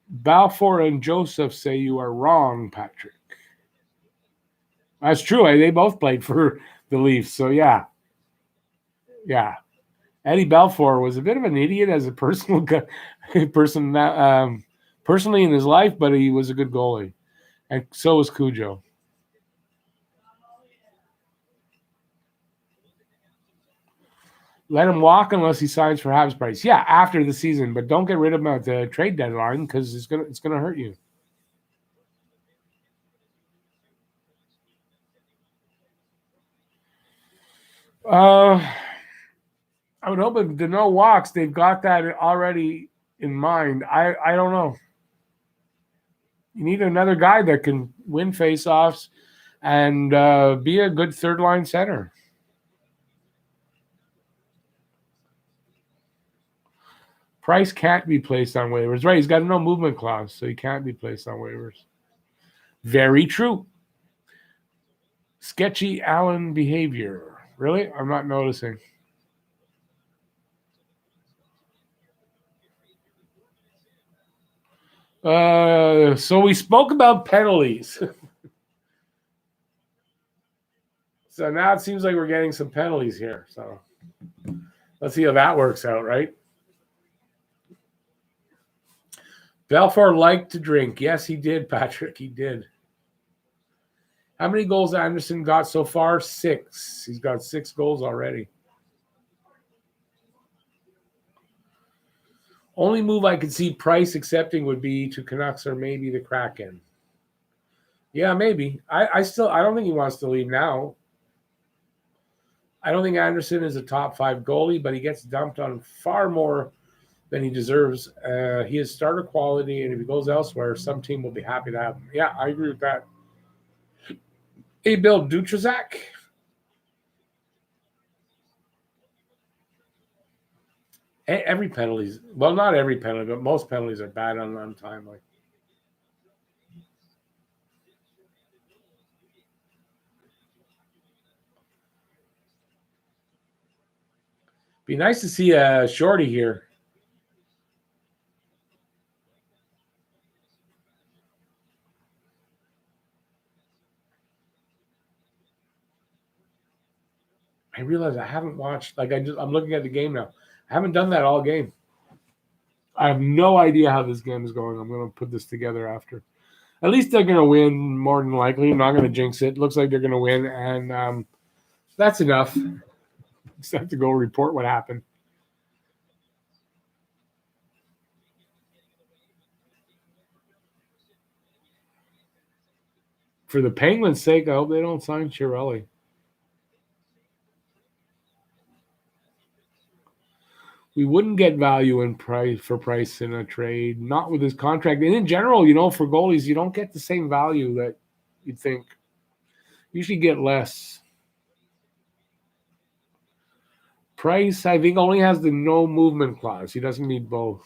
Balfour and Joseph say you are wrong, Patrick. That's true. They both played for the Leafs. So, yeah. Yeah. Eddie Balfour was a bit of an idiot as a personally in his life, but he was a good goalie. And so was Cujo. Let him walk unless he signs for Habs price. Yeah, after the season, but don't get rid of him at the trade deadline, because it's gonna hurt you. I would hope if Dano walks, they've got that already in mind. I don't know. You need another guy that can win faceoffs and be a good third line center. Price can't be placed on waivers. Right, he's got a no movement clause, so he can't be placed on waivers. Very true. Sketchy Allen behavior. Really? I'm not noticing. So we spoke about penalties. So now it seems like we're getting some penalties here. So let's see how that works out, right? Balfour liked to drink. Yes, he did, Patrick. He did. How many goals Anderson got so far? 6. He's got 6 goals already. Only move I could see Price accepting would be to Canucks or maybe the Kraken. Yeah, maybe. I don't think he wants to leave now. I don't think Anderson is a top 5 goalie, but he gets dumped on far more than he deserves. He is starter quality, and if he goes elsewhere, some team will be happy to have him. Yeah, I agree with that. Hey, Bill Dutrazak. Every penalty, well, not every penalty, but most penalties are bad on untimely. Be nice to see a shorty here. I realize I haven't watched, I'm looking at the game now. I haven't done that all game. I have no idea how this game is going. I'm going to put this together after. At least they're going to win more than likely. I'm not going to jinx it. Looks like they're going to win, and that's enough. Just have to go report what happened. For the Penguins' sake, I hope they don't sign Chiarelli. We wouldn't get value in Price in a trade, not with his contract. And in general, for goalies, you don't get the same value that you'd think. You usually get less. Price, I think, only has the no movement clause. He doesn't need both.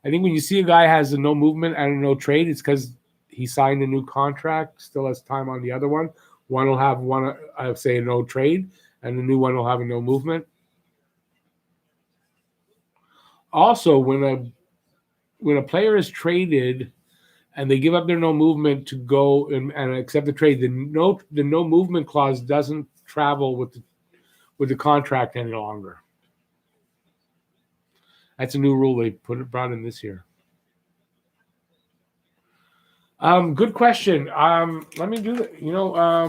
I think when you see a guy has a no movement and a no trade, it's because he signed a new contract, still has time on the other one. One will have say a no trade, and the new one will have a no movement. Also, when a player is traded and they give up their no movement to go and accept the trade, the no movement clause doesn't travel with the contract any longer. That's a new rule they brought in this year. Good question. Let me do that.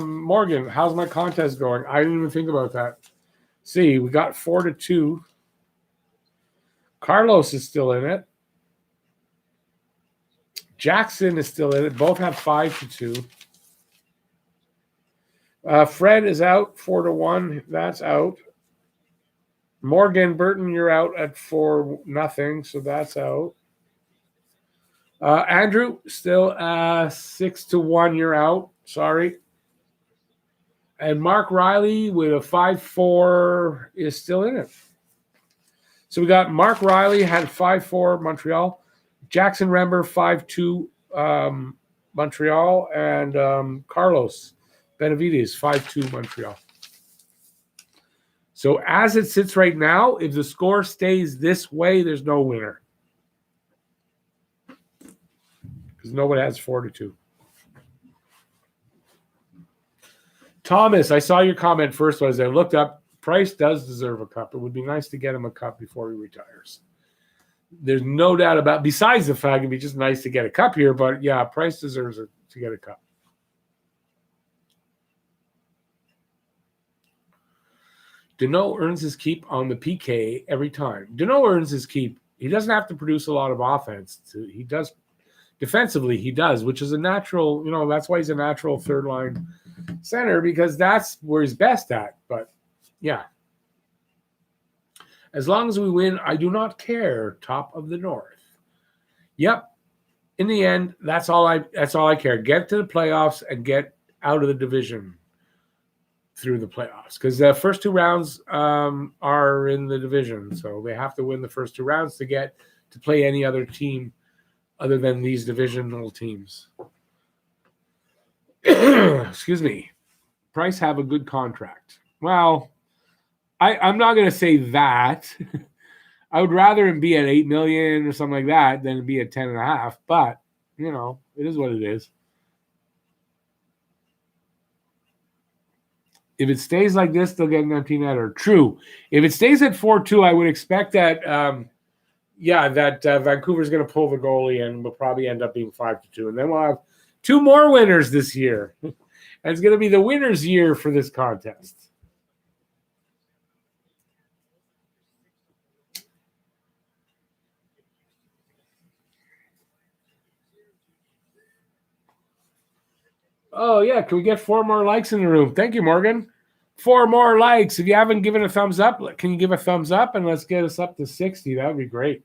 Morgan, how's my contest going? I didn't even think about that. See, we got 4-2. Carlos is still in it. Jackson is still in it. Both have 5-2. Fred is out 4-1. That's out. Morgan Burton, you're out at 4-0, so that's out. Andrew, still 6-1. You're out. Sorry. And Mark Riley with a 5-4 is still in it. So we got Mark Riley had 5-4 Montreal, Jackson Rember 5-2 Montreal, and Carlos Benavides 5-2 Montreal. So as it sits right now, if the score stays this way, there's no winner. Because nobody has 4-2. Thomas, I saw your comment first as I looked up. Price does deserve a cup. It would be nice to get him a cup before he retires. There's no doubt about, besides the fact it'd be just nice to get a cup here, but yeah, Price deserves to get a cup. Deneau earns his keep on the PK every time. Deneau earns his keep. He doesn't have to produce a lot of offense. He does defensively, he does, which is a natural, that's why he's a natural third line center, because that's where he's best at. But yeah. As long as we win, I do not care. Top of the North. Yep. In the end, that's all I care. Get to the playoffs and get out of the division through the playoffs, because the first 2 rounds are in the division, so they have to win the first 2 rounds to get to play any other team other than these divisional teams. Excuse me. Price have a good contract. Well, I'm not going to say that. I would rather him be at $8 million or something like that than be at 10.5. But it is what it is. If it stays like this, they'll get an empty netter. True. If it stays at 4-2, I would expect that. Vancouver's going to pull the goalie and will probably end up being 5-2, and then we'll have 2 more winners this year. And it's going to be the winner's year for this contest. Oh, yeah. Can we get 4 more likes in the room? Thank you, Morgan. 4 more likes. If you haven't given a thumbs up, can you give a thumbs up? And let's get us up to 60. That would be great.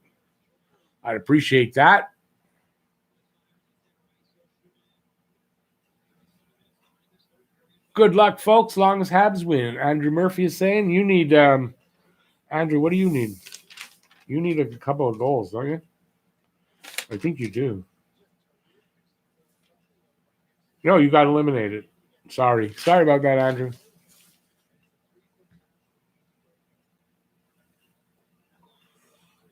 I'd appreciate that. Good luck, folks. Long as Habs win. Andrew Murphy is saying you need Andrew, what do you need? You need a couple of goals, don't you? I think you do. No, you got eliminated. Sorry about that, Andrew.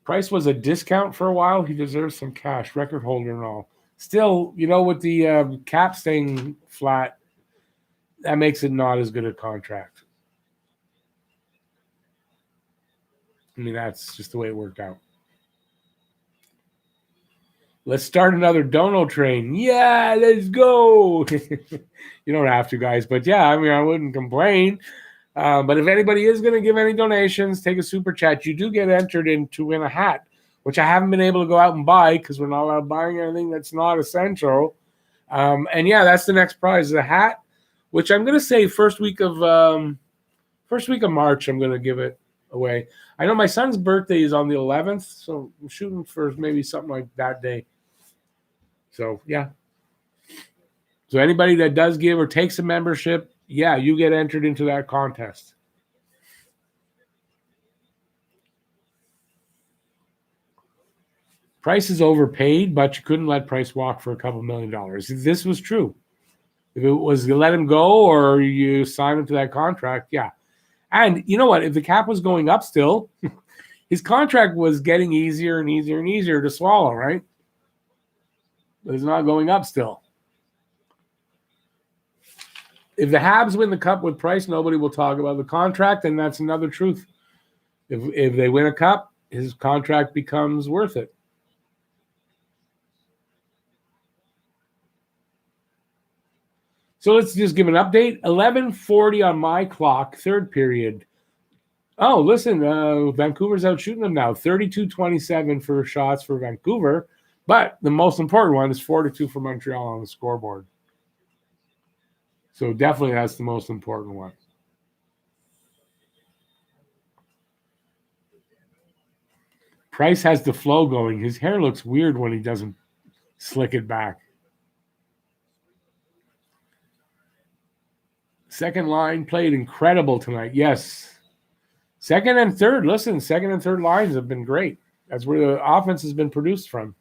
Price was a discount for a while. He deserves some cash, record holder and all. Still, with the cap staying flat, that makes it not as good a contract. I mean, that's just the way it worked out. Let's start another dono train. Yeah, let's go. You don't have to, guys. But yeah, I mean, I wouldn't complain. But if anybody is going to give any donations, take a super chat. You do get entered in to win a hat, which I haven't been able to go out and buy because we're not allowed buying anything that's not essential. And yeah, that's the next prize, the hat, which I'm going to say first week of March, I'm going to give it away. I know my son's birthday is on the 11th, so I'm shooting for maybe something like that day. So, yeah. So anybody that does give or takes a membership, yeah, you get entered into that contest. Price is overpaid, but you couldn't let Price walk for a couple $1 million. This was true. If it was you let him go or you sign him to that contract, yeah. And you know what? If the cap was going up still, his contract was getting easier and easier and easier to swallow, right? But it's not going up still. If the Habs win the cup with Price, nobody will talk about the contract, and that's another truth. If they win a cup, his contract becomes worth it. So let's just give an update. 11:40 on my clock, third period. Oh, listen, Vancouver's out shooting them now. 32-27 for shots for Vancouver. But the most important one is 4-2 for Montreal on the scoreboard. So definitely that's the most important one. Price has the flow going. His hair looks weird when he doesn't slick it back. Second line played incredible tonight. Yes. Second and third lines have been great. That's where the offense has been produced from.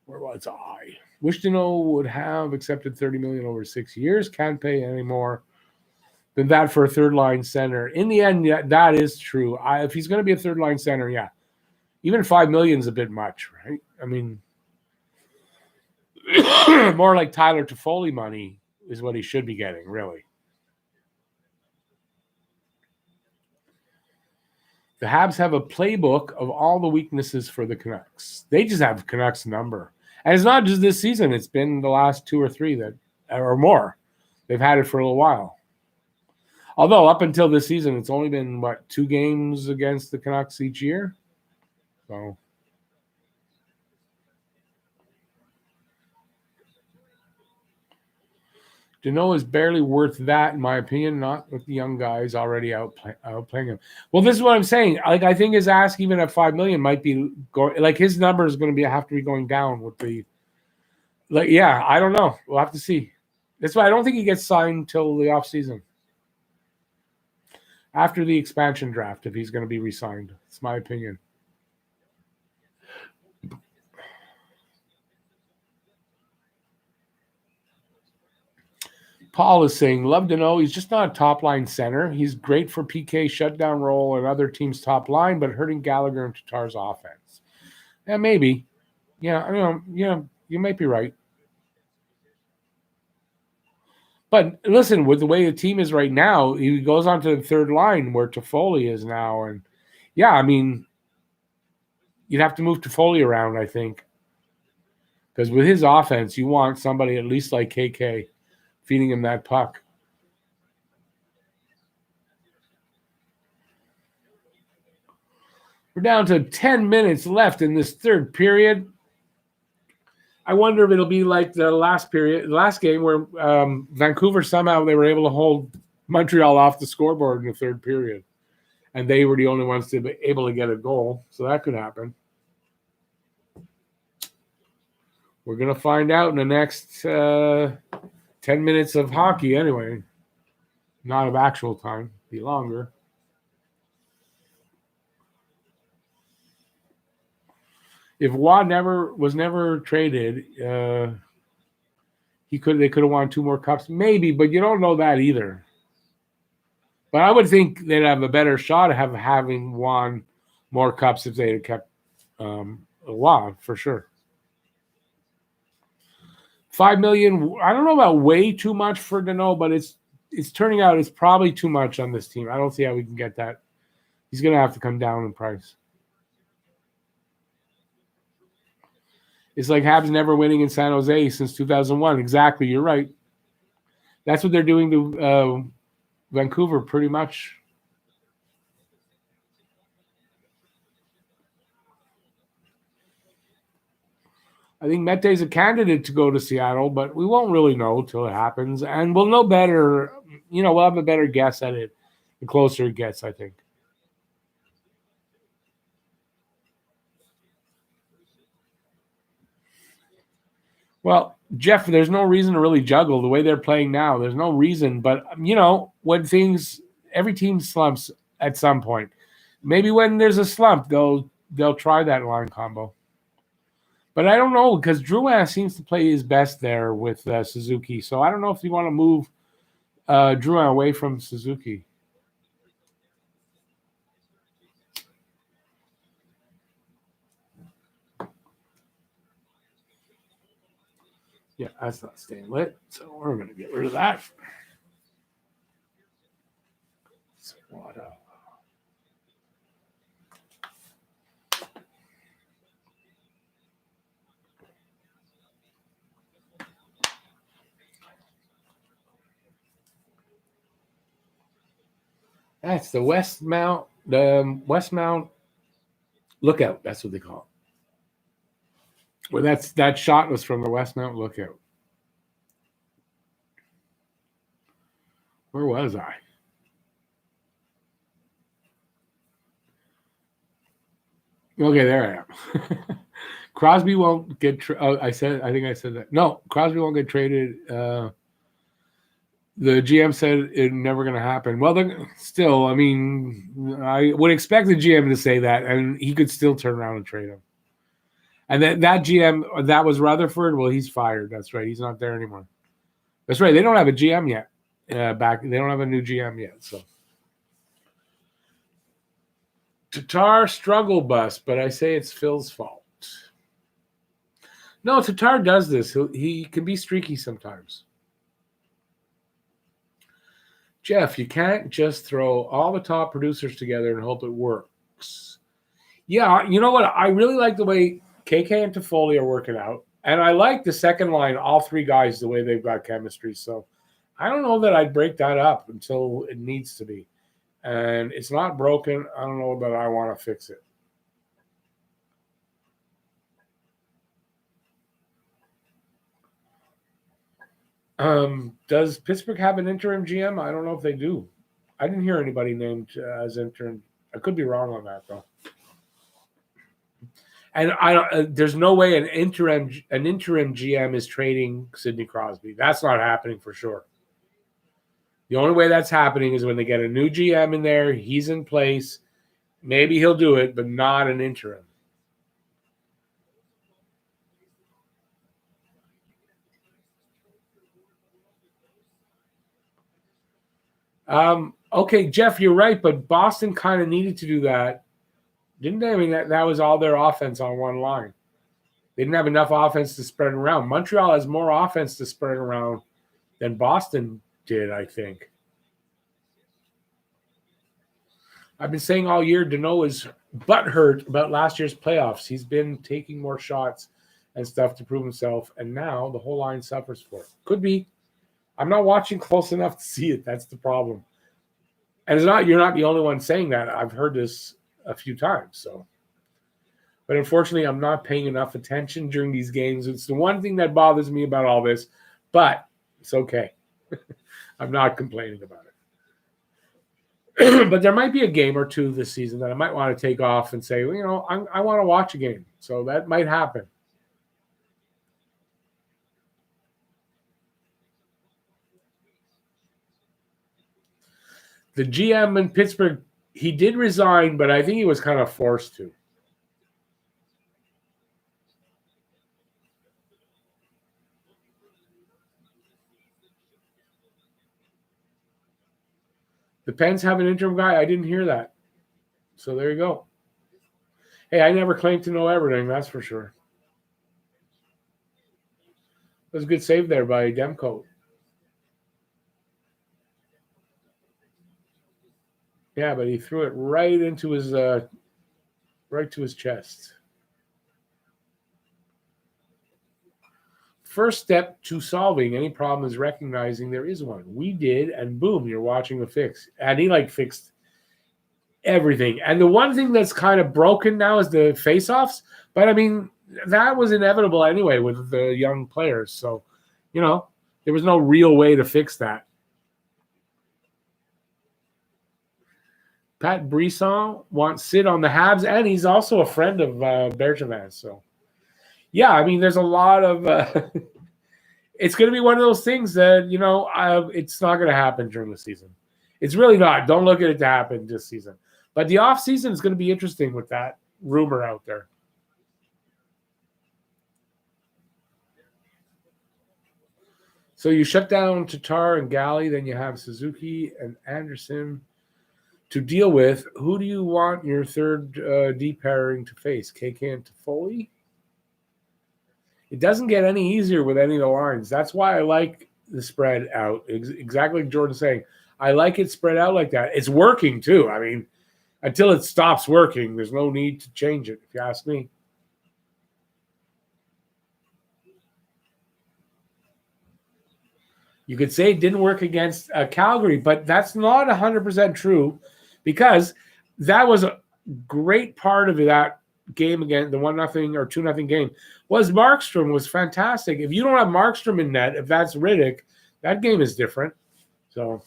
Where was I? Wish to know would have accepted $30 million over 6 years. Can't pay any more than that for a third line center. In the end, yeah, that is true. If he's going to be a third line center, yeah, even $5 million is a bit much, right? I mean, more like Tyler Toffoli money is what he should be getting, really. The Habs have a playbook of all the weaknesses for the Canucks. They just have Canucks number. And it's not just this season. It's been the last 2 or 3 that, or more. They've had it for a little while. Although up until this season, it's only been, 2 games against the Canucks each year? So Deneau is barely worth that, in my opinion, not with the young guys already outplaying him. Well, this is what I'm saying. Like, I think his ask, even at $5 million, might be going. Like, his number is going to have to be going down with the. Like, yeah, I don't know. We'll have to see. That's why I don't think he gets signed till the offseason. After the expansion draft, if he's going to be re-signed. It's my opinion. Paul is saying, love to know he's just not a top-line center. He's great for PK shutdown role and other teams' top line, but hurting Gallagher and Tatar's offense. Yeah, maybe. Yeah, I don't know. Yeah, you might be right. But listen, with the way the team is right now, he goes on to the third line where Toffoli is now. And yeah, I mean, you'd have to move Toffoli around, I think. Because with his offense, you want somebody at least like KK feeding him that puck. We're down to 10 minutes left in this third period. I wonder if it'll be like the last game where Vancouver somehow they were able to hold Montreal off the scoreboard in the third period. And they were the only ones to be able to get a goal. So that could happen. We're going to find out in the next 10 minutes of hockey anyway. Not of actual time. Be longer. If Watt was never traded, they could have won 2 more cups, maybe, but you don't know that either. But I would think they'd have a better shot of having won more cups if they had kept Watt, for sure. $5 million. I don't know about way too much for Deneau, but it's it's turning out it's probably too much on this team. I don't see how we can get that. He's going to have to come down in price. It's like Habs never winning in San Jose since 2001. Exactly, you're right. That's what they're doing to Vancouver pretty much. I think Mette's a candidate to go to Seattle, but we won't really know till it happens. And we'll know better. We'll have a better guess at it the closer it gets, I think. Well, Jeff, there's no reason to really juggle the way they're playing now. There's no reason. But, when every team slumps at some point. Maybe when there's a slump, they'll try that line combo. But I don't know, because Drouin seems to play his best there with Suzuki. So I don't know if you want to move Drouin away from Suzuki. Yeah, that's not staying lit. So we're going to get rid of that. What up? That's the Westmount Lookout. That's what they call it. Well, that shot was from the Westmount Lookout. Where was I? Okay, there I am. Crosby won't get. I think I said that. No, Crosby won't get traded. The GM said it's never going to happen. Well, still, I mean, I would expect the GM to say that, and he could still turn around and trade him. And that GM, that was Rutherford. Well, he's fired. That's right. He's not there anymore. That's right. They don't have a GM yet. They don't have a new GM yet. So Tatar struggle bus, but I say it's Phil's fault. No, Tatar does this. He can be streaky sometimes. Jeff, you can't just throw all the top producers together and hope it works. Yeah, you know what? I really like the way KK and Toffoli are working out. And I like the second line, all three guys, the way they've got chemistry. So I don't know that I'd break that up until it needs to be. And it's not broken. I don't know that I want to fix it. Does Pittsburgh have an interim GM? I don't know if they do. I didn't hear anybody named as interim. I could be wrong on that, though. And there's no way an interim GM is trading Sidney Crosby. That's not happening for sure. The only way that's happening is when they get a new GM in there, he's in place. Maybe he'll do it, but not an interim. Okay, Jeff, you're right, but Boston kind of needed to do that, didn't they? I mean, that was all their offense on one line. They didn't have enough offense to spread around. Montreal has more offense to spread around than Boston did, I think. I've been saying all year Deneau is butthurt about last year's playoffs. He's been taking more shots and stuff to prove himself, and now the whole line suffers for it. Could be. I'm not watching close enough to see it. That's the problem. And you're not the only one saying that. I've heard this a few times. So, but unfortunately, I'm not paying enough attention during these games. It's the one thing that bothers me about all this, but it's okay. I'm not complaining about it. But there might be a game or two this season that I might want to take off and say, well, I want to watch a game. So that might happen. The GM in Pittsburgh, he did resign, but I think he was kind of forced to. The Pens have an interim guy. I didn't hear that. So there you go. Hey, I never claimed to know everything, that's for sure. That was a good save there by Demko. Yeah, but he threw it right into his right to his chest. First step to solving any problem is recognizing there is one. We did, and boom, you're watching the fix. And he fixed everything. And the one thing that's kind of broken now is the face-offs. But I mean, that was inevitable anyway with the young players. So, there was no real way to fix that. Pat Brisson wants Sid on the Habs, and he's also a friend of Bergevin. So, yeah, I mean, there's a lot of it's going to be one of those things that, it's not going to happen during the season. It's really not. Don't look at it to happen this season. But the offseason is going to be interesting with that rumor out there. So you shut down Tatar and Galley, then you have Suzuki and Anderson to deal with. Who do you want your third D pairing to face? KK and Toffoli? It doesn't get any easier with any of the lines. That's why I like the spread out. Exactly like Jordan's saying. I like it spread out like that. It's working too. I mean, until it stops working, there's no need to change it, if you ask me. You could say it didn't work against Calgary, but that's not 100% true because that was a great part of that game again, the 1-0 or 2-0 game, was Markstrom was fantastic. If you don't have Markstrom in net, if that's Riddick, that game is different. So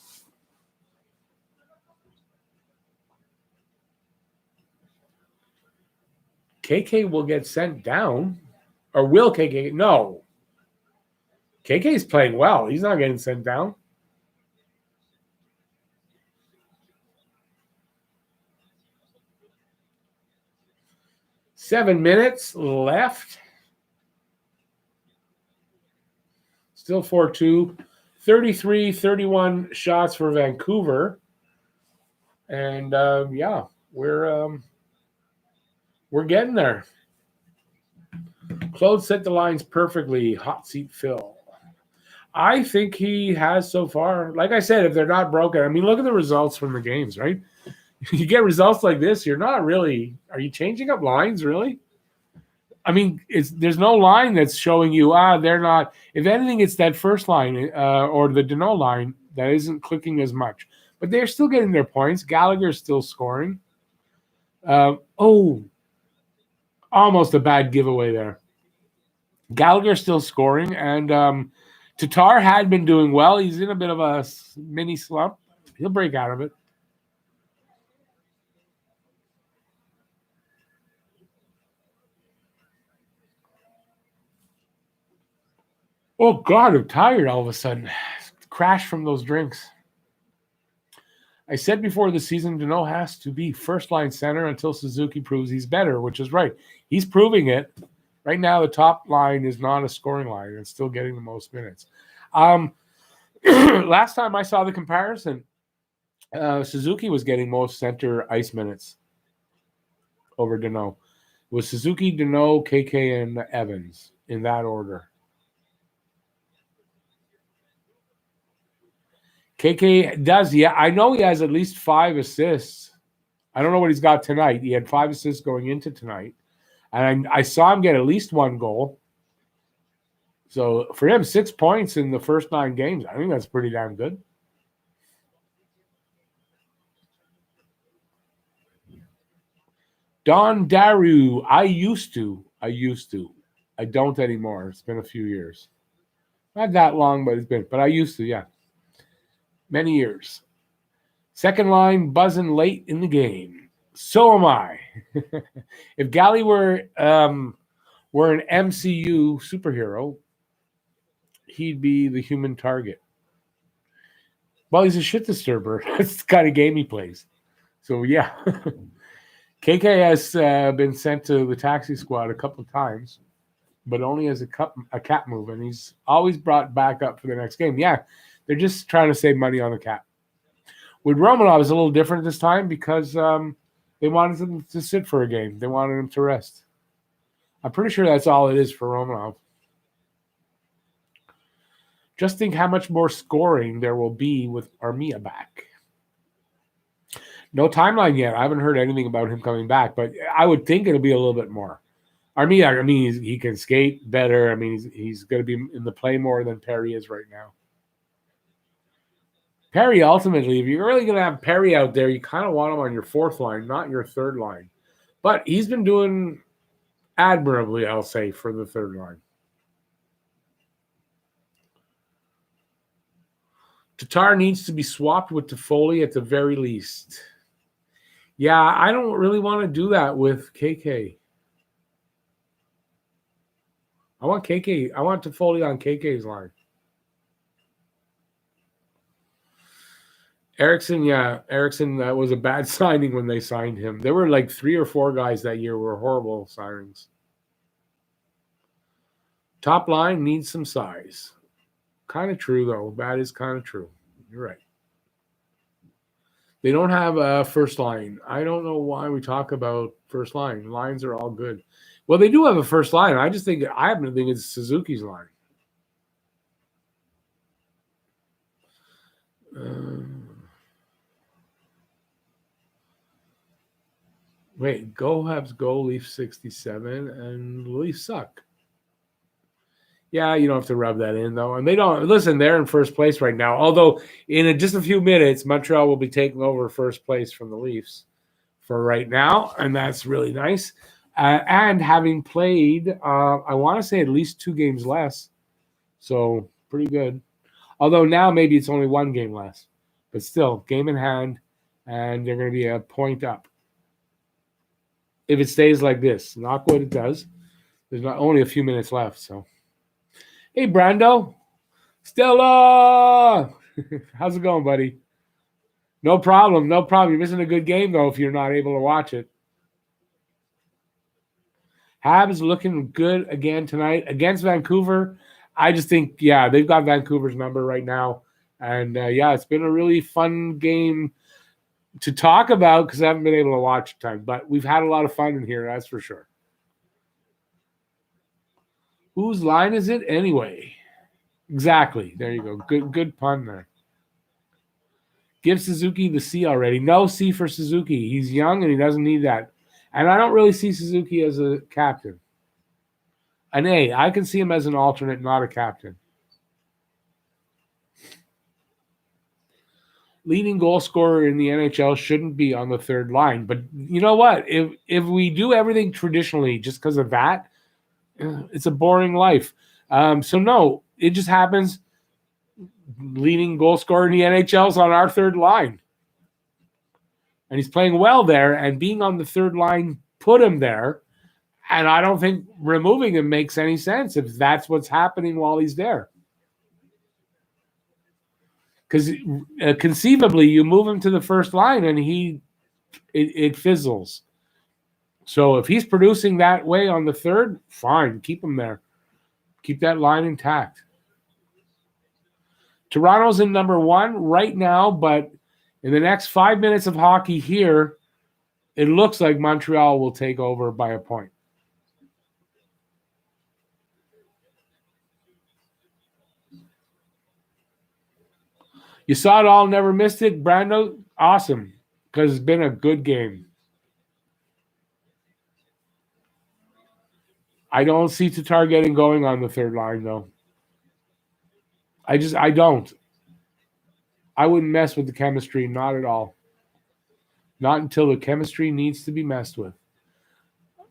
KK will get sent down, or will KK? No. KK's playing well. He's not getting sent down. Seven minutes left. Still 4-2. 33-31 shots for Vancouver. And, we're getting there. Claude set the lines perfectly. Hot seat Phil. I think he has so far. Like I said, if they're not broken, I mean, look at the results from the games, right? You get results like this, you're not really. Are you changing up lines, really? I mean, there's no line that's showing you, they're not. If anything, it's that first line or the Deneau line that isn't clicking as much. But they're still getting their points. Gallagher's still scoring. Almost a bad giveaway there. Gallagher's still scoring, and Tatar had been doing well. He's in a bit of a mini slump. He'll break out of it. Oh, God, I'm tired all of a sudden. Crash from those drinks. I said before the season, Deneau has to be first-line center until Suzuki proves he's better, which is right. He's proving it. Right now, the top line is not a scoring line. It's still getting the most minutes. Last time I saw the comparison, Suzuki was getting most center ice minutes over Deneau. It was Suzuki, Deneau, KK, and Evans in that order. KK does, yeah. I know he has at least 5 assists. I don't know what he's got tonight. He had 5 assists going into tonight. And I saw him get at least 1 goal. So for him, 6 points in the first 9 games, I think that's pretty damn good. Don Daru, I used to. I don't anymore. It's been a few years. Not that long, but I used to, yeah. Many years. Second line buzzing late in the game. So am I. If Galley were an MCU superhero, he'd be the human target. Well, he's a shit disturber. That's the kind of game he plays. So, yeah. KK has been sent to the taxi squad a couple of times, but only as a cap move, and he's always brought back up for the next game. Yeah, they're just trying to save money on the cap. With Romanov, it's a little different this time because they wanted him to sit for a game. They wanted him to rest. I'm pretty sure that's all it is for Romanov. Just think how much more scoring there will be with Armia back. No timeline yet. I haven't heard anything about him coming back, but I would think it'll be a little bit more. I mean, he can skate better. I mean, he's going to be in the play more than Perry is right now. Perry, ultimately, if you're really going to have Perry out there, you kind of want him on your fourth line, not your third line. But he's been doing admirably, I'll say, for the third line. Tatar needs to be swapped with Toffoli at the very least. Yeah, I don't really want to do that with KK. I want Toffoli on KK's line. Eriksson, that was a bad signing when they signed him. There were like 3 or 4 guys that year were horrible signings. Top line needs some size. Kind of true, though. That is kind of true. You're right. They don't have a first line. I don't know why we talk about first line. Lines are all good. Well, they do have a first line. I happen to think it's Suzuki's line. Wait, go Habs, go Leafs 67, and Leafs suck. Yeah, you don't have to rub that in, though. And they don't. Listen, they're in first place right now. Although, in just a few minutes, Montreal will be taking over first place from the Leafs for right now. And that's really nice. And having played, I want to say at least 2 games less. So, pretty good. Although now maybe it's only 1 game less. But still, game in hand. And they're going to be a point up. If it stays like this. Knock wood, it does. There's not only a few minutes left, so. Hey, Brando. Stella! How's it going, buddy? No problem. You're missing a good game, though, if you're not able to watch it. Habs looking good again tonight against Vancouver. I just think, they've got Vancouver's number right now. And, it's been a really fun game to talk about because I haven't been able to watch time. But we've had a lot of fun in here, that's for sure. Whose line is it anyway? Exactly. There you go. Good pun there. Give Suzuki the C already. No C for Suzuki. He's young and he doesn't need that. And I don't really see Suzuki as a captain. An A. I can see him as an alternate, not a captain. Leading goal scorer in the NHL shouldn't be on the third line. But you know what? If we do everything traditionally just because of that, it's a boring life. So no, it just happens. Leading goal scorer in the NHL is on our third line. And he's playing well there, and being on the third line put him there. And I don't think removing him makes any sense if that's what's happening while he's there. Because conceivably, you move him to the first line and it fizzles. So if he's producing that way on the third, fine, keep him there. Keep that line intact. Toronto's in number 1 right now, but in the next 5 minutes of hockey here, it looks like Montreal will take over by a point. You saw it all, never missed it, Brando? Awesome, because it's been a good game. I don't see Tatar getting going on the third line, though. I don't. I wouldn't mess with the chemistry, not at all. Not until the chemistry needs to be messed with.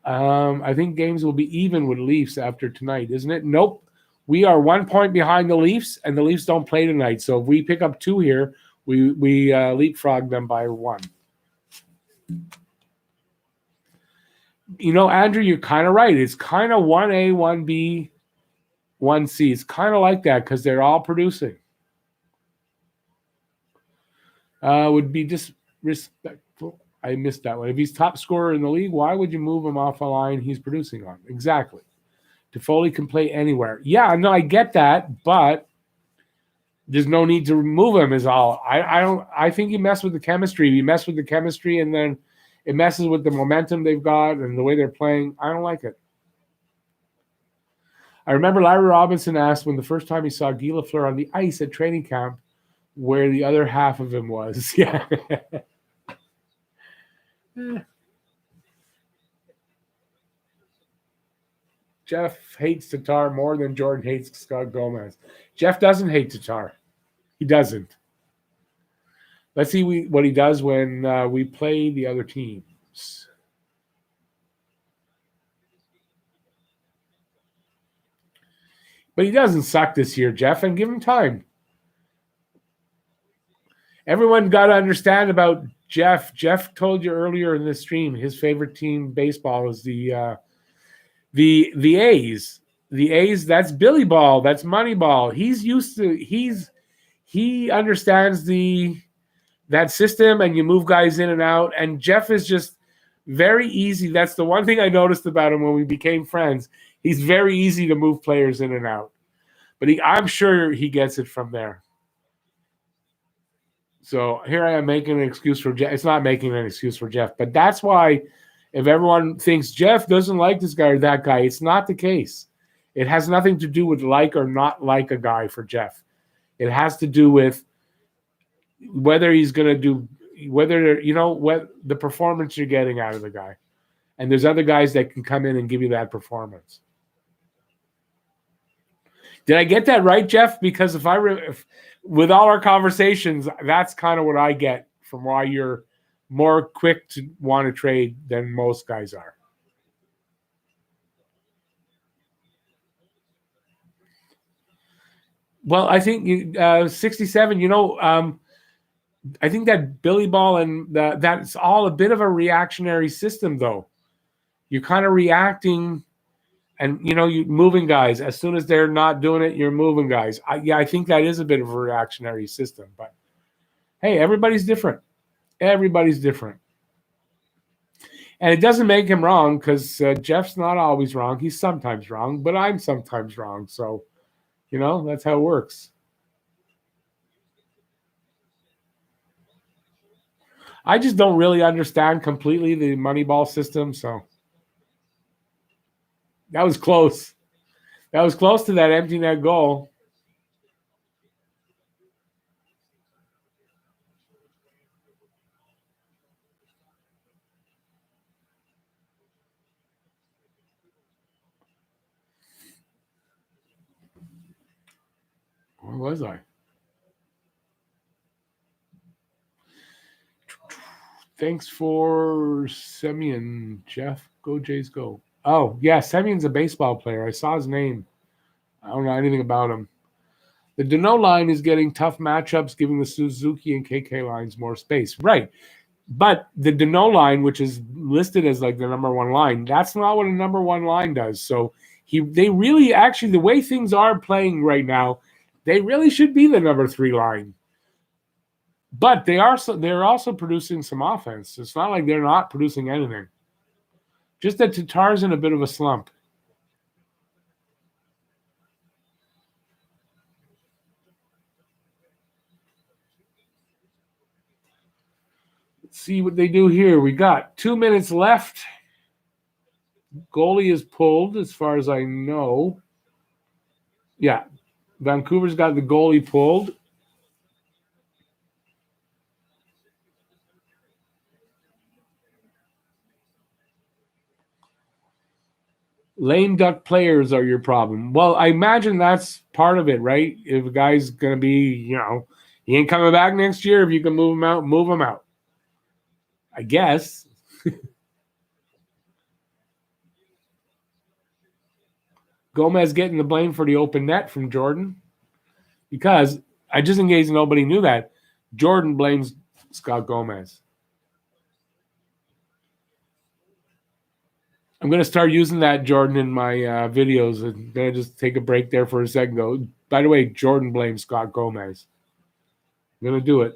I think games will be even with Leafs after tonight, isn't it? Nope. We are 1 point behind the Leafs, and the Leafs don't play tonight. So if we pick up 2 here, we leapfrog them by 1. You know, Andrew, you're kind of right. It's kind of 1A, 1B, 1C. It's kind of like that because they're all producing. Would be disrespectful. I missed that one. If he's top scorer in the league, why would you move him off a line he's producing on? Exactly. Toffoli can play anywhere. Yeah, no, I get that, but there's no need to remove him is all. I think you mess with the chemistry. You mess with the chemistry and then it messes with the momentum they've got and the way they're playing. I don't like it. I remember Larry Robinson asked when the first time he saw Guy Lafleur on the ice at training camp where the other half of him was. Yeah. Jeff hates Tatar more than Jordan hates Scott Gomez. Jeff doesn't hate Tatar. He doesn't. Let's see what he does when we play the other teams. But he doesn't suck this year, Jeff, and give him time. Everyone got to understand about Jeff. Jeff told you earlier in the stream his favorite team baseball is the A's. The A's, that's Billy Ball, that's Moneyball. He understands that system, and you move guys in and out. And Jeff is just very easy. That's the one thing I noticed about him when we became friends. He's very easy to move players in and out. But I'm sure he gets it from there. So here I am making an excuse for Jeff. It's not making an excuse for Jeff, but that's why if everyone thinks Jeff doesn't like this guy or that guy, it's not the case. It has nothing to do with like or not like a guy for Jeff. It has to do with whether he's going to do, whether, what the performance you're getting out of the guy. And there's other guys that can come in and give you that performance. Did I get that right, Jeff? Because if with all our conversations, that's kind of what I get from why you're more quick to want to trade than most guys are. Well, I think 67, I think that Billy Ball and that's all a bit of a reactionary system, though. You're kind of reacting and, you're moving guys. As soon as they're not doing it, you're moving guys. I think that is a bit of a reactionary system. But, hey, everybody's different. Everybody's different. And it doesn't make him wrong because Jeff's not always wrong. He's sometimes wrong, but I'm sometimes wrong. So, that's how it works. I just don't really understand completely the Moneyball system, so that was close. That was close to that empty net goal. Where was I? Thanks for Semyon, Jeff. Go Jays, go. Oh, yeah, Semyon's a baseball player. I saw his name. I don't know anything about him. The Deneau line is getting tough matchups, giving the Suzuki and KK lines more space. Right. But the Deneau line, which is listed as like the number one line, that's not what a number one line does. So they really actually, the way things are playing right now, they really should be the number 3 line. But they're also producing some offense. It's not like they're not producing anything. Just that Tatar's in a bit of a slump. Let's see what they do here. We got 2 minutes left. Goalie is pulled, as far as I know. Yeah, Vancouver's got the goalie pulled. Lame duck players are your problem. Well, I imagine that's part of it, right? If a guy's going to be, he ain't coming back next year. If you can move him out, move him out. I guess. Gomez getting the blame for the open net from Jordan. Because, just in case nobody knew that, Jordan blames Scott Gomez. I'm going to start using that, Jordan, in my videos. I'm going to just take a break there for a second. Go. By the way, Jordan blames Scott Gomez. I'm going to do it.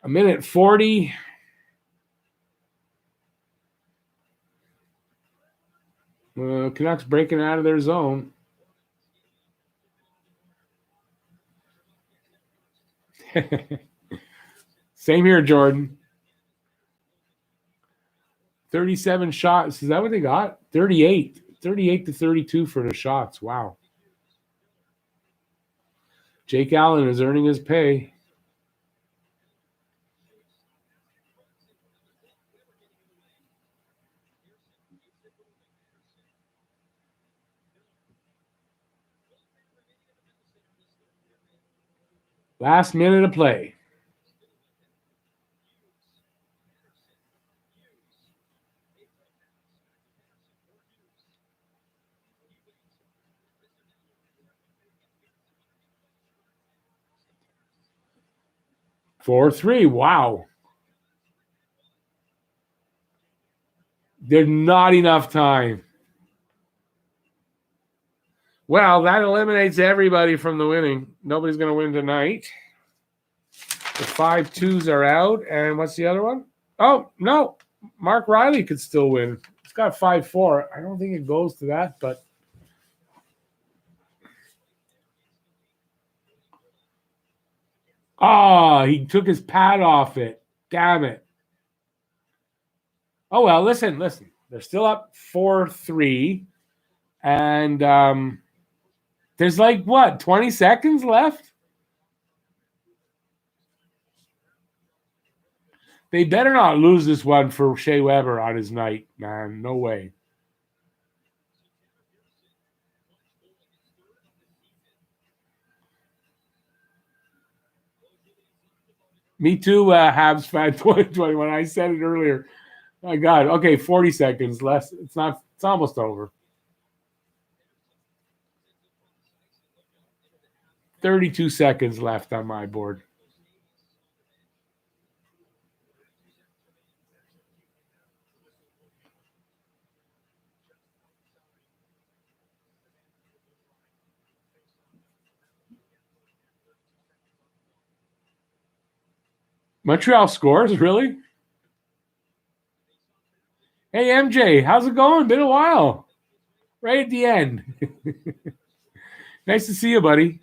A minute 40. Canucks breaking out of their zone. Same here, Jordan. 37 shots. Is that what they got? 38. 38 to 32 for the shots. Wow. Jake Allen is earning his pay. Last minute of play. Four, 3. Wow. There's not enough time. Well, that eliminates everybody from the winning. Nobody's going to win tonight. The 5-2s are out. And what's the other one? Oh, no. Mark Riley could still win. It's got 5-4. I don't think it goes to that, but. Oh, he took his pad off it. Damn it. Oh, well, listen. They're still up 4-3. And there's 20 seconds left? They better not lose this one for Shea Weber on his night, man. No way. Me too, Habs fan 2021. I said it earlier. My God. Okay, 40 seconds less. It's almost over. 32 seconds left on my board. Montreal scores, really? Hey, MJ, how's it going? Been a while. Right at the end. Nice to see you, buddy.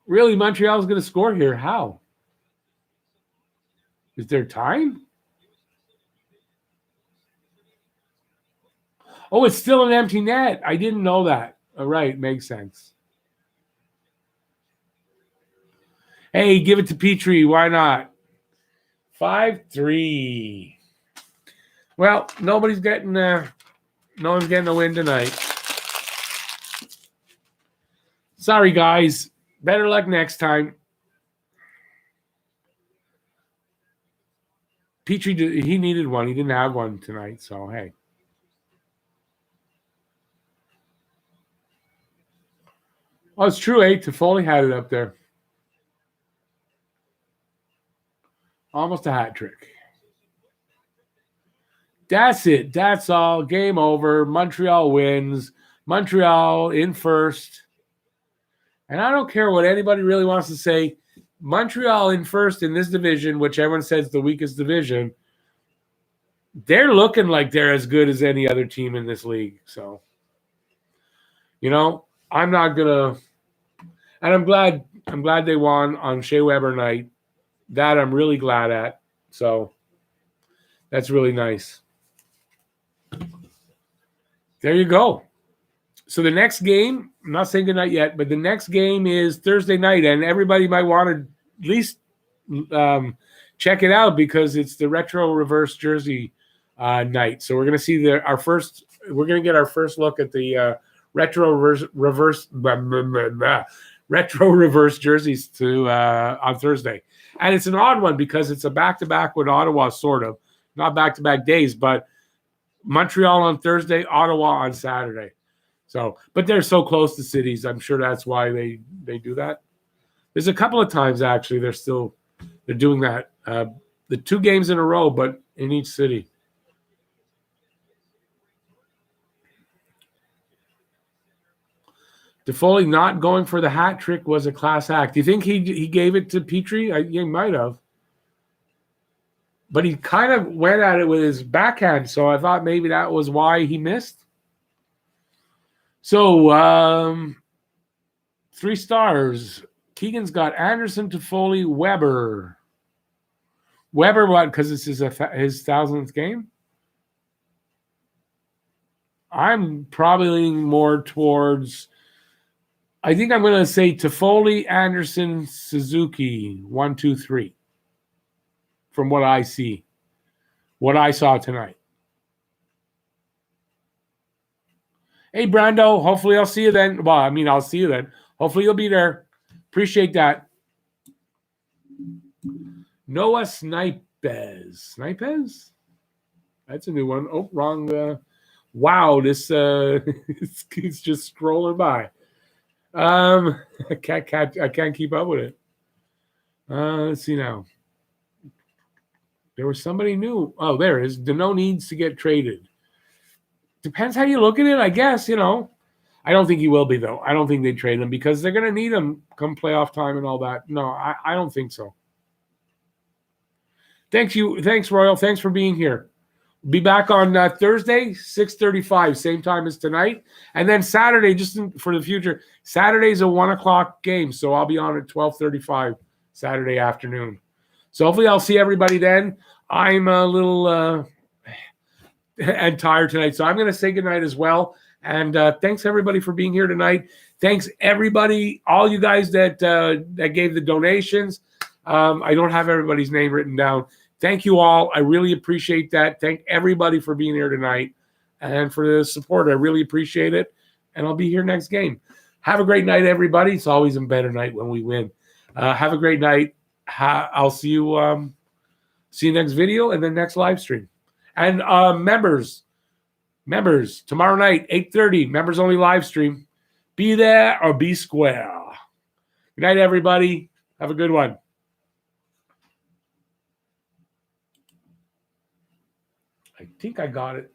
Really, Montreal's going to score here? How? Is there time? Oh, it's still an empty net. I didn't know that. All right, makes sense. Hey, give it to Petrie. Why not? 5-3. Well, no one's getting a win tonight. Sorry, guys. Better luck next time. Petrie, he needed one. He didn't have one tonight, so hey. Oh, it's true, eh? Toffoli had it up there. Almost a hat trick. That's it. That's all. Game over. Montreal wins. Montreal in first. And I don't care what anybody really wants to say. Montreal in first in this division, which everyone says the weakest division, they're looking like they're as good as any other team in this league. So, I'm not gonna, and I'm glad they won on Shea Weber night. That I'm really glad at. So that's really nice. There you go. So the next game, I'm not saying goodnight yet, but the next game is Thursday night, and everybody might want to at least check it out because it's the retro reverse jersey night. So we're going to see we're going to get our first look at the retro reverse jerseys on Thursday. And it's an odd one because it's a back-to-back with Ottawa, sort of. Not back-to-back days, but Montreal on Thursday, Ottawa on Saturday. So, but they're so close to cities. I'm sure that's why they do that. There's a couple of times, actually, they're doing that. The 2 games in a row, but in each city. Toffoli not going for the hat trick was a class act. Do you think he gave it to Petrie? He might have. But he kind of went at it with his backhand, so I thought maybe that was why he missed. So, 3 stars. Keegan's got Anderson, Toffoli, Weber. Weber, what? Because it's his 1,000th game? I'm probably leaning more towards, I think I'm going to say Toffoli, Anderson, Suzuki, 1, 2, 3. From what I see, what I saw tonight. Hey, Brando, hopefully I'll see you then. Well, I mean, I'll see you then. Hopefully you'll be there. Appreciate that. Noah Snipes? That's a new one. Oh, wrong. Wow, this it's just scrolling by. I can't keep up with it. Let's see now. There was somebody new. Oh, there it is. Dano needs to get traded. Depends how you look at it, I guess, you know. I don't think he will be, though. I don't think they trade him because they're going to need him come playoff time and all that. No, I don't think so. Thanks, Royal. Thanks for being here. Be back on Thursday, 6:35, same time as tonight. And then Saturday, just for the future, Saturday's a 1 o'clock game, so I'll be on at 12:35 Saturday afternoon. So hopefully I'll see everybody then. I'm a little and tired tonight, so I'm going to say goodnight as well. And thanks, everybody, for being here tonight. Thanks, everybody, all you guys that gave the donations. I don't have everybody's name written down. Thank you all. I really appreciate that. Thank everybody for being here tonight and for the support. I really appreciate it. And I'll be here next game. Have a great night, everybody. It's always a better night when we win. Have a great night. I'll see you next video and then next live stream. And members, tomorrow night, 8:30, members only live stream. Be there or be square. Good night, everybody. Have a good one. I think I got it.